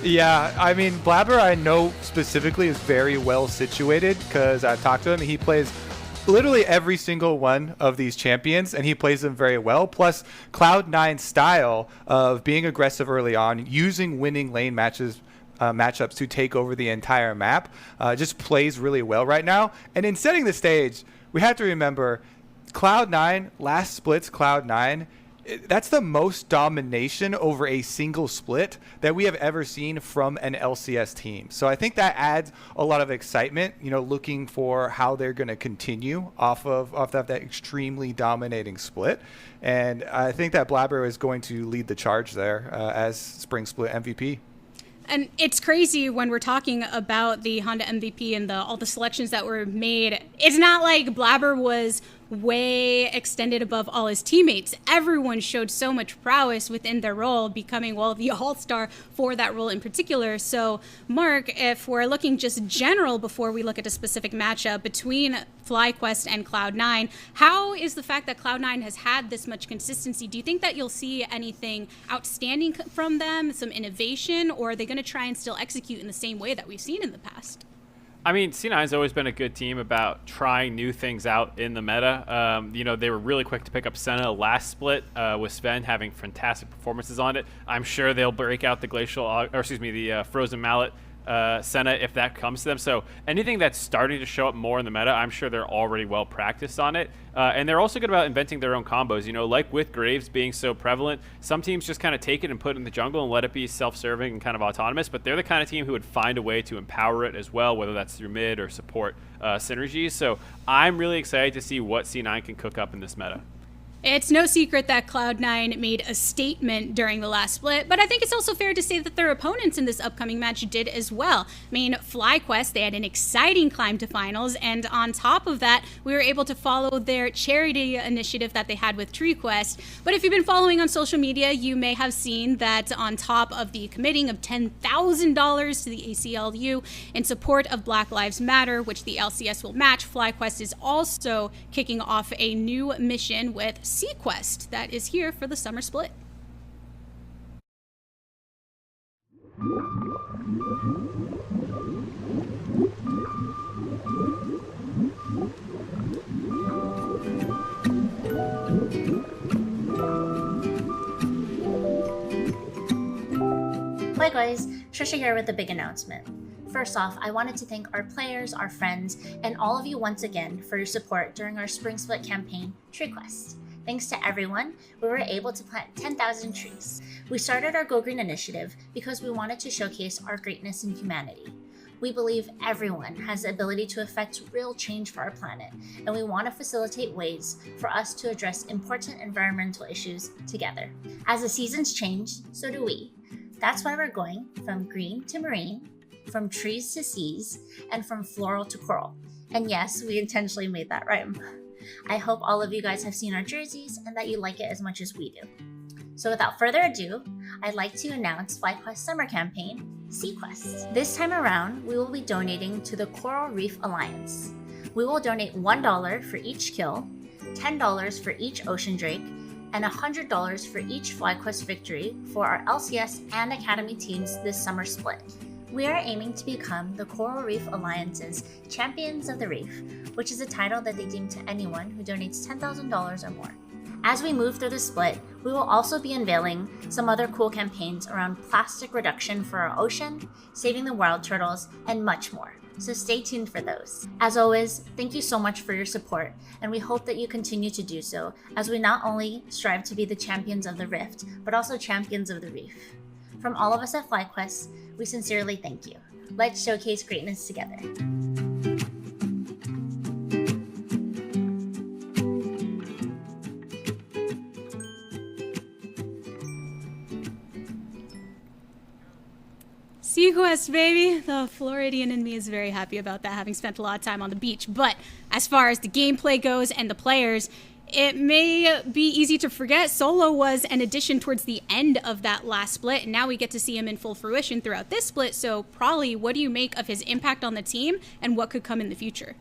Yeah, I mean, Blabber I know specifically is very well situated because I talked to him. He plays literally every single one of these champions, and he plays them very well. Plus, Cloud9's style of being aggressive early on, using winning lane matchups to take over the entire map, just plays really well right now. And in setting the stage, we have to remember Cloud9, last splits Cloud9, that's the most domination over a single split that we have ever seen from an LCS team. So I think that adds a lot of excitement, looking for how they're going to continue off that extremely dominating split. And I think that Blabber is going to lead the charge there as Spring Split MVP. And it's crazy when we're talking about the Honda MVP and all the selections that were made. It's not like Blabber was way extended above all his teammates. Everyone showed so much prowess within their role, becoming, the all-star for that role in particular. So, Mark, if we're looking just general before we look at a specific matchup between FlyQuest and Cloud9, how is the fact that Cloud9 has had this much consistency? Do you think that you'll see anything outstanding from them, some innovation, or are they going to try and still execute in the same way that we've seen in the past? I mean, C9's always been a good team about trying new things out in the meta. They were really quick to pick up Senna last split with Sven having fantastic performances on it. I'm sure they'll break out the Frozen Mallet Senna if that comes to them. So anything that's starting to show up more in the meta, I'm sure they're already well practiced on it. And they're also good about inventing their own combos. Like with Graves being so prevalent, some teams just kind of take it and put it in the jungle and let it be self-serving and kind of autonomous, but they're the kind of team who would find a way to empower it as well, whether that's through mid or support synergies. So I'm really excited to see what C9 can cook up in this meta. It's no secret that Cloud9 made a statement during the last split, but I think it's also fair to say that their opponents in this upcoming match did as well. I mean, FlyQuest, they had an exciting climb to finals, and on top of that, we were able to follow their charity initiative that they had with TreeQuest. But if you've been following on social media, you may have seen that on top of the committing of $10,000 to the ACLU in support of Black Lives Matter, which the LCS will match, FlyQuest is also kicking off a new mission with FlyQuest that is here for the Summer Split. Hi guys, Trisha here with a big announcement. First off, I wanted to thank our players, our friends, and all of you once again for your support during our Spring Split campaign, TreeQuest. Thanks to everyone, we were able to plant 10,000 trees. We started our Go Green initiative because we wanted to showcase our greatness in humanity. We believe everyone has the ability to affect real change for our planet, and we want to facilitate ways for us to address important environmental issues together. As the seasons change, so do we. That's why we're going from green to marine, from trees to seas, and from floral to coral. And yes, we intentionally made that rhyme. I hope all of you guys have seen our jerseys and that you like it as much as we do. So without further ado, I'd like to announce FlyQuest summer campaign, SeaQuest. This time around, we will be donating to the Coral Reef Alliance. We will donate $1 for each kill, $10 for each ocean drake, and $100 for each FlyQuest victory for our LCS and Academy teams this summer split. We are aiming to become the Coral Reef Alliance's Champions of the Reef, which is a title that they deem to anyone who donates $10,000 or more. As we move through the split, we will also be unveiling some other cool campaigns around plastic reduction for our ocean, saving the wild turtles, and much more. So stay tuned for those. As always, thank you so much for your support, and we hope that you continue to do so as we not only strive to be the champions of the Rift, but also champions of the Reef. From all of us at FlyQuest, we sincerely thank you. Let's showcase greatness together. SeaQuest, baby. The Floridian in me is very happy about that, having spent a lot of time on the beach. But as far as the gameplay goes and the players, it may be easy to forget Solo was an addition towards the end of that last split, and now we get to see him in full fruition throughout this split. So, Prolly, what do you make of his impact on the team and what could come in the future?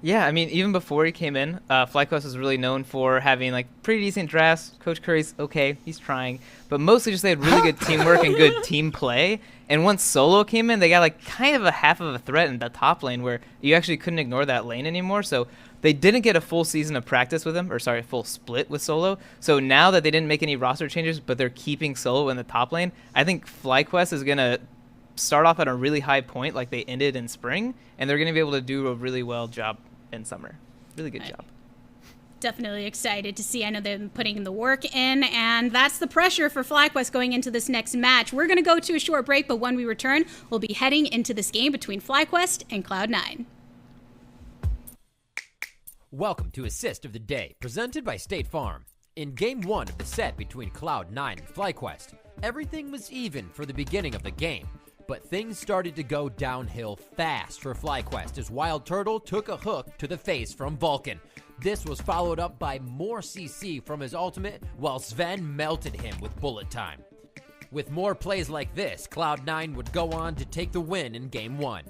Yeah, I mean, even before he came in, FlyQuest was really known for having pretty decent drafts. Coach Curry's okay, he's trying, but mostly just they had really good teamwork and good team play. And once Solo came in, they got kind of a half of a threat in the top lane where you actually couldn't ignore that lane anymore. So they didn't get a full season of practice with him, or sorry, a full split with solo. So now that they didn't make any roster changes, but they're keeping solo in the top lane, I think FlyQuest is going to start off at a really high point like they ended in spring, and they're going to be able to do a really well job in summer. Really good job. Definitely excited to see. I know they've been putting the work in, and that's the pressure for FlyQuest going into this next match. We're going to go to a short break, but when we return, we'll be heading into this game between FlyQuest and Cloud9. Welcome to Assist of the Day, presented by State Farm. In Game 1 of the set between Cloud9 and FlyQuest, everything was even for the beginning of the game, but things started to go downhill fast for FlyQuest as Wild Turtle took a hook to the face from Vulcan. This was followed up by more CC from his ultimate, while Sven melted him with bullet time. With more plays like this, Cloud9 would go on to take the win in Game 1.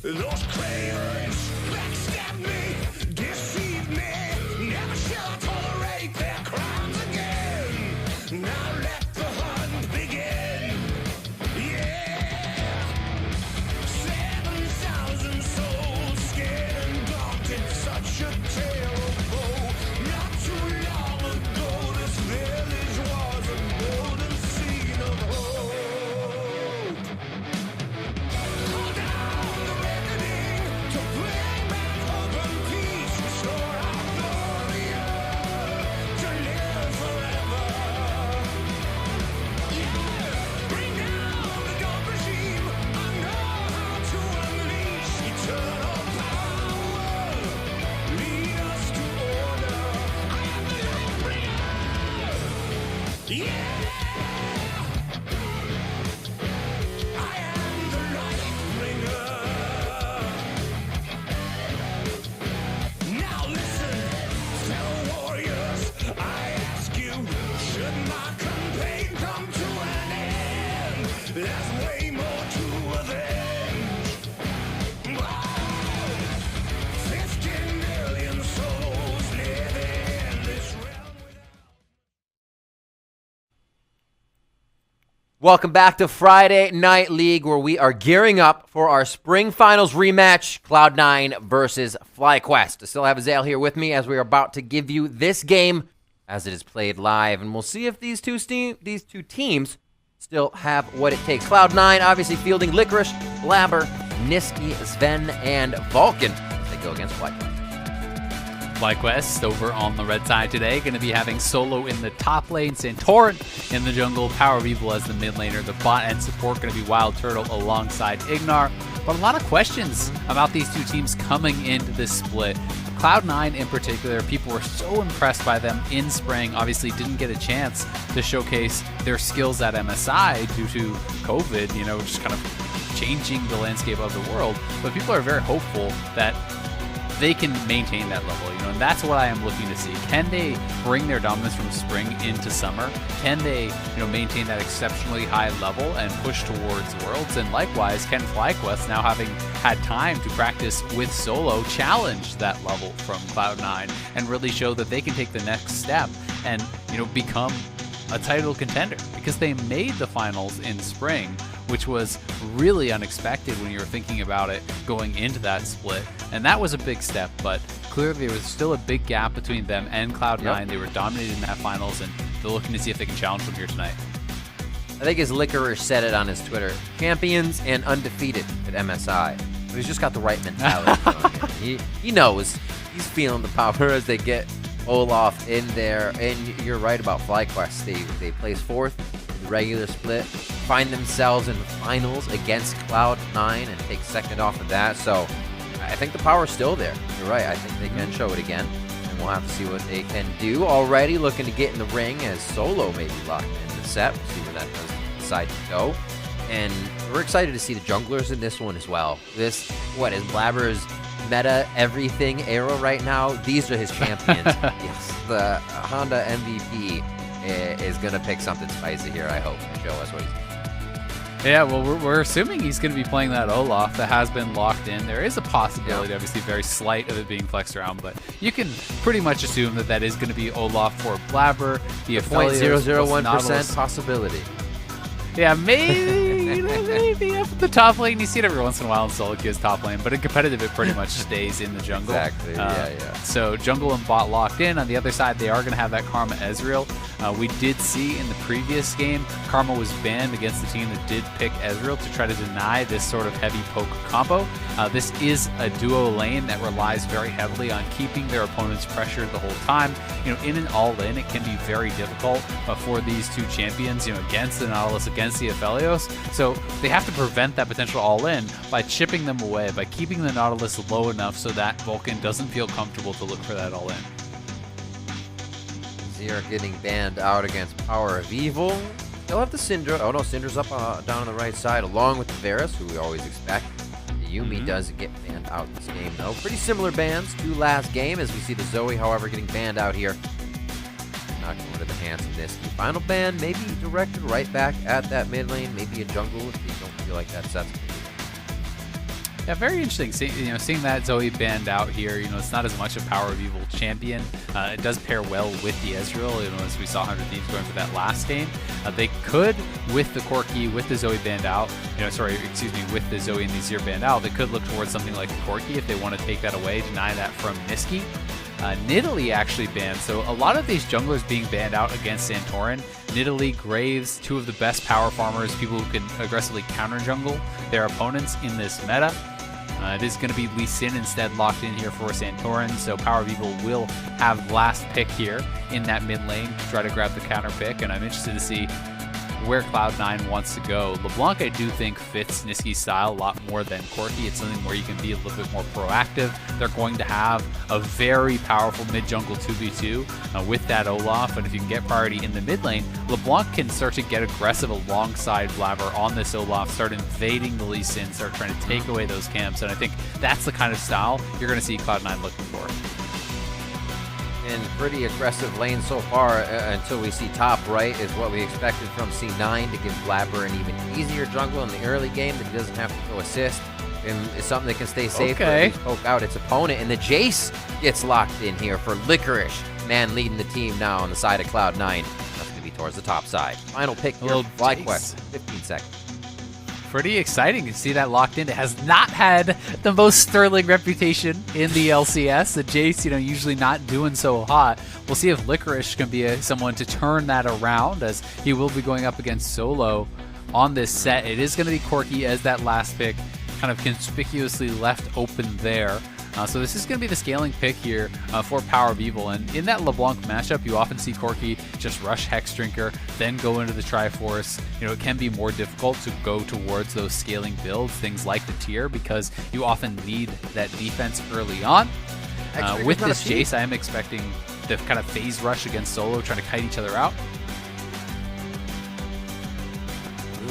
Those cravens backstabbed me, deceived me. Never shall I tolerate their crimes again. Now let the hunt begin. Yeah. 7,000 souls scared and daunted, such a tale of woe. Not too long ago, this village was a golden scene of hope. Hold down the reckoning to bring back hope and peace, restore our glory to live forever. Yeah, bring down the dark regime. I know how to unleash eternal power. Lead us to order. I am the light bringer. Yeah. I am the light bringer. Now listen, fellow warriors, I ask you, should my campaign come to an end? There's way more to avenge. Wow. 50 million souls live in this realm. Welcome back to Friday Night League, where we are gearing up for our spring finals rematch, Cloud9 versus FlyQuest. I still have Azale here with me as we are about to give you this game as it is played live, and we'll see if these two teams still have what it takes. Cloud9 obviously fielding Licorice, Blabber, Niski, Sven, and Vulcan as they go against FlyQuest. FlyQuest over on the red side today. Going to be having Solo in the top lane, Santorin in the jungle, Power of Evil as the mid laner, the bot and support going to be Wild Turtle alongside Ignar. But a lot of questions about these two teams coming into this split. Cloud9 in particular, people were so impressed by them in spring. Obviously didn't get a chance to showcase their skills at MSI due to COVID, just kind of changing the landscape of the world. But people are very hopeful that they can maintain that level, and that's what I am looking to see. Can they bring their dominance from spring into summer? Can they, maintain that exceptionally high level and push towards Worlds? And likewise, can FlyQuest, now having had time to practice with Solo, challenge that level from Cloud9 and really show that they can take the next step and, become a title contender? Because they made the finals in spring, which was really unexpected when you were thinking about it going into that split. And that was a big step, but clearly there was still a big gap between them and Cloud9. Yep. They were dominated in that finals, and they're looking to see if they can challenge them here tonight. I think his FLICKR said it on his Twitter. Champions and undefeated at MSI. But he's just got the right mentality. He knows. He's feeling the power as they get Olaf in there. And you're right about FlyQuest. They place fourth in the regular split, find themselves in the finals against Cloud9 and take second off of that. So I think the power is still there. You're right. I think they can show it again. And we'll have to see what they can do. Already looking to get in the ring as Solo may be locked in the set. We'll see where that does decide to go. And we're excited to see the junglers in this one as well. This, what is Blabber's meta everything arrow right now? These are his champions. Yes, the Honda MVP is going to pick something spicy here, I hope, and show us what he's doing. Yeah, well, we're assuming he's going to be playing that Olaf that has been locked in. There is a possibility, obviously very slight, of it being flexed around, but you can pretty much assume that is going to be Olaf for Blabber. The 0.001% possibility. Yeah, maybe up the top lane. You see it every once in a while in solo queues top lane, but in competitive it pretty much stays in the jungle. Exactly, yeah. So jungle and bot locked in. On the other side, they are going to have that Karma Ezreal. We did see in the previous game, Karma was banned against the team that did pick Ezreal to try to deny this sort of heavy poke combo. This is a duo lane that relies very heavily on keeping their opponents pressured the whole time. In an all-in, it can be very difficult for these two champions, against the Nautilus, against the Aphelios. So they have to prevent that potential all-in by chipping them away, by keeping the Nautilus low enough so that Vulcan doesn't feel comfortable to look for that all-in. Zero getting banned out against Power of Evil. They'll have the Syndra. Oh no, Syndra's up down on the right side, along with the Varus, who we always expect. Yumi does get banned out this game, though. Pretty similar bans to last game, as we see the Zoe, however, getting banned out here. Not going to the hands of this. The final ban may be directed right back at that mid lane, maybe a jungle if you don't feel like that set's. Yeah, very interesting. Seeing that Zoe banned out here. It's not as much a Power of Evil champion. It does pair well with the Ezreal. As we saw 100 Thieves going for that last game. They could, with the Corki, with the Zoe banned out. With the Zoe and the Azir banned out, they could look towards something like a Corki if they want to take that away, deny that from Niski. Nidalee actually banned, so a lot of these junglers being banned out against Santorin. Nidalee, Graves, two of the best power farmers, people who can aggressively counter jungle their opponents in this meta. It is going to be Lee Sin instead locked in here for Santorin, so Power of Evil will have last pick here in that mid lane to try to grab the counter pick, and I'm interested to see where Cloud9 wants to go. LeBlanc, I do think, fits Niski's style a lot more than Corki. It's something where you can be a little bit more proactive. They're going to have a very powerful mid-jungle 2v2 with that Olaf, and if you can get priority in the mid lane, LeBlanc can start to get aggressive alongside Blabber on this Olaf, start invading the Lee Sin, start trying to take away those camps, and I think that's the kind of style you're going to see Cloud9 looking for. In pretty aggressive lane so far until we see top right is what we expected from C9 to give Blabber an even easier jungle in the early game that he doesn't have to go assist. And it's something that can stay safe or at least poke out its opponent. And the Jace gets locked in here for Licorice. Man leading the team now on the side of Cloud9. That's going to be towards the top side. Final pick here, FlyQuest, 15 seconds. Pretty exciting to see that locked in. It has not had the most sterling reputation in the LCS. The Jace, usually not doing so hot. We'll see if Licorice can be someone to turn that around, as he will be going up against Solo on this set. It is going to be Corki as that last pick, kind of conspicuously left open there. So this is going to be the scaling pick here for Power of Evil. And in that LeBlanc matchup, you often see Corki just rush Hex Drinker, then go into the Triforce. It can be more difficult to go towards those scaling builds, things like the tier, because you often need that defense early on. With this Jace, I am expecting the kind of phase rush against Solo, trying to kite each other out.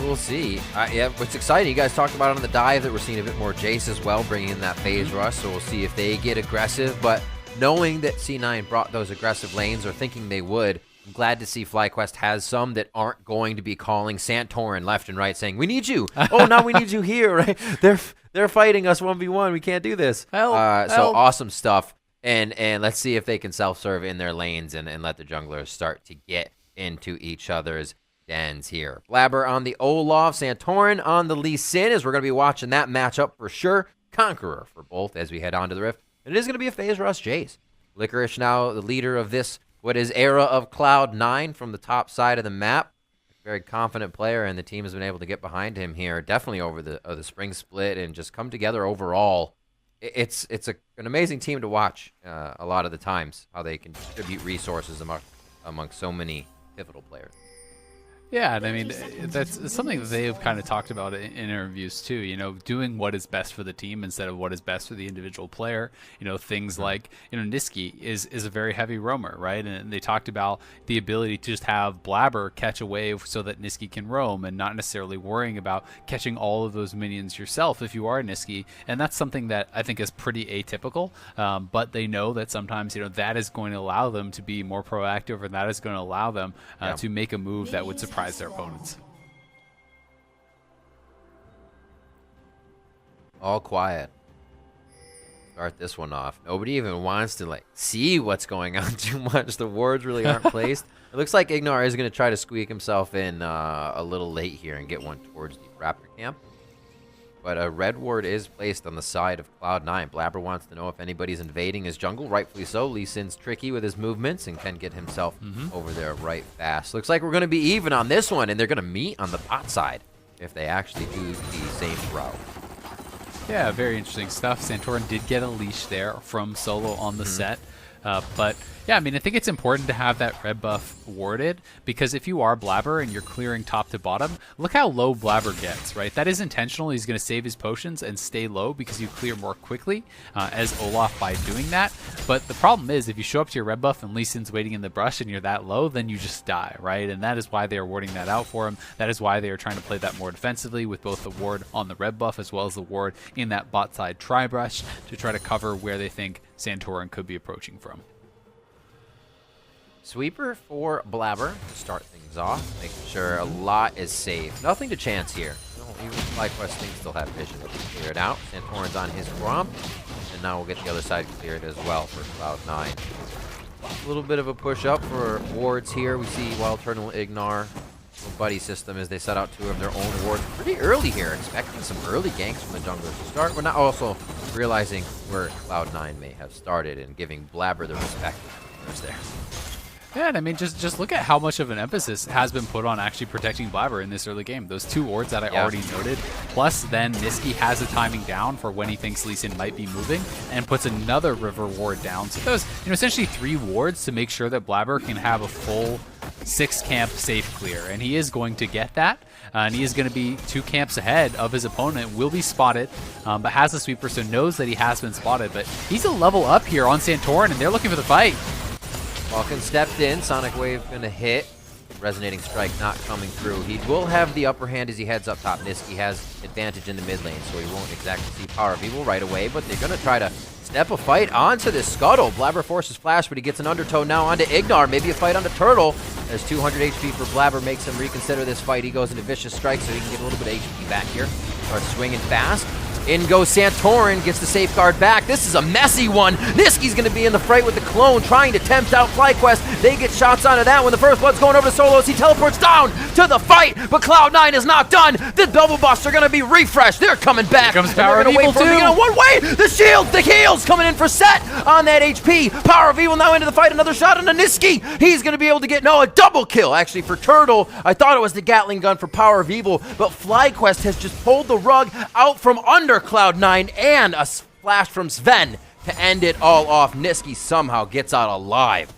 We'll see. Yeah, what's exciting, you guys talked about on the dive that we're seeing a bit more Jace as well, bringing in that phase rush, so we'll see if they get aggressive. But knowing that C9 brought those aggressive lanes, or thinking they would, I'm glad to see FlyQuest has some that aren't going to be calling Santorin left and right, saying, we need you. Oh, now we need you here, right? They're fighting us 1v1. We can't do this. Help. So awesome stuff. And let's see if they can self-serve in their lanes and let the junglers start to get into each other's dens here. Blabber on the Olaf, Santorin on the Lee Sin, as we're going to be watching that matchup for sure. Conqueror for both as we head on to the Rift. And it is going to be a phase rush Jace. FLICKR now the leader of this, what is era of Cloud9 from the top side of the map. Very confident player, and the team has been able to get behind him here, definitely over the spring split, and just come together overall. It's an amazing team to watch a lot of the times, how they can distribute resources among so many pivotal players. Yeah, and I mean, that's something that they've kind of talked about in interviews too, doing what is best for the team instead of what is best for the individual player. Things like, Niski is a very heavy roamer, right? And they talked about the ability to just have Blabber catch a wave so that Niski can roam and not necessarily worrying about catching all of those minions yourself if you are Niski. And that's something that I think is pretty atypical, but they know that sometimes, that is going to allow them to be more proactive, and that is going to allow them to make a move that would surprise their opponents. All quiet. Start this one off. Nobody even wants to see what's going on too much. The wards really aren't placed. It looks like Ignar is going to try to squeak himself in a little late here and get one towards the Raptor camp. But a red ward is placed on the side of Cloud9. Blabber wants to know if anybody's invading his jungle. Rightfully so. Lee Sin's tricky with his movements and can get himself over there right fast. Looks like we're going to be even on this one, and they're going to meet on the bot side if they actually do the same route. Yeah, very interesting stuff. Santorin did get a leash there from Solo on the set. But yeah, I mean, I think it's important to have that red buff warded, because if you are Blabber and you're clearing top to bottom, look how low Blabber gets, right? That is intentional. He's going to save his potions and stay low because you clear more quickly as Olaf by doing that. But the problem is, if you show up to your red buff and Lee Sin's waiting in the brush and you're that low, then you just die, right? And that is why they are warding that out for him. That is why they are trying to play that more defensively with both the ward on the red buff as well as the ward in that bot side tri-brush to try to cover where they think Santorin could be approaching from. Sweeper for Blabber to start things off, making sure a lot is safe. Nothing to chance here. Even FlyQuest things still have vision to clear it out. Santorin's on his Gromp, and now we'll get the other side cleared as well for Cloud9. A little bit of a push up for wards here. We see Wild Turtle Ignar, little buddy system as they set out two of their own wards pretty early here, expecting some early ganks from the junglers to start. We're not also realizing where Cloud9 may have started and giving Blabber the respect that's there. Yeah, and I mean, just look at how much of an emphasis has been put on actually protecting Blabber in this early game. Those two wards that I already noted, plus then Niski has the timing down for when he thinks Lee Sin might be moving, and puts another river ward down. So those, essentially 3 wards to make sure that Blabber can have a full 6 camp safe clear, and he is going to get that. And he is going to be 2 camps ahead of his opponent, will be spotted, but has the sweeper, so knows that he has been spotted. But he's a level up here on Santorin, and they're looking for the fight. Vulcan stepped in. Sonic Wave going to hit. Resonating Strike not coming through. He will have the upper hand as he heads up top. Niski has advantage in the mid lane, so he won't exactly see Power of Evil right away, but they're going to try to step a fight onto this Scuttle. Blabber forces Flash, but he gets an undertow now onto Ignar. Maybe a fight onto Turtle. As 200 HP for Blabber makes him reconsider this fight. He goes into Vicious Strike so he can get a little bit of HP back here. Starts swinging fast. In goes Santorin, gets the safeguard back. This is a messy one. Niski's going to be in the fray with the clone, trying to tempt out FlyQuest. They get shots onto that one. The first blood's going over to Solo as he teleports down to the fight, but Cloud9 is not done. The double buffs are going to be refreshed. They're coming back. Here comes Power of Evil too. One way. The shield, the heals coming in for Set on that HP. Power of Evil now into the fight. Another shot onto Niski. He's going to be able to get, a double kill actually for Turtle. I thought it was the Gatling gun for Power of Evil, but FlyQuest has just pulled the rug out from under Cloud9, and a splash from Sven to end it all off. Niski somehow gets out alive.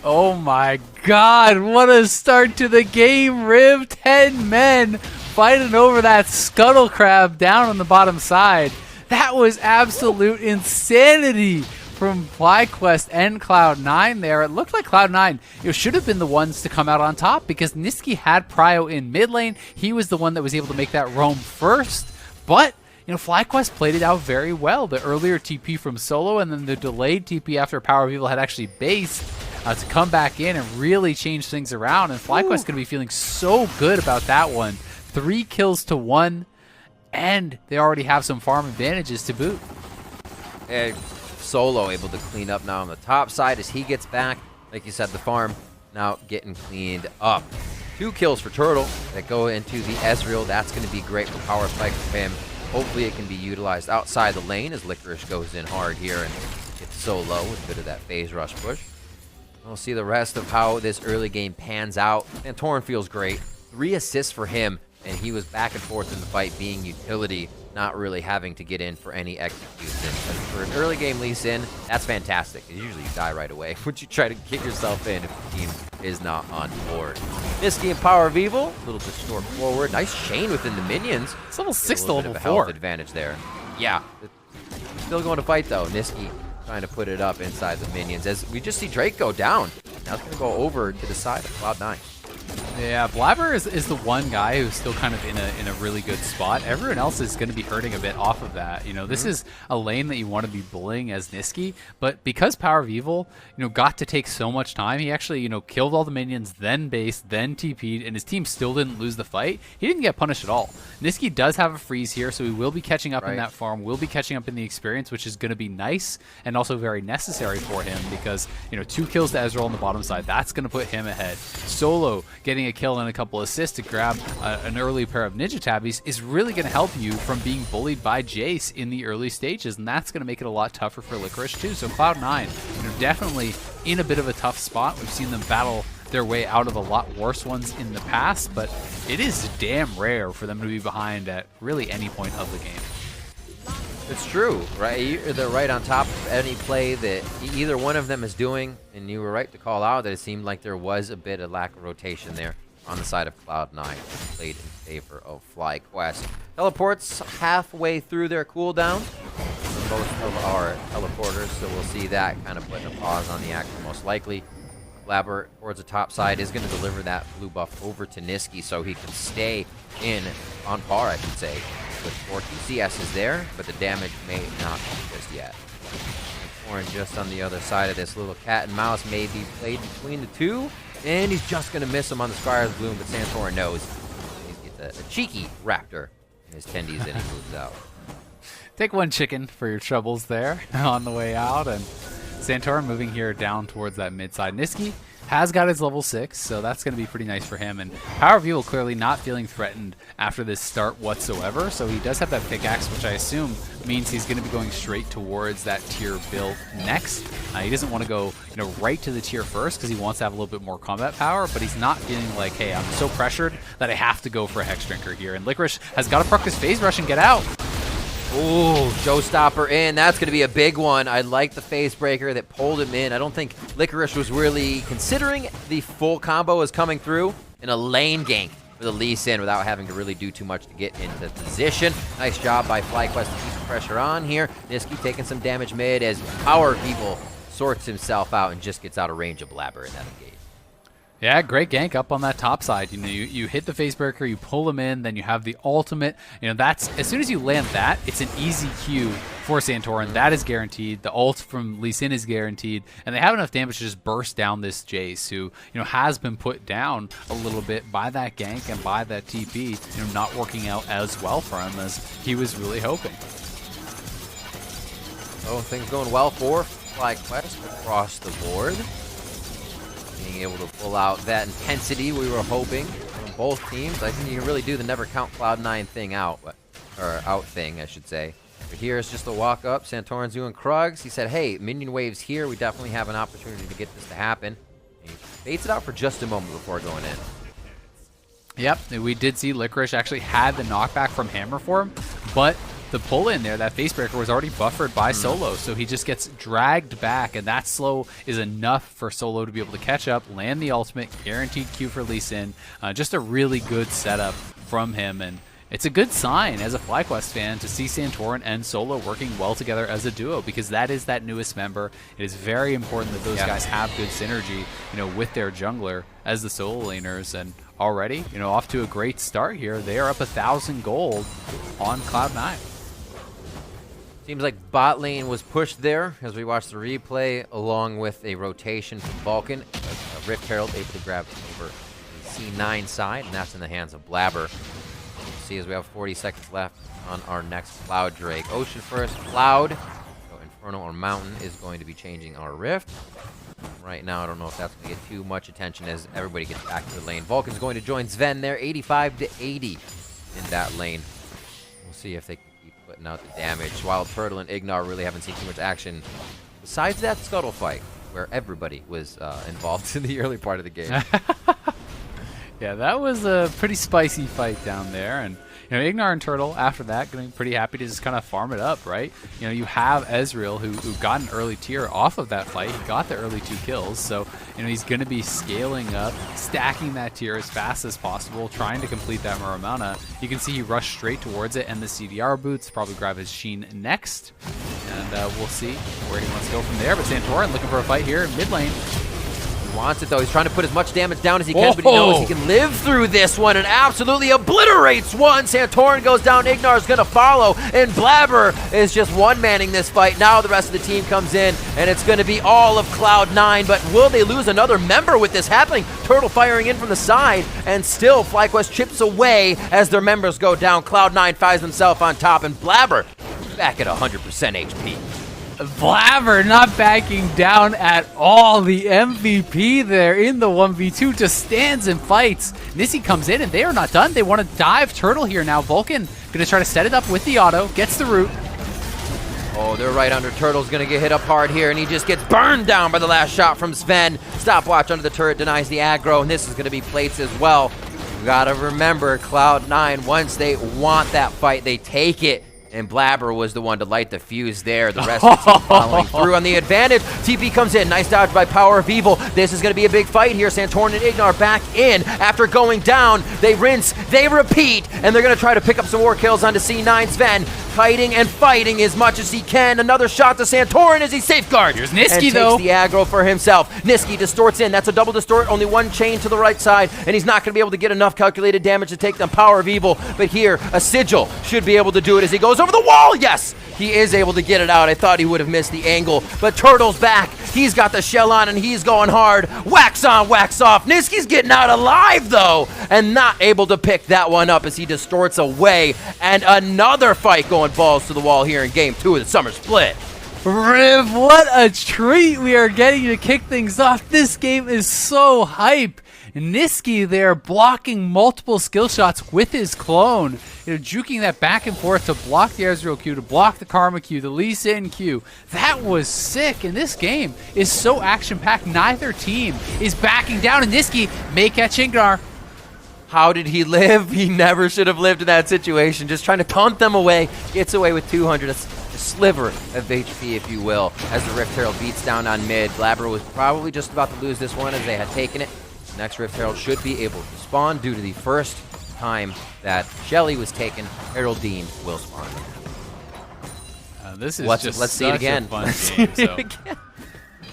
Oh my god, what a start to the game, Riv. 10 men fighting over that scuttle crab down on the bottom side. That was absolute insanity from FlyQuest and Cloud9 there. It looked like Cloud9 should have been the ones to come out on top because Niski had Prio in mid lane. He was the one that was able to make that roam first, but FlyQuest played it out very well. The earlier TP from Solo and then the delayed TP after Power of Evil had actually based to come back in and really change things around. And FlyQuest going to be feeling so good about that one. 3 kills to 1, and they already have some farm advantages to boot. And Solo able to clean up now on the top side as he gets back. Like you said, the farm now getting cleaned up. 2 kills for Turtle that go into the Ezreal. That's going to be great for power spike for him. Hopefully it can be utilized outside the lane as LCKR goes in hard here and gets so low with a bit of that phase rush push. We'll see the rest of how this early game pans out. And Torn feels great. 3 assists for him, and he was back and forth in the fight being utility, not really having to get in for any execution. But for an early game Lee Sin, that's fantastic. Usually you die right away once you try to get yourself in if the team is not on board. Niski and Power of Evil, a little distort forward. Nice chain within the minions. It's level 6 to level 4. Health advantage there. Yeah. Still going to fight though. Niski trying to put it up inside the minions as we just see Drake go down. Now it's going to go over to the side of Cloud9. Yeah, Blabber is the one guy who's still kind of in a really good spot. Everyone else is going to be hurting a bit off of that. This is a lane that you want to be bullying as Niski, but because Power of Evil, got to take so much time, he actually, killed all the minions, then based, then TP'd, and his team still didn't lose the fight. He didn't get punished at all. Niski does have a freeze here, so he will be catching up in that farm, will be catching up in the experience, which is going to be nice and also very necessary for him because, 2 kills to Ezreal on the bottom side, that's going to put him ahead. Solo getting a kill and a couple assists to grab an early pair of Ninja Tabbies is really going to help you from being bullied by Jace in the early stages, and that's going to make it a lot tougher for LCKR too. So Cloud9, definitely in a bit of a tough spot. We've seen them battle their way out of a lot worse ones in the past, but it is damn rare for them to be behind at really any point of the game. It's true, right? They're right on top of any play that either one of them is doing, and you were right to call out that it seemed like there was a bit of lack of rotation there on the side of Cloud9, played in favor of FlyQuest. Teleports halfway through their cooldown for most of our teleporters, so we'll see that kind of putting a pause on the action most likely. Blabber towards the top side is going to deliver that blue buff over to Niski so he can stay in on par, I should say. With 4 CS is there, but the damage may not be just yet. Torn just on the other side of this little cat and mouse may be played between the two, and he's just going to miss him on the Squire's Bloom, but Santorin knows he gets a cheeky raptor in his tendies and he moves out. Take 1 chicken for your troubles there on the way out, and Santorin moving here down towards that mid side. Niski has got his level 6, so that's going to be pretty nice for him. And Power of Evil clearly not feeling threatened after this start whatsoever, so he does have that pickaxe, which I assume means he's going to be going straight towards that tier build next. He doesn't want to go right to the tier first because he wants to have a little bit more combat power, but he's not feeling like, hey, I'm so pressured that I have to go for a Hex Drinker here. And LCKR has got to proc his phase rush and get out. Ooh, showstopper in. That's going to be a big one. I like the phase breaker that pulled him in. I don't think LCKR was really considering the full combo as coming through in a lane gank for the Lee Sin without having to really do too much to get into position. Nice job by FlyQuest to keep the pressure on here. Niski taking some damage mid as Power of Evil sorts himself out and just gets out of range of Blabber in that engage. Yeah, great gank up on that top side. You hit the phase breaker, you pull him in, then you have the ultimate. That's as soon as you land that, it's an easy Q for Santorin. That is guaranteed. The ult from Lee Sin is guaranteed, and they have enough damage to just burst down this Jace, who has been put down a little bit by that gank and by that TP. Not working out as well for him as he was really hoping. So things going well for FlyQuest across the board. Being able to pull out that intensity we were hoping from both teams. I think you can really do the never count Cloud9 thing out, or out thing, I should say. But here's just a walk up. Santorin's doing Krugs. He said, hey, minion waves here. We definitely have an opportunity to get this to happen. And he baits it out for just a moment before going in. Yep, we did see LCKR actually had the knockback from Hammer Form, but the pull in there, that facebreaker was already buffered by Solo, so he just gets dragged back, and that slow is enough for Solo to be able to catch up, land the ultimate, guaranteed Q for Lee Sin. Just a really good setup from him, and it's a good sign as a FlyQuest fan to see Santorin and Solo working well together as a duo, because that is that newest member. It is very important that those guys have good synergy, with their jungler as the solo laners, and already, off to a great start here. They are up 1,000 gold on Cloud9. Seems like bot lane was pushed there as we watch the replay, along with a rotation from Vulcan. A Rift Herald able to grab over the C9 side, and that's in the hands of Blabber. See, as we have 40 seconds left on our next Cloud Drake. Ocean first, Cloud. So Inferno or Mountain is going to be changing our Rift. Right now, I don't know if that's going to get too much attention as everybody gets back to the lane. Vulcan's going to join Sven there, 85 to 80 in that lane. We'll see if they can keep putting out the damage. Wild Turtle and Ignar really haven't seen too much action besides that Scuttle fight, where everybody was involved in the early part of the game. Yeah, that was a pretty spicy fight down there, and Ignar and Turtle after that getting pretty happy to just kind of farm it up, right? You have Ezreal who got an early tier off of that fight. He got the early 2 kills, so he's going to be scaling up, stacking that tier as fast as possible, trying to complete that Muramana. You can see he rushed straight towards it, and the CDR boots probably grab his Sheen next, and we'll see where he wants to go from there. But Santorin looking for a fight here in mid lane. Wants it though. He's trying to put as much damage down as he can, but he knows he can live through this one and absolutely obliterates one. Santorin goes down. Ignar's going to follow, and Blabber is just one-manning this fight. Now the rest of the team comes in, and it's going to be all of Cloud9, but will they lose another member with this happening? Turtle firing in from the side, and still FlyQuest chips away as their members go down. Cloud9 finds himself on top, and Blabber back at 100% HP. Blabber not backing down at all. The MVP there in the 1v2 just stands and fights. Nissi comes in, and they are not done. They want to dive Turtle here now. Vulcan going to try to set it up with the auto. Gets the root. Oh, they're right under. Turtle's going to get hit up hard here, and he just gets burned down by the last shot from Sven. Stopwatch under the turret denies the aggro, and this is going to be plates as well. You got to remember, Cloud9, once they want that fight, they take it. And Blabber was the one to light the fuse there. The rest of the team following through on the advantage. TP comes in. Nice dodge by Power of Evil. This is going to be a big fight here. Santorin and Ignar back in after going down. They rinse. They repeat. And they're going to try to pick up some more kills onto C9. Sven fighting and fighting as much as he can. Another shot to Santorin as he safeguards. Here's Nisqy, and though. Takes the aggro for himself. Nisqy distorts in. That's a double distort. Only one chain to the right side. And he's not going to be able to get enough calculated damage to take them Power of Evil. But here, a Sigil should be able to do it as he goes over the wall. Yes, he is able to get it out. I thought he would have missed the angle. But Turtle's back. He's got the shell on, and he's going hard. Wax on, wax off. Nisqy's getting out alive, though, and not able to pick that one up as he distorts away. And another fight going balls to the wall here in Game 2 of the Summer Split. Riv, what a treat we are getting to kick things off. This game is so hype. Nisqy there blocking multiple skill shots with his clone. Juking that back and forth to block the Ezreal Q, to block the Karma Q, the Lee Sin Q. That was sick, and this game is so action-packed. Neither team is backing down, and Nisqy may catch Ignar. How did he live? He never should have lived in that situation. Just trying to taunt them away. Gets away with 200. A sliver of HP, if you will, as the Rift Herald beats down on mid. Blabber was probably just about to lose this one as they had taken it. Next Rift Herald should be able to spawn due to the first time that Shelly was taken. Heraldine will spawn. This is let's see it again. Fun game, so.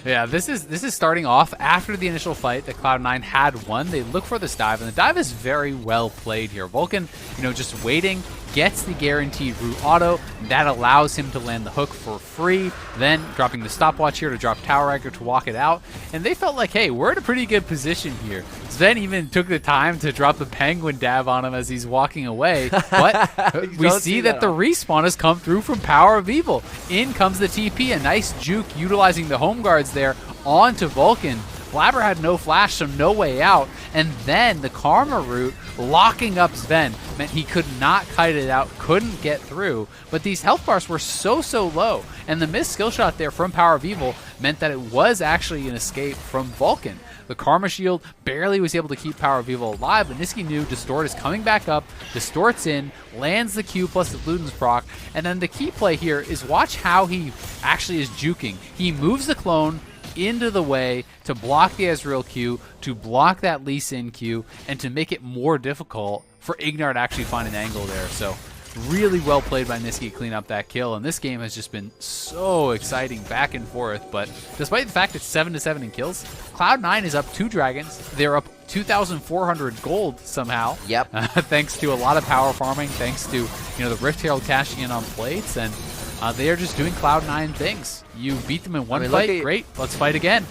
Yeah, this is starting off after the initial fight that Cloud9 had won. They look for this dive, and the dive is very well played here. Vulcan, just waiting, gets the guaranteed root auto. That allows him to land the hook for free. Then dropping the stopwatch here to drop Tower Anchor to walk it out. And they felt like, hey, we're in a pretty good position here. Sven even took the time to drop the penguin dab on him as he's walking away. But we see that the respawn has come through from Power of Evil. In comes the TP, a nice juke utilizing the home guards there onto Vulcan. Blabber had no flash, so no way out. And then the Karma root locking up Sven meant he could not kite it out, couldn't get through. But these health bars were so low. And the missed skill shot there from Power of Evil meant that it was actually an escape from Vulcan. The Karma Shield barely was able to keep Power of Evil alive, but Niski knew Distort is coming back up, distorts in, lands the Q plus the Luden's proc, and then the key play here is watch how he actually is juking. He moves the clone into the way to block the Ezreal Q, to block that Lee Sin Q, and to make it more difficult for Ignar to actually find an angle there. So really well played by Niski to clean up that kill, and this game has just been so exciting back and forth. But despite the fact it's 7-7 in kills, Cloud9 is up 2 dragons. They're up 2,400 gold somehow. Yep. Thanks to a lot of power farming, thanks to the Rift Herald cashing in on plates, and they are just doing Cloud9 things. You beat them in one fight, great. Let's fight again.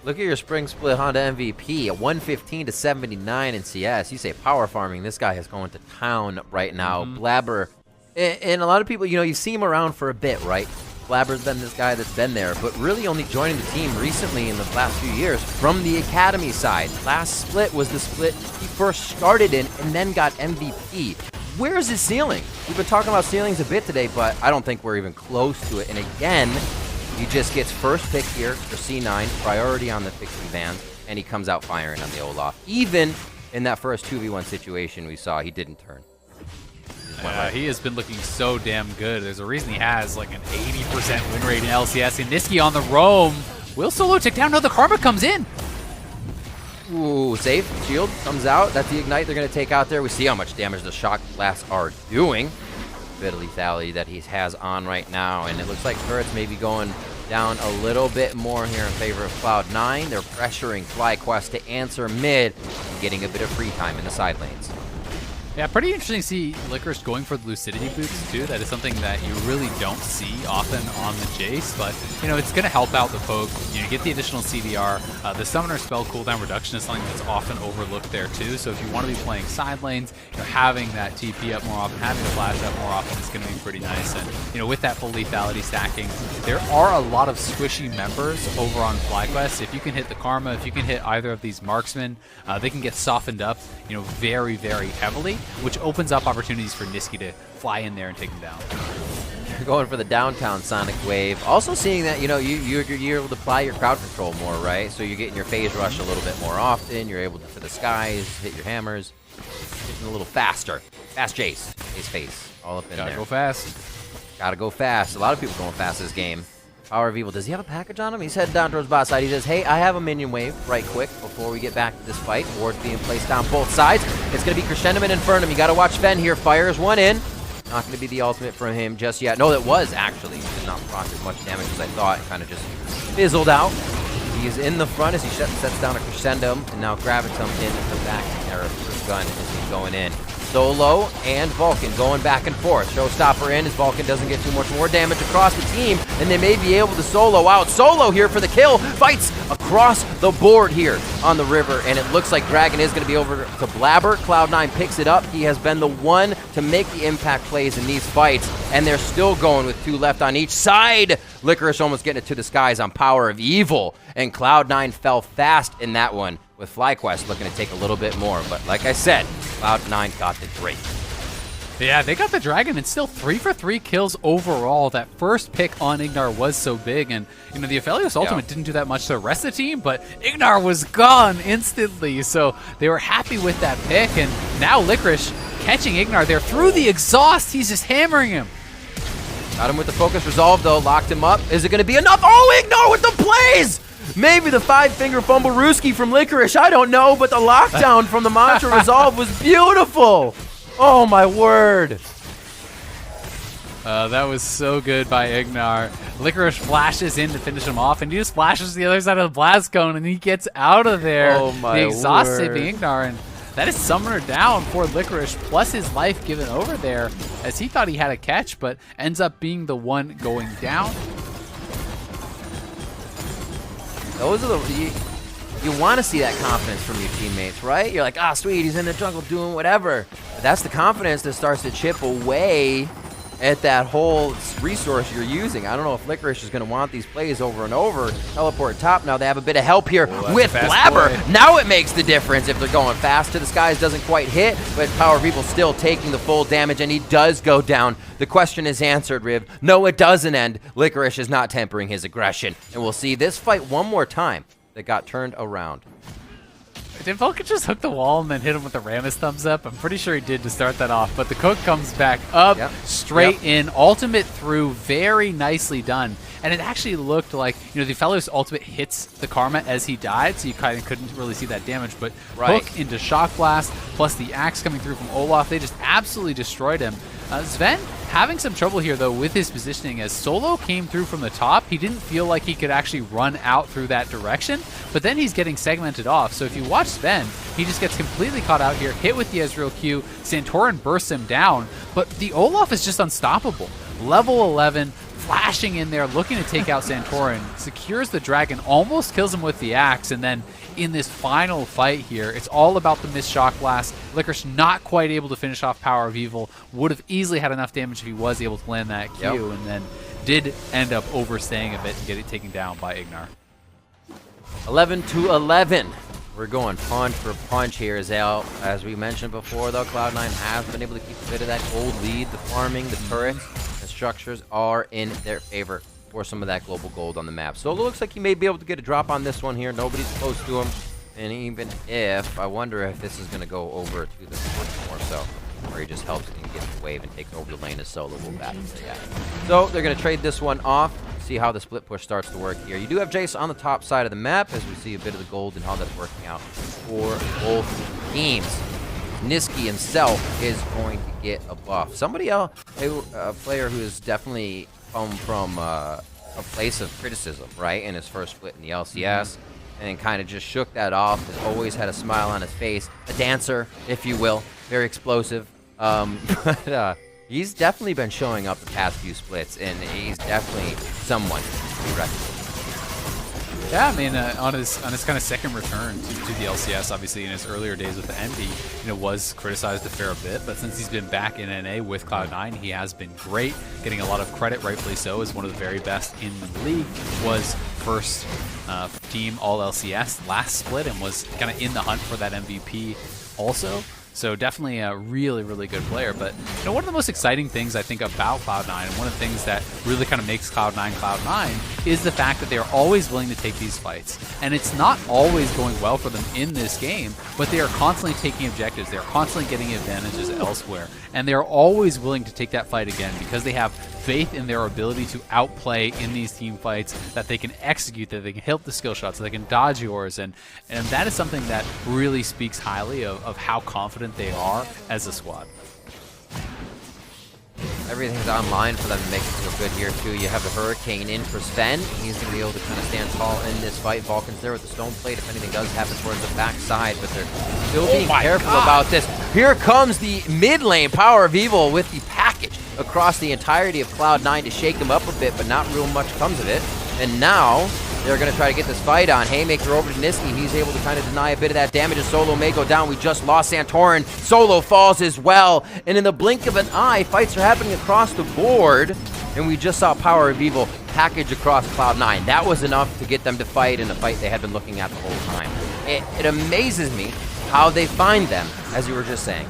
Look at your Spring Split Honda MVP, a 115 to 79 in CS. You say power farming. This guy is going to town right now. Blabber, and a lot of people, you see him around for a bit, right? Blabber's been this guy that's been there, but really only joining the team recently in the last few years from the Academy side. Last split was the split he first started in and then got MVP. Where's his ceiling? We've been talking about ceilings a bit today, but I don't think we're even close to it. And again, he just gets first pick here for C9, priority on the Pixie Band, and he comes out firing on the Olaf. Even in that first 2v1 situation we saw, he didn't turn. He has been looking so damn good. There's a reason he has like an 80% win rate in LCS. And Niski on the roam. Will Solo take down? No, the Karma comes in. Ooh, safe. Shield comes out. That's the Ignite they're going to take out there. We see how much damage the Shock Blasts are doing. Bit of lethality that he has on right now. And it looks like turrets may be going down a little bit more here in favor of Cloud9. They're pressuring FlyQuest to answer mid and getting a bit of free time in the side lanes. Yeah, pretty interesting to see FLICKR going for the Lucidity boots too. That is something that you really don't see often on the Jace, but it's going to help out the poke. You get the additional CDR. The Summoner spell cooldown reduction is something that's often overlooked there too. So if you want to be playing side lanes, having that TP up more often, having the flash up more often is going to be pretty nice. And with that full lethality stacking, there are a lot of squishy members over on FlyQuest. If you can hit the Karma, if you can hit either of these marksmen, they can get softened up, very, very heavily, which opens up opportunities for Niski to fly in there and take him down. You're going for the downtown Sonic Wave. Also seeing that, you're able to apply your crowd control more, right? So you're getting your phase rush a little bit more often. You're able to the skies, hit your hammers. Getting a little faster. Fast Jace. Ace face. All up in there. Gotta go fast. Gotta go fast. A lot of people going fast this game. Power of Evil, does he have a package on him? He's heading down towards bot side. He says, hey, I have a minion wave right quick before we get back to this fight. Wards being placed down both sides. It's going to be Crescendum and Infernum. You got to watch Fen here. Fires one in. Not going to be the ultimate from him just yet. No, that was actually. He did not proc as much damage as I thought. It kind of just fizzled out. He is in the front as he sets down a Crescendum. And now Gravitum in the back there of his gun as he's going in. Solo and Vulcan going back and forth. Showstopper in as Vulcan doesn't get too much more damage across the team, and they may be able to solo out. Solo here for the kill. Fights across the board here on the river, and it looks like Dragon is going to be over to Blabber. Cloud9 picks it up. He has been the one to make the impact plays in these fights, and they're still going with 2 left on each side. Licorice almost getting it to the skies on Power of Evil, and Cloud9 fell fast in that one, with FlyQuest looking to take a little bit more. But like I said, Cloud9 got the Drake. Yeah, they got the Dragon, and still 3 for 3 kills overall. That first pick on Ignar was so big, and the Aphelios ultimate didn't do that much to the rest of the team, but Ignar was gone instantly, so they were happy with that pick. And now Licorice catching Ignar there through the exhaust. He's just hammering him. Got him with the focus resolve though, locked him up. Is it going to be enough? Oh, Ignar with the plays! Maybe the 5-finger fumble Rooski from Licorice, I don't know, but the lockdown from the Mantra Resolve was beautiful. Oh my word. That was so good by Ignar. Licorice flashes in to finish him off, and he just flashes the other side of the blast cone, and he gets out of there. Oh my the exhaust word. saving Ignar, and that is Summoner down for Licorice, plus his life given over there, as he thought he had a catch, but ends up being the one going down. Those are the... You want to see that confidence from your teammates, right? You're like, ah, sweet, he's in the jungle doing whatever. But that's the confidence that starts to chip away at that whole resource you're using. I don't know if Licorice is going to want these plays over and over. Teleport top now. They have a bit of help here with Blabber. Now it makes the difference if they're going fast to the skies. Doesn't quite hit, but Power of Evil still taking the full damage, and he does go down. The question is answered, Riv. No, it doesn't end. Licorice is not tempering his aggression, and we'll see this fight one more time. that got turned around. Did Vulcan just hook the wall and then hit him with the Rammus thumbs up? I'm pretty sure he did to start that off, but the Cook comes back up, straight in, ultimate through, very nicely done. And it actually looked like, the fellow's ultimate hits the Karma as he died, so you kind of couldn't really see that damage, but Hook into Shock Blast, plus the axe coming through from Olaf, they just absolutely destroyed him. Sven having some trouble here, though, with his positioning. As Solo came through from the top, he didn't feel like he could actually run out through that direction, but then he's getting segmented off. So if you watch Sven, he just gets completely caught out here, hit with the Ezreal Q, Santorin bursts him down, but the Olaf is just unstoppable. Level 11, flashing in there, looking to take out Santorin, secures the dragon, almost kills him with the axe, and then in this final fight here, it's all about the missed Shock Blast. FLICKR not quite able to finish off Power of Evil, would have easily had enough damage if he was able to land that Q, and then did end up overstaying a bit and get it taken down by Ignar. 11-11. We're going punch for punch here, Zale. As we mentioned before, though, Cloud9 has been able to keep a bit of that gold lead. The farming, the turrets, the structures are in their favor for some of that global gold on the map. So it looks like he may be able to get a drop on this one here. Nobody's close to him. And even if, I wonder if this is going to go over to the fourth more so, where he just helps and gets the wave and takes over the lane as Solo will back. So they're going to trade this one off. See how the split push starts to work here. You do have Jace on the top side of the map as we see a bit of the gold and how that's working out for both teams. Niski himself is going to get a buff. Somebody else, a player who has definitely come from a place of criticism, right, in his first split in the LCS, and kind of just shook that off, has always had a smile on his face, a dancer, if you will, very explosive. But he's definitely been showing up the past few splits, and he's definitely someone to be reckoned with. Yeah, I mean, on his kind of second return to the LCS, obviously in his earlier days with the Envy, was criticized a fair bit, but since he's been back in NA with Cloud9, he has been great, getting a lot of credit, rightfully so, as one of the very best in the league. Was first team all LCS last split and was kind of in the hunt for that MVP also. So definitely a really, really good player. But one of the most exciting things I think about Cloud9, and one of the things that really kind of makes Cloud9 Cloud9, is the fact that they are always willing to take these fights. And it's not always going well for them in this game, but they are constantly taking objectives. They are constantly getting advantages elsewhere. And they are always willing to take that fight again because they have faith in their ability to outplay in these team fights, that they can execute, that they can hit the skill shots, that they can dodge yours. And that is something that really speaks highly of how confident they are as a squad. Everything's online for them to make it feel good here, too. You have the Hurricane in for Sven. He's going to be able to kind of stand tall in this fight. Vulcan's there with the Stone Plate if anything does happen towards the backside, but they're still being careful about this. Here comes the mid lane Power of Evil with the package across the entirety of Cloud9 to shake him up a bit, but not real much comes of it. And now they're going to try to get this fight on. Haymaker over to Niski. He's able to kind of deny a bit of that damage as Solo may go down. We just lost Santorin. Solo falls as well. And in the blink of an eye, fights are happening across the board. And we just saw Power of Evil package across Cloud9. That was enough to get them to fight in a fight they had been looking at the whole time. It amazes me how they find them, as you were just saying.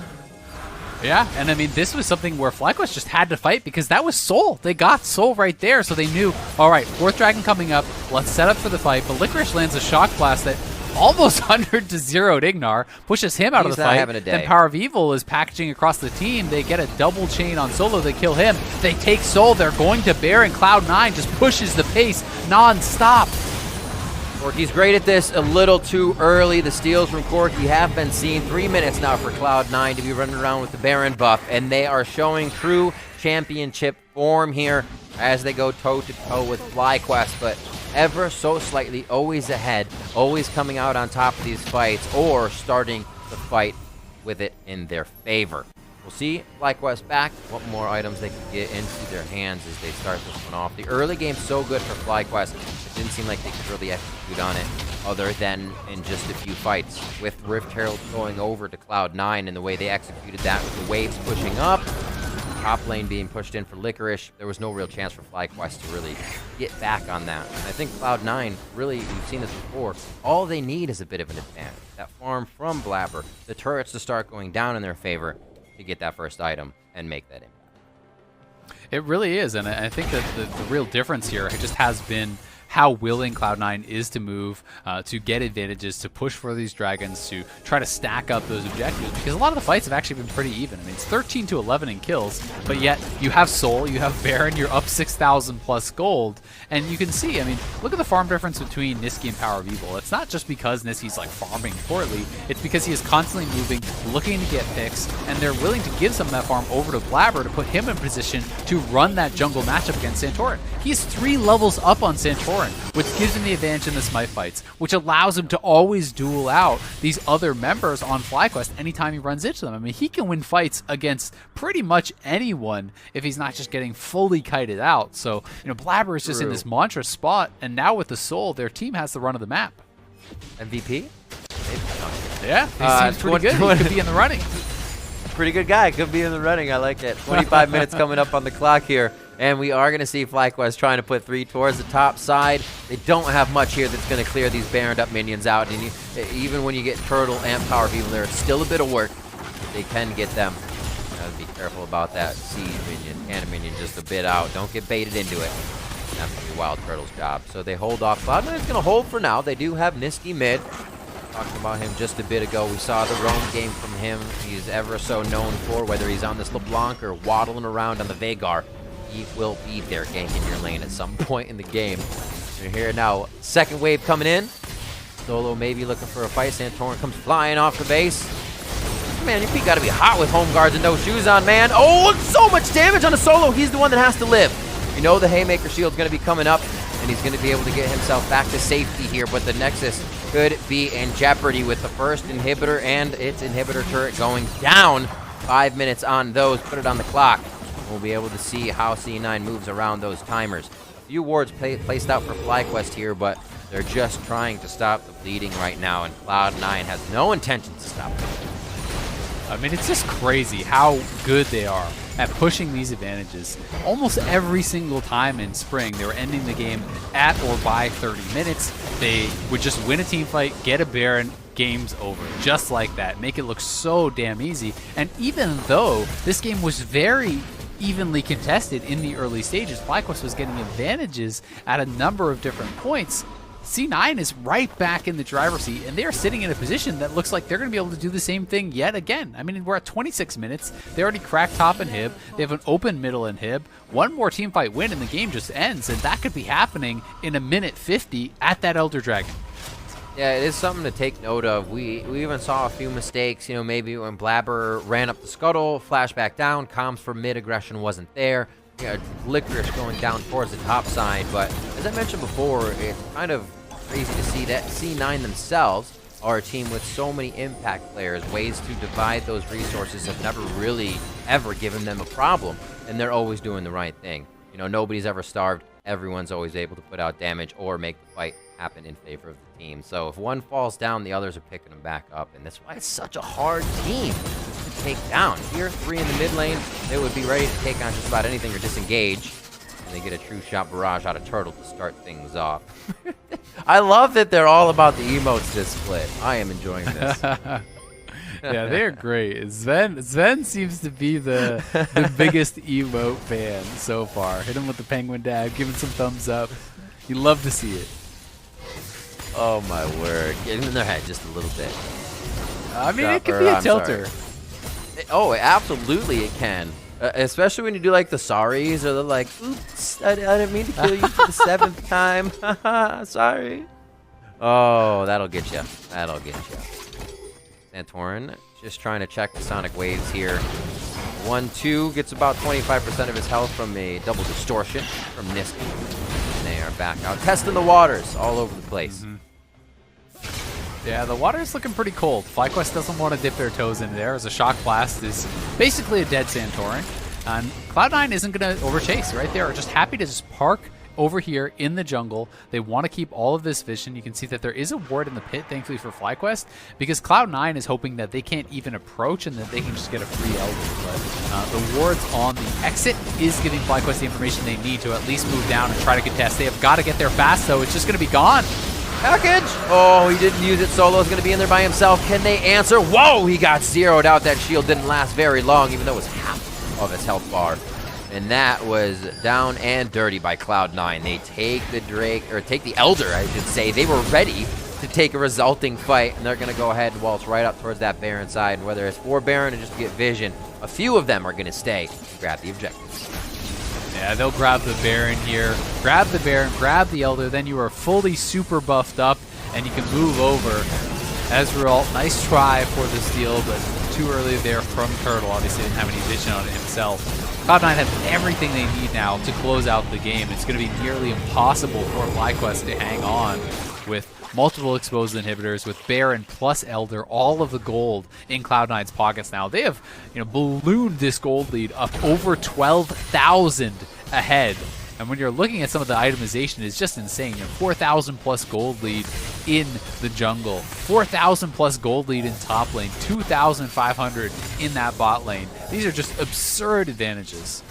Yeah, and I mean, this was something where FlyQuest just had to fight because that was Soul. They got Soul right there, so they knew, all right, fourth dragon coming up, let's set up for the fight. But FLICKR lands a Shock Blast that almost 100-0'd Ignar, pushes him out of the fight. Then Power of Evil is packaging across the team. They get a double chain on Solo. They kill him. They take Soul. They're going to Bear, and Cloud9 just pushes the pace non-stop. Corki's great at this, a little too early. The steals from Corki have been seen. 3 minutes now for Cloud9 to be running around with the Baron buff, and they are showing true championship form here as they go toe-to-toe with FlyQuest, but ever so slightly always ahead, always coming out on top of these fights, or starting the fight with it in their favor. We'll see FlyQuest back, what more items they can get into their hands as they start this one off. The early game's so good for FlyQuest, it didn't seem like they could really execute on it other than in just a few fights. With Rift Herald going over to Cloud9 and the way they executed that with the waves pushing up, top lane being pushed in for Licorice, there was no real chance for FlyQuest to really get back on that. And I think Cloud9, really, we've seen this before, all they need is a bit of an advantage. That farm from Blabber, the turrets to start going down in their favor, to get that first item and make that impact. It really is, and I think that the real difference here just has been how willing Cloud9 is to move, to get advantages, to push for these dragons, to try to stack up those objectives, because a lot of the fights have actually been pretty even. I mean, it's 13-11 in kills, but yet you have Soul, you have Baron, you're up 6,000 plus gold, and you can see, I mean, look at the farm difference between Niski and Power of Evil. It's not just because Niski's like farming poorly, it's because he is constantly moving, looking to get picks, and they're willing to give some of that farm over to Blabber to put him in position to run that jungle matchup against Santorin. He's 3 levels up on Santorin, which gives him the advantage in the Smite fights, which allows him to always duel out these other members on FlyQuest anytime he runs into them. I mean, he can win fights against pretty much anyone if he's not just getting fully kited out. So, you know, Blabber is just in this monstrous spot, and now with the Soul, their team has the run of the map. MVP? Yeah, he seems pretty good. He could be in the running. Pretty good guy. Could be in the running. I like it. 25 minutes coming up on the clock here. And we are going to see FlyQuest trying to put 3 towards the top side. They don't have much here that's going to clear these Baroned up minions out. And even when you get Turtle and Power of Evil, there's still a bit of work. They can get them. Gotta be careful about that Siege minion, Cannon minion just a bit out. Don't get baited into it. That's going to be Wild Turtle's job. So they hold off. Cloud9's going to hold for now. They do have Niski mid. Talking about him just a bit ago. We saw the roam game from him. He's ever so known for, whether he's on this LeBlanc or waddling around on the Veigar. He will be there ganking your lane at some point in the game. You're here now. Second wave coming in. Solo maybe looking for a fight. Santorin comes flying off the base. Man, your feet got to be hot with home guards and no shoes on, man. Oh, so much damage on a Solo. He's the one that has to live. You know the Haymaker Shield's going to be coming up, and he's going to be able to get himself back to safety here, but the Nexus could be in jeopardy with the first inhibitor and its inhibitor turret going down. 5 minutes on those. Put it on the clock. We'll be able to see how C9 moves around those timers. A few wards placed out for FlyQuest here, but they're just trying to stop the bleeding right now, and Cloud9 has no intention to stop it. I mean, it's just crazy how good they are at pushing these advantages. Almost every single time in spring, they were ending the game at or by 30 minutes. They would just win a team fight, get a Baron, game's over. Just like that. Make it look so damn easy. And even though this game was very evenly contested in the early stages, FlyQuest was getting advantages at a number of different points. C9 is right back in the driver's seat, and they're sitting in a position that looks like they're going to be able to do the same thing yet again. I mean, we're at 26 minutes. They already cracked top inhib. They have an open middle inhib. One more teamfight win, and the game just ends, and that could be happening in a minute 50 at that Elder Dragon. Yeah, it is something to take note of. We even saw a few mistakes, you know, maybe when Blabber ran up the scuttle, flashed back down, comms for mid-aggression wasn't there. Yeah, FLICKR going down towards the top side, but as I mentioned before, it's kind of crazy to see that C9 themselves are a team with so many impact players. Ways to divide those resources have never really ever given them a problem, and they're always doing the right thing. You know, nobody's ever starved. Everyone's always able to put out damage or make the fight happen in favor of the team. So if one falls down, the others are picking them back up, and that's why it's such a hard team to take down. Here, 3 in the mid lane, they would be ready to take on just about anything or disengage, and they get a true shot barrage out of Turtle to start things off. I love that they're all about the emotes this split. I am enjoying this. Yeah, they're great. Sven seems to be the biggest emote fan so far. Hit him with the penguin dab, give him some thumbs up. You love to see it. Oh my word. Get him in their head just a little bit. I mean, it could be a tilter. Oh, absolutely it can. Especially when you do like the sorries, or they're like, oops, I didn't mean to kill you for the 7th time. Sorry. Oh, that'll get you. That'll get you. Santorin just trying to check the sonic waves here. 1-2 gets about 25% of his health from a double distortion from Niski. And they are back out, testing the waters all over the place. Yeah, the water's looking pretty cold. FlyQuest doesn't want to dip their toes in there, as a Shock Blast is basically a dead Santorin. And Cloud9 isn't going to overchase, right? They are just happy to just park over here in the jungle. They want to keep all of this vision. You can see that there is a ward in the pit, thankfully for FlyQuest, because Cloud9 is hoping that they can't even approach and that they can just get a free Elder. But the wards on the exit is giving FlyQuest the information they need to at least move down and try to contest. They have got to get there fast, though. It's just going to be gone. Package! Oh, he didn't use it. Solo's going to be in there by himself. Can they answer? Whoa, he got zeroed out. That shield didn't last very long, even though it was half of his health bar. And that was down and dirty by Cloud9. They take the Drake, or take the Elder, I should say. They were ready to take a resulting fight, and they're going to go ahead and waltz right up towards that Baron side. And whether it's for Baron or just to get vision, a few of them are going to stay and grab the objectives. Yeah, they'll grab the Baron here. Grab the Baron, grab the Elder, then you are fully super buffed up, and you can move over. Ezreal, nice try for the steal, but too early there from Turtle. Obviously didn't have any vision on it himself. Cloud9 have everything they need now to close out the game. It's going to be nearly impossible for FlyQuest to hang on with multiple exposed inhibitors, with Baron plus Elder, all of the gold in Cloud9's pockets now. They have, ballooned this gold lead up over 12,000 ahead. And when you're looking at some of the itemization, it's just insane. 4,000 plus gold lead in the jungle, 4,000 plus gold lead in top lane, 2,500 in that bot lane. These are just absurd advantages.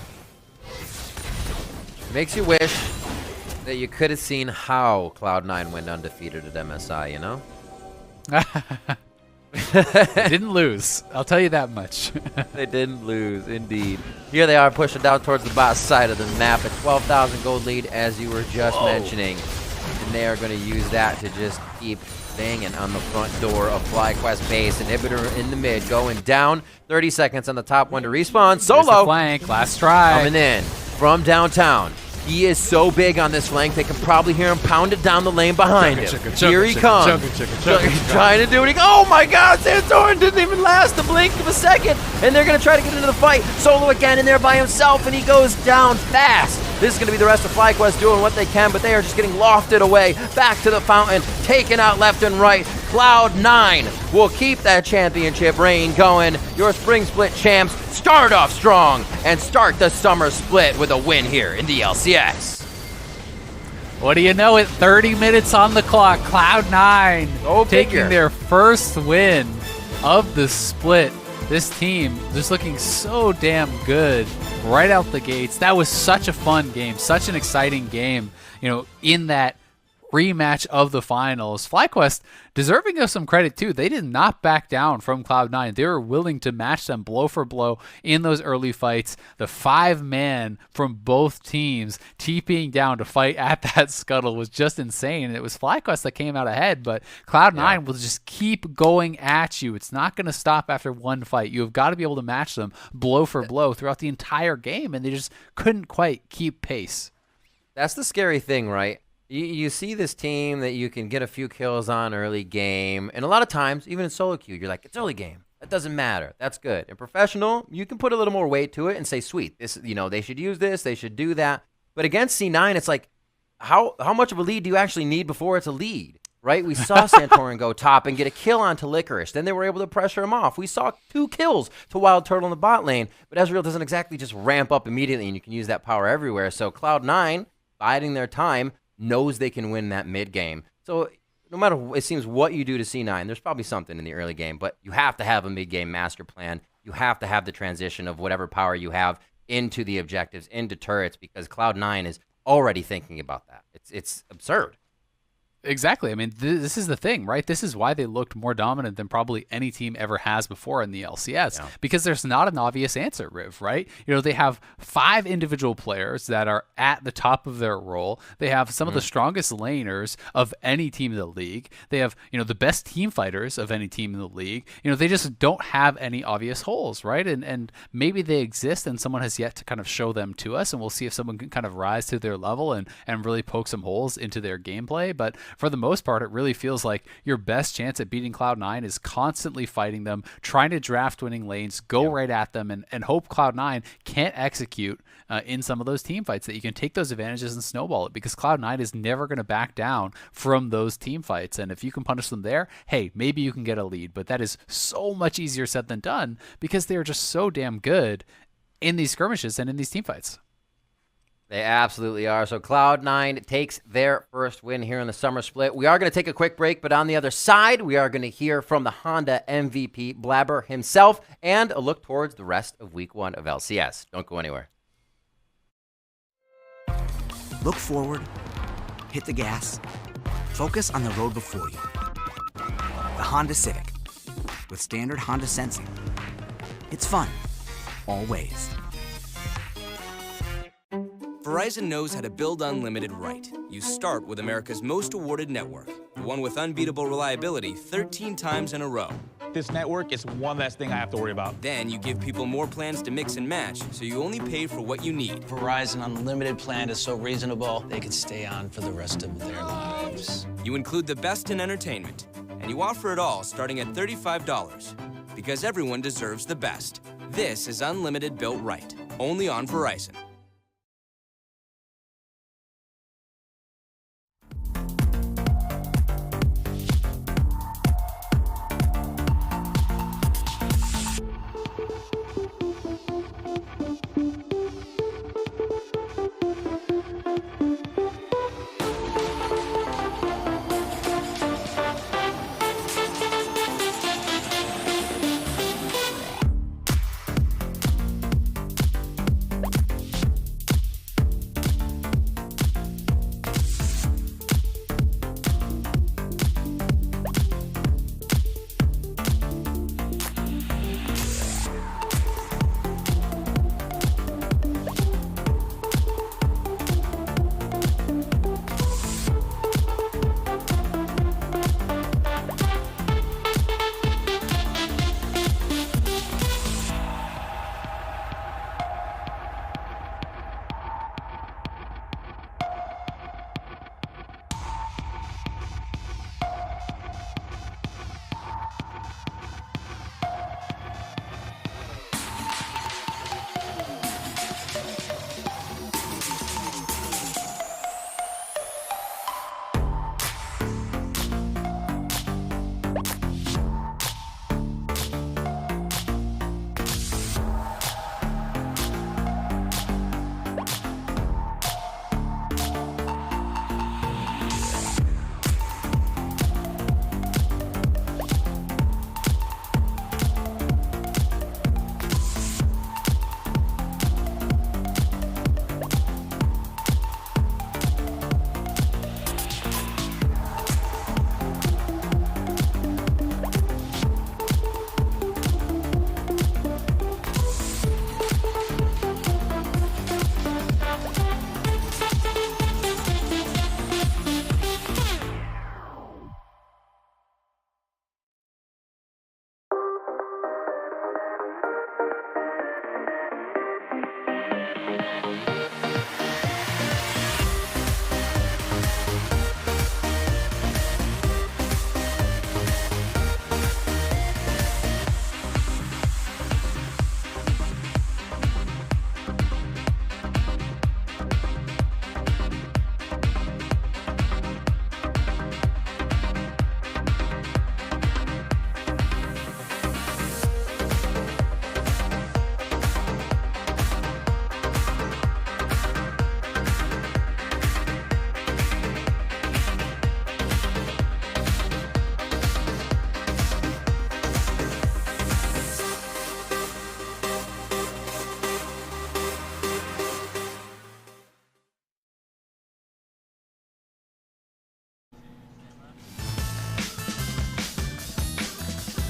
It makes you wish that you could have seen how Cloud9 went undefeated at MSI, you know? They didn't lose. I'll tell you that much. They didn't lose, indeed. Here they are pushing down towards the bot side of the map. A 12,000 gold lead, as you were just mentioning. And they are going to use that to just keep banging on the front door of FlyQuest base. Inhibitor in the mid, going down. 30 seconds on the top one to respawn. Solo. Flank, last try. Coming in from downtown. He is so big on this flank, they can probably hear him pounded down the lane behind him. Here he comes. Trying to do it. Oh my god, Santorin didn't even last the blink of a second. And they're going to try to get into the fight. Solo again in there by himself, and he goes down fast. This is going to be the rest of FlyQuest doing what they can, but they are just getting lofted away. Back to the fountain, taken out left and right. Cloud9 will keep that championship reign going. Your Spring Split champs start off strong and start the Summer Split with a win here in the LCS. What do you know it? 30 minutes on the clock. Cloud9 taking their first win of the split. This team just looking so damn good right out the gates. That was such a fun game, such an exciting game, in that rematch of the finals. FlyQuest deserving of some credit too. They did not back down from Cloud9. They were willing to match them blow for blow in those early fights. The 5-man from both teams TPing down to fight at that scuttle was just insane. And it was FlyQuest that came out ahead, but Cloud9 will just keep going at you. It's not going to stop after one fight. You have got to be able to match them blow for blow throughout the entire game, and they just couldn't quite keep pace. That's the scary thing, right? You see this team that you can get a few kills on early game, and a lot of times, even in solo queue, you're like, it's early game. That doesn't matter. That's good. In professional, you can put a little more weight to it and say, sweet, this, they should use this, they should do that. But against C9, it's like, how much of a lead do you actually need before it's a lead, right? We saw Santorin go top and get a kill onto FLICKR. Then they were able to pressure him off. We saw 2 kills to Wild Turtle in the bot lane, but Ezreal doesn't exactly just ramp up immediately, and you can use that power everywhere. So Cloud9, biding their time, knows they can win that mid game. So no matter, it seems what you do to C9, there's probably something in the early game, but you have to have a mid game master plan. You have to have the transition of whatever power you have into the objectives, into turrets, because Cloud9 is already thinking about that. It's absurd. Exactly. I mean, this is the thing, right? This is why they looked more dominant than probably any team ever has before in the LCS, because there's not an obvious answer, Riv, right? They have 5 individual players that are at the top of their role. They have some of the strongest laners of any team in the league. They have, the best team fighters of any team in the league. They just don't have any obvious holes, right? And maybe they exist and someone has yet to kind of show them to us, and we'll see if someone can kind of rise to their level and really poke some holes into their gameplay. But for the most part, it really feels like your best chance at beating Cloud9 is constantly fighting them, trying to draft winning lanes, go right at them, and hope Cloud9 can't execute in some of those team fights, that you can take those advantages and snowball it, because Cloud9 is never going to back down from those team fights. And if you can punish them there, hey, maybe you can get a lead. But that is so much easier said than done, because they are just so damn good in these skirmishes and in these team fights. They absolutely are. So Cloud9 takes their first win here in the Summer Split. We are going to take a quick break, but on the other side, we are going to hear from the Honda MVP, Blabber himself, and a look towards the rest of Week 1 of LCS. Don't go anywhere. Look forward, hit the gas, focus on the road before you. The Honda Civic, with standard Honda sensing. It's fun, always. Verizon knows how to build unlimited right. You start with America's most awarded network, the one with unbeatable reliability 13 times in a row. This network is one less thing I have to worry about. Then you give people more plans to mix and match, so you only pay for what you need. Verizon Unlimited plan is so reasonable, they could stay on for the rest of their lives. You include the best in entertainment, and you offer it all starting at $35. Because everyone deserves the best. This is Unlimited built right, only on Verizon.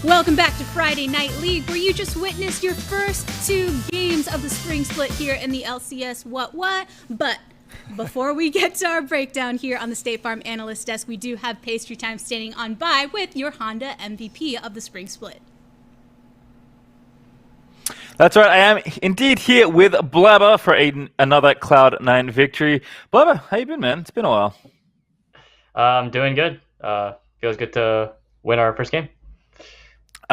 Welcome back to Friday Night League, where you just witnessed your first 2 games of the spring split here in the LCS What. But before we get to our breakdown here on the State Farm Analyst Desk, we do have Pastry Time standing on by with your Honda MVP of the spring split. That's right, I am indeed here with Blabber for another Cloud9 victory. Blabber, how you been, man? It's been a while. I'm doing good. Feels good to win our first game.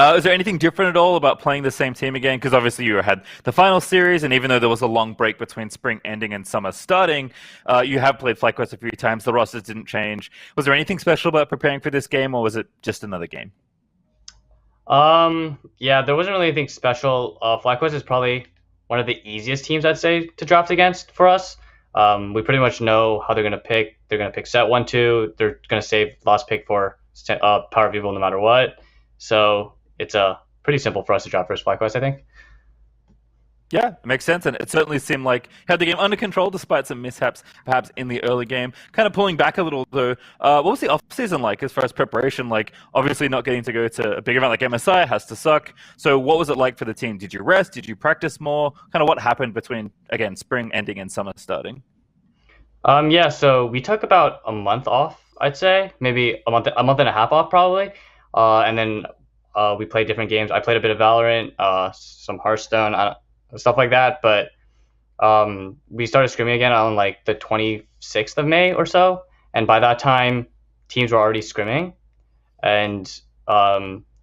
Is there anything different at all about playing the same team again? Because obviously you had the final series, and even though there was a long break between spring ending and summer starting, you have played FlyQuest a few times. The rosters didn't change. Was there anything special about preparing for this game, or was it just another game? Yeah, there wasn't really anything special. FlyQuest is probably one of the easiest teams, I'd say, to draft against for us. We pretty much know how they're going to pick. They're going to pick set 1-2. They're going to save last pick for Power People no matter what. So it's pretty simple for us to draft versus FlyQuest, I think. Yeah, it makes sense, and it certainly seemed like you had the game under control despite some mishaps perhaps in the early game. Kind of pulling back a little though, what was the off-season like as far as preparation? Like, obviously not getting to go to a big event like MSI has to suck. So what was it like for the team? Did you rest? Did you practice more? Kind of what happened between, again, spring ending and summer starting? Yeah, so we took about a month off, I'd say, maybe a month and a half off probably, and then we played different games. I played a bit of Valorant, some Hearthstone, stuff like that. But we started scrimming again on like the 26th of May or so, and by that time, teams were already scrimming, and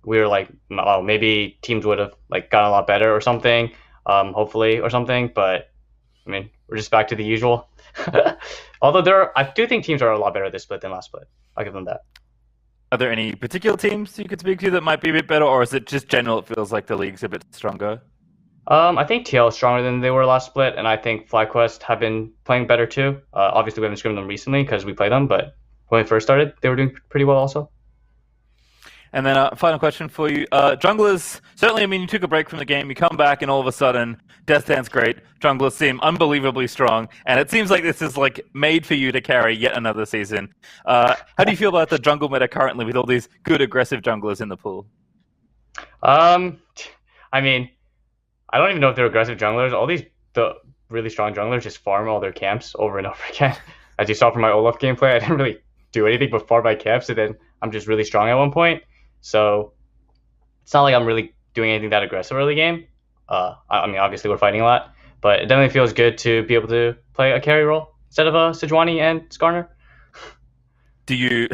we were like, oh, maybe teams would have like gotten a lot better or something, hopefully or something. But I mean, we're just back to the usual. Although I do think teams are a lot better this split than last split. I'll give them that. Are there any particular teams you could speak to that might be a bit better, or is it just general? It feels like the league's a bit stronger. I think TL is stronger than they were last split, and I think FlyQuest have been playing better too. Obviously, we haven't scrimmed them recently because we played them, but when we first started, they were doing pretty well also. And then a final question for you. Junglers, certainly, I mean, you took a break from the game, you come back, and all of a sudden, Death Dance great. Junglers seem unbelievably strong, and it seems like this is like made for you to carry yet another season. How do you feel about the jungle meta currently with all these good aggressive junglers in the pool? I mean, I don't even know if they're aggressive junglers. All the really strong junglers just farm all their camps over and over again. As you saw from my Olaf gameplay, I didn't really do anything but farm my camps, and then I'm just really strong at one point. So it's not like I'm really doing anything that aggressive early game. I mean, obviously we're fighting a lot, but it definitely feels good to be able to play a carry role instead of a Sejuani and Skarner. Do you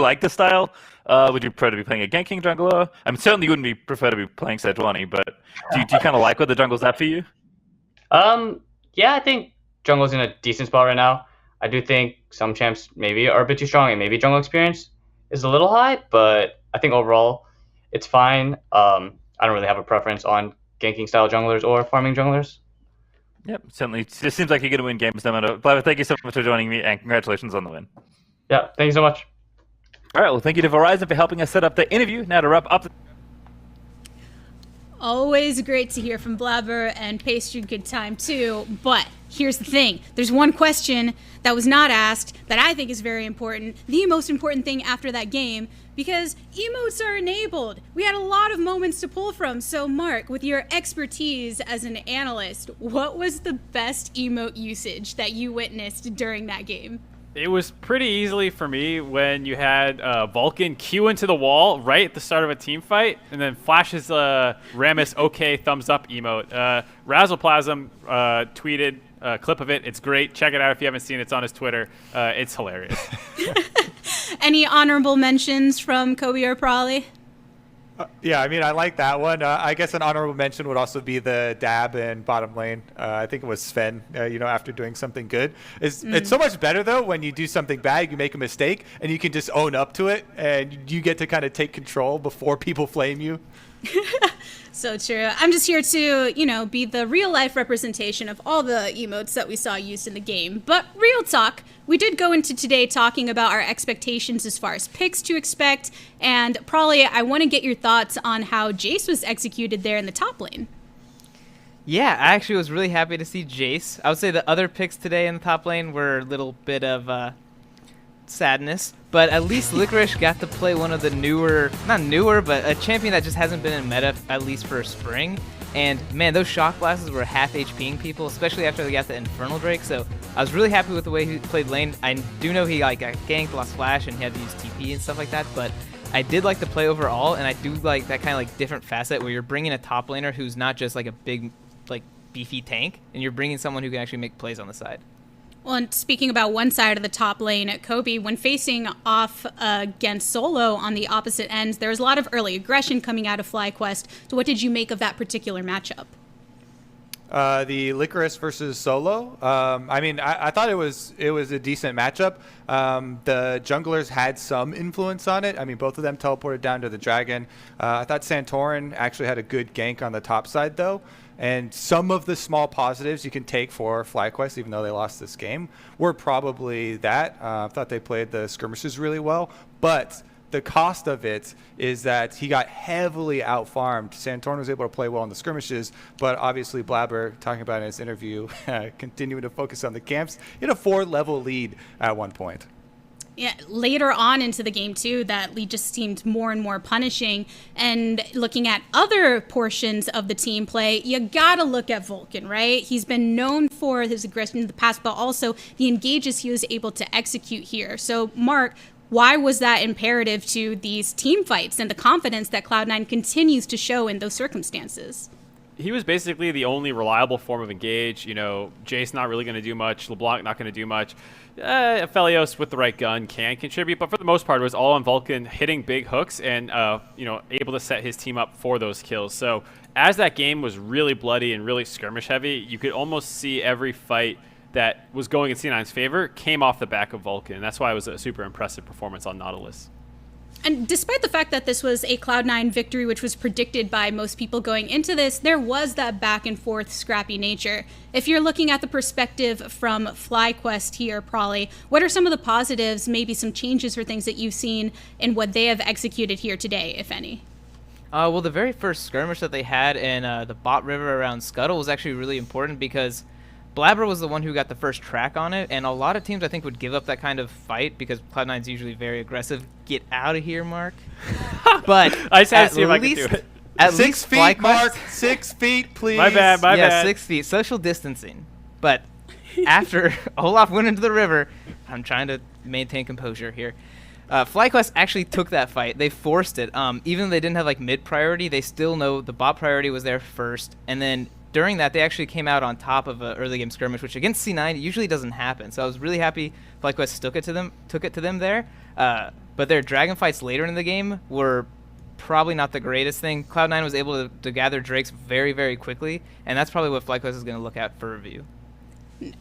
like the style? Would you prefer to be playing a ganking jungler? I mean, certainly you wouldn't prefer to be playing Sejuani, but do you kind of like what the jungle's at for you? Yeah, I think jungle's in a decent spot right now. I do think some champs maybe are a bit too strong, and maybe jungle experience is a little high, but I think overall it's fine. I don't really have a preference on ganking style junglers or farming junglers. Yep, certainly. It seems like you're going to win games no matter. But thank you so much for joining me, and congratulations on the win. Yeah, thank you so much. All right, well, thank you to Verizon for helping us set up the interview. Now to wrap up. Always great to hear from Blabber, and Pastry good time too. But here's the thing. There's one question that was not asked that I think is very important. The most important thing after that game, because emotes are enabled. We had a lot of moments to pull from. So Mark, with your expertise as an analyst, what was the best emote usage that you witnessed during that game? It was pretty easily for me when you had Vulcan Q into the wall right at the start of a team fight, and then flashes Rammus OK thumbs up emote. Razzleplasm tweeted a clip of it. It's great. Check it out if you haven't seen it. It's on his Twitter. It's hilarious. Any honorable mentions from Kobe or Prawley? Yeah, I mean, I like that one. I guess an honorable mention would also be the dab in bottom lane. I think it was Sven, after doing something good. It's so much better, though, when you do something bad, you make a mistake, and you can just own up to it, and you get to kind of take control before people flame you. So true. I'm just here to, be the real-life representation of all the emotes that we saw used in the game. But real talk, we did go into today talking about our expectations as far as picks to expect, and probably I want to get your thoughts on how Jace was executed there in the top lane. Yeah, I actually was really happy to see Jace. I would say the other picks today in the top lane were a little bit of sadness, but at least FLICKR got to play one of the not newer, but a champion that just hasn't been in meta, at least for spring. And man, those shock blasts were half HPing people, especially after they got the Infernal Drake. So I was really happy with the way he played lane. I do know he got ganked, lost flash, and he had to use TP and stuff like that, but I did like the play overall, and I do like that kind of different facet where you're bringing a top laner who's not just like a big, beefy tank, and you're bringing someone who can actually make plays on the side. Well, and speaking about one side of the top lane, Kobe, when facing off against Solo on the opposite end, there was a lot of early aggression coming out of FlyQuest. So what did you make of that particular matchup? The Licorice versus Solo. I thought it was a decent matchup. The junglers had some influence on it. I mean, both of them teleported down to the dragon. I thought Santorin actually had a good gank on the top side, though. And some of the small positives you can take for FlyQuest, even though they lost this game, were probably that. I thought they played the skirmishes really well. But the cost of it is that he got heavily out-farmed. Santorin was able to play well in the skirmishes, but obviously Blabber, talking about in his interview, continuing to focus on the camps, he had a 4-level lead at one point. Yeah, later on into the game, too, that lead just seemed more and more punishing. And looking at other portions of the team play, you got to look at Vulcan, right? He's been known for his aggression in the past, but also the engages he was able to execute here. So, Mark, why was that imperative to these team fights and the confidence that Cloud9 continues to show in those circumstances? He was basically the only reliable form of engage. You know, Jace not really going to do much. LeBlanc not going to do much. Aphelios with the right gun can contribute, but for the most part, it was all on Vulcan hitting big hooks and, you know, able to set his team up for those kills. So as that game was really bloody and really skirmish heavy, you could almost see every fight that was going in C9's favor came off the back of Vulcan. That's why it was a super impressive performance on Nautilus. And despite the fact that this was a Cloud9 victory, which was predicted by most people going into this, there was that back and forth scrappy nature. If you're looking at the perspective from FlyQuest here, Prolly, what are some of the positives, maybe some changes or things that you've seen in what they have executed here today, if any? Well, the very first skirmish that they had in the bot river around Scuttle was actually really important because Blabber was the one who got the first track on it, and a lot of teams I think would give up that kind of fight because Cloud9's usually very aggressive. Get out of here, Mark. But I just had to see if I could do it. At 6 feet, FlyQuest, Mark. 6 feet, please. My bad. Yeah, 6 feet. Social distancing. But after Olaf went into the river, I'm trying to maintain composure here. FlyQuest actually took that fight. They forced it. Even though they didn't have like mid priority, they still know the bot priority was there first, and then during that, they actually came out on top of an early game skirmish, which against C9 usually doesn't happen. So I was really happy FlyQuest took it to them there. But their dragon fights later in the game were probably not the greatest thing. Cloud9 was able to gather Drakes very, very quickly, and that's probably what FlyQuest is going to look at for review.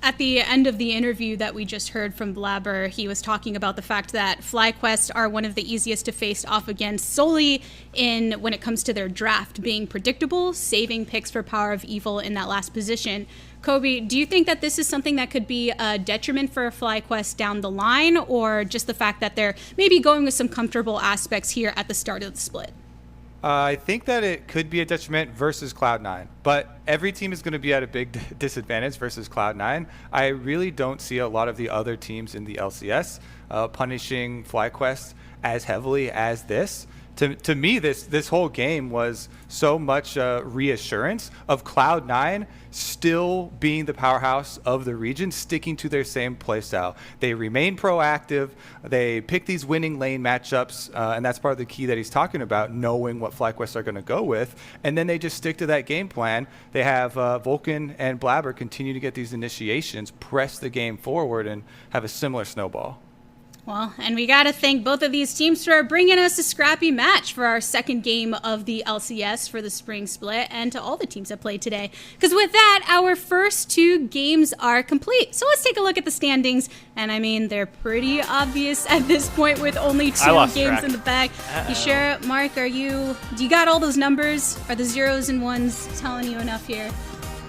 At the end of the interview that we just heard from Blabber, he was talking about the fact that FlyQuest are one of the easiest to face off against solely in when it comes to their draft, being predictable, saving picks for Power of Evil in that last position. Kobe, do you think that this is something that could be a detriment for FlyQuest down the line, or just the fact that they're maybe going with some comfortable aspects here at the start of the split? I think that it could be a detriment versus Cloud9, but every team is going to be at a big disadvantage versus Cloud9. I really don't see a lot of the other teams in the LCS punishing FlyQuest as heavily as this. To me, this whole game was so much reassurance of Cloud9 still being the powerhouse of the region, sticking to their same playstyle. They remain proactive. They pick these winning lane matchups, and that's part of the key that he's talking about, knowing what FlyQuest are going to go with. And then they just stick to that game plan. They have Vulcan and Blabber continue to get these initiations, press the game forward, and have a similar snowball. Well, and we got to thank both of these teams for bringing us a scrappy match for our second game of the LCS for the spring split, and to all the teams that played today. Because with that, our first two games are complete. So let's take a look at the standings. And I mean, they're pretty obvious at this point with only two games in the bag. You sure, Mark? Do you got all those numbers? Are the zeros and ones telling you enough here?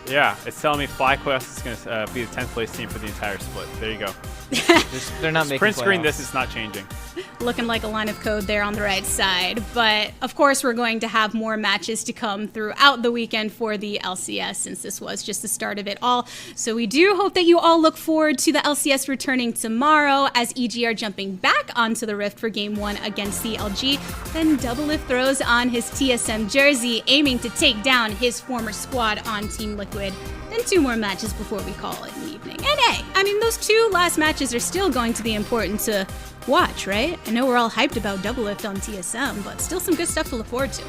Yeah, it's telling me FlyQuest is going to be the 10th place team for the entire split. There you go. They're not making print screen playoffs. this, it's not changing. Looking like a line of code there on the right side. But of course, we're going to have more matches to come throughout the weekend for the LCS, since this was just the start of it all. So we do hope that you all look forward to the LCS returning tomorrow, as EG are jumping back onto the Rift for Game 1 against CLG. Then Doublelift throws on his TSM jersey, aiming to take down his former squad on Team Liquid. Then two more matches before we call it an evening. And hey, I mean, those two last matches are still going to be important to watch, right? I know we're all hyped about Doublelift on TSM, but still some good stuff to look forward to.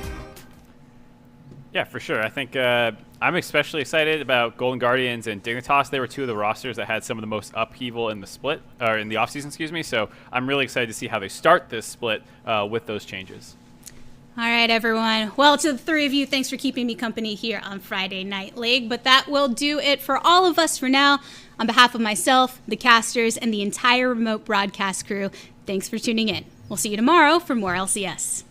Yeah, for sure. I think I'm especially excited about Golden Guardians and Dignitas. They were two of the rosters that had some of the most upheaval in the split, or in the offseason, excuse me. So I'm really excited to see how they start this split with those changes. All right, everyone. Well, to the three of you, thanks for keeping me company here on Friday Night League. But that will do it for all of us for now. On behalf of myself, the casters, and the entire remote broadcast crew, thanks for tuning in. We'll see you tomorrow for more LCS.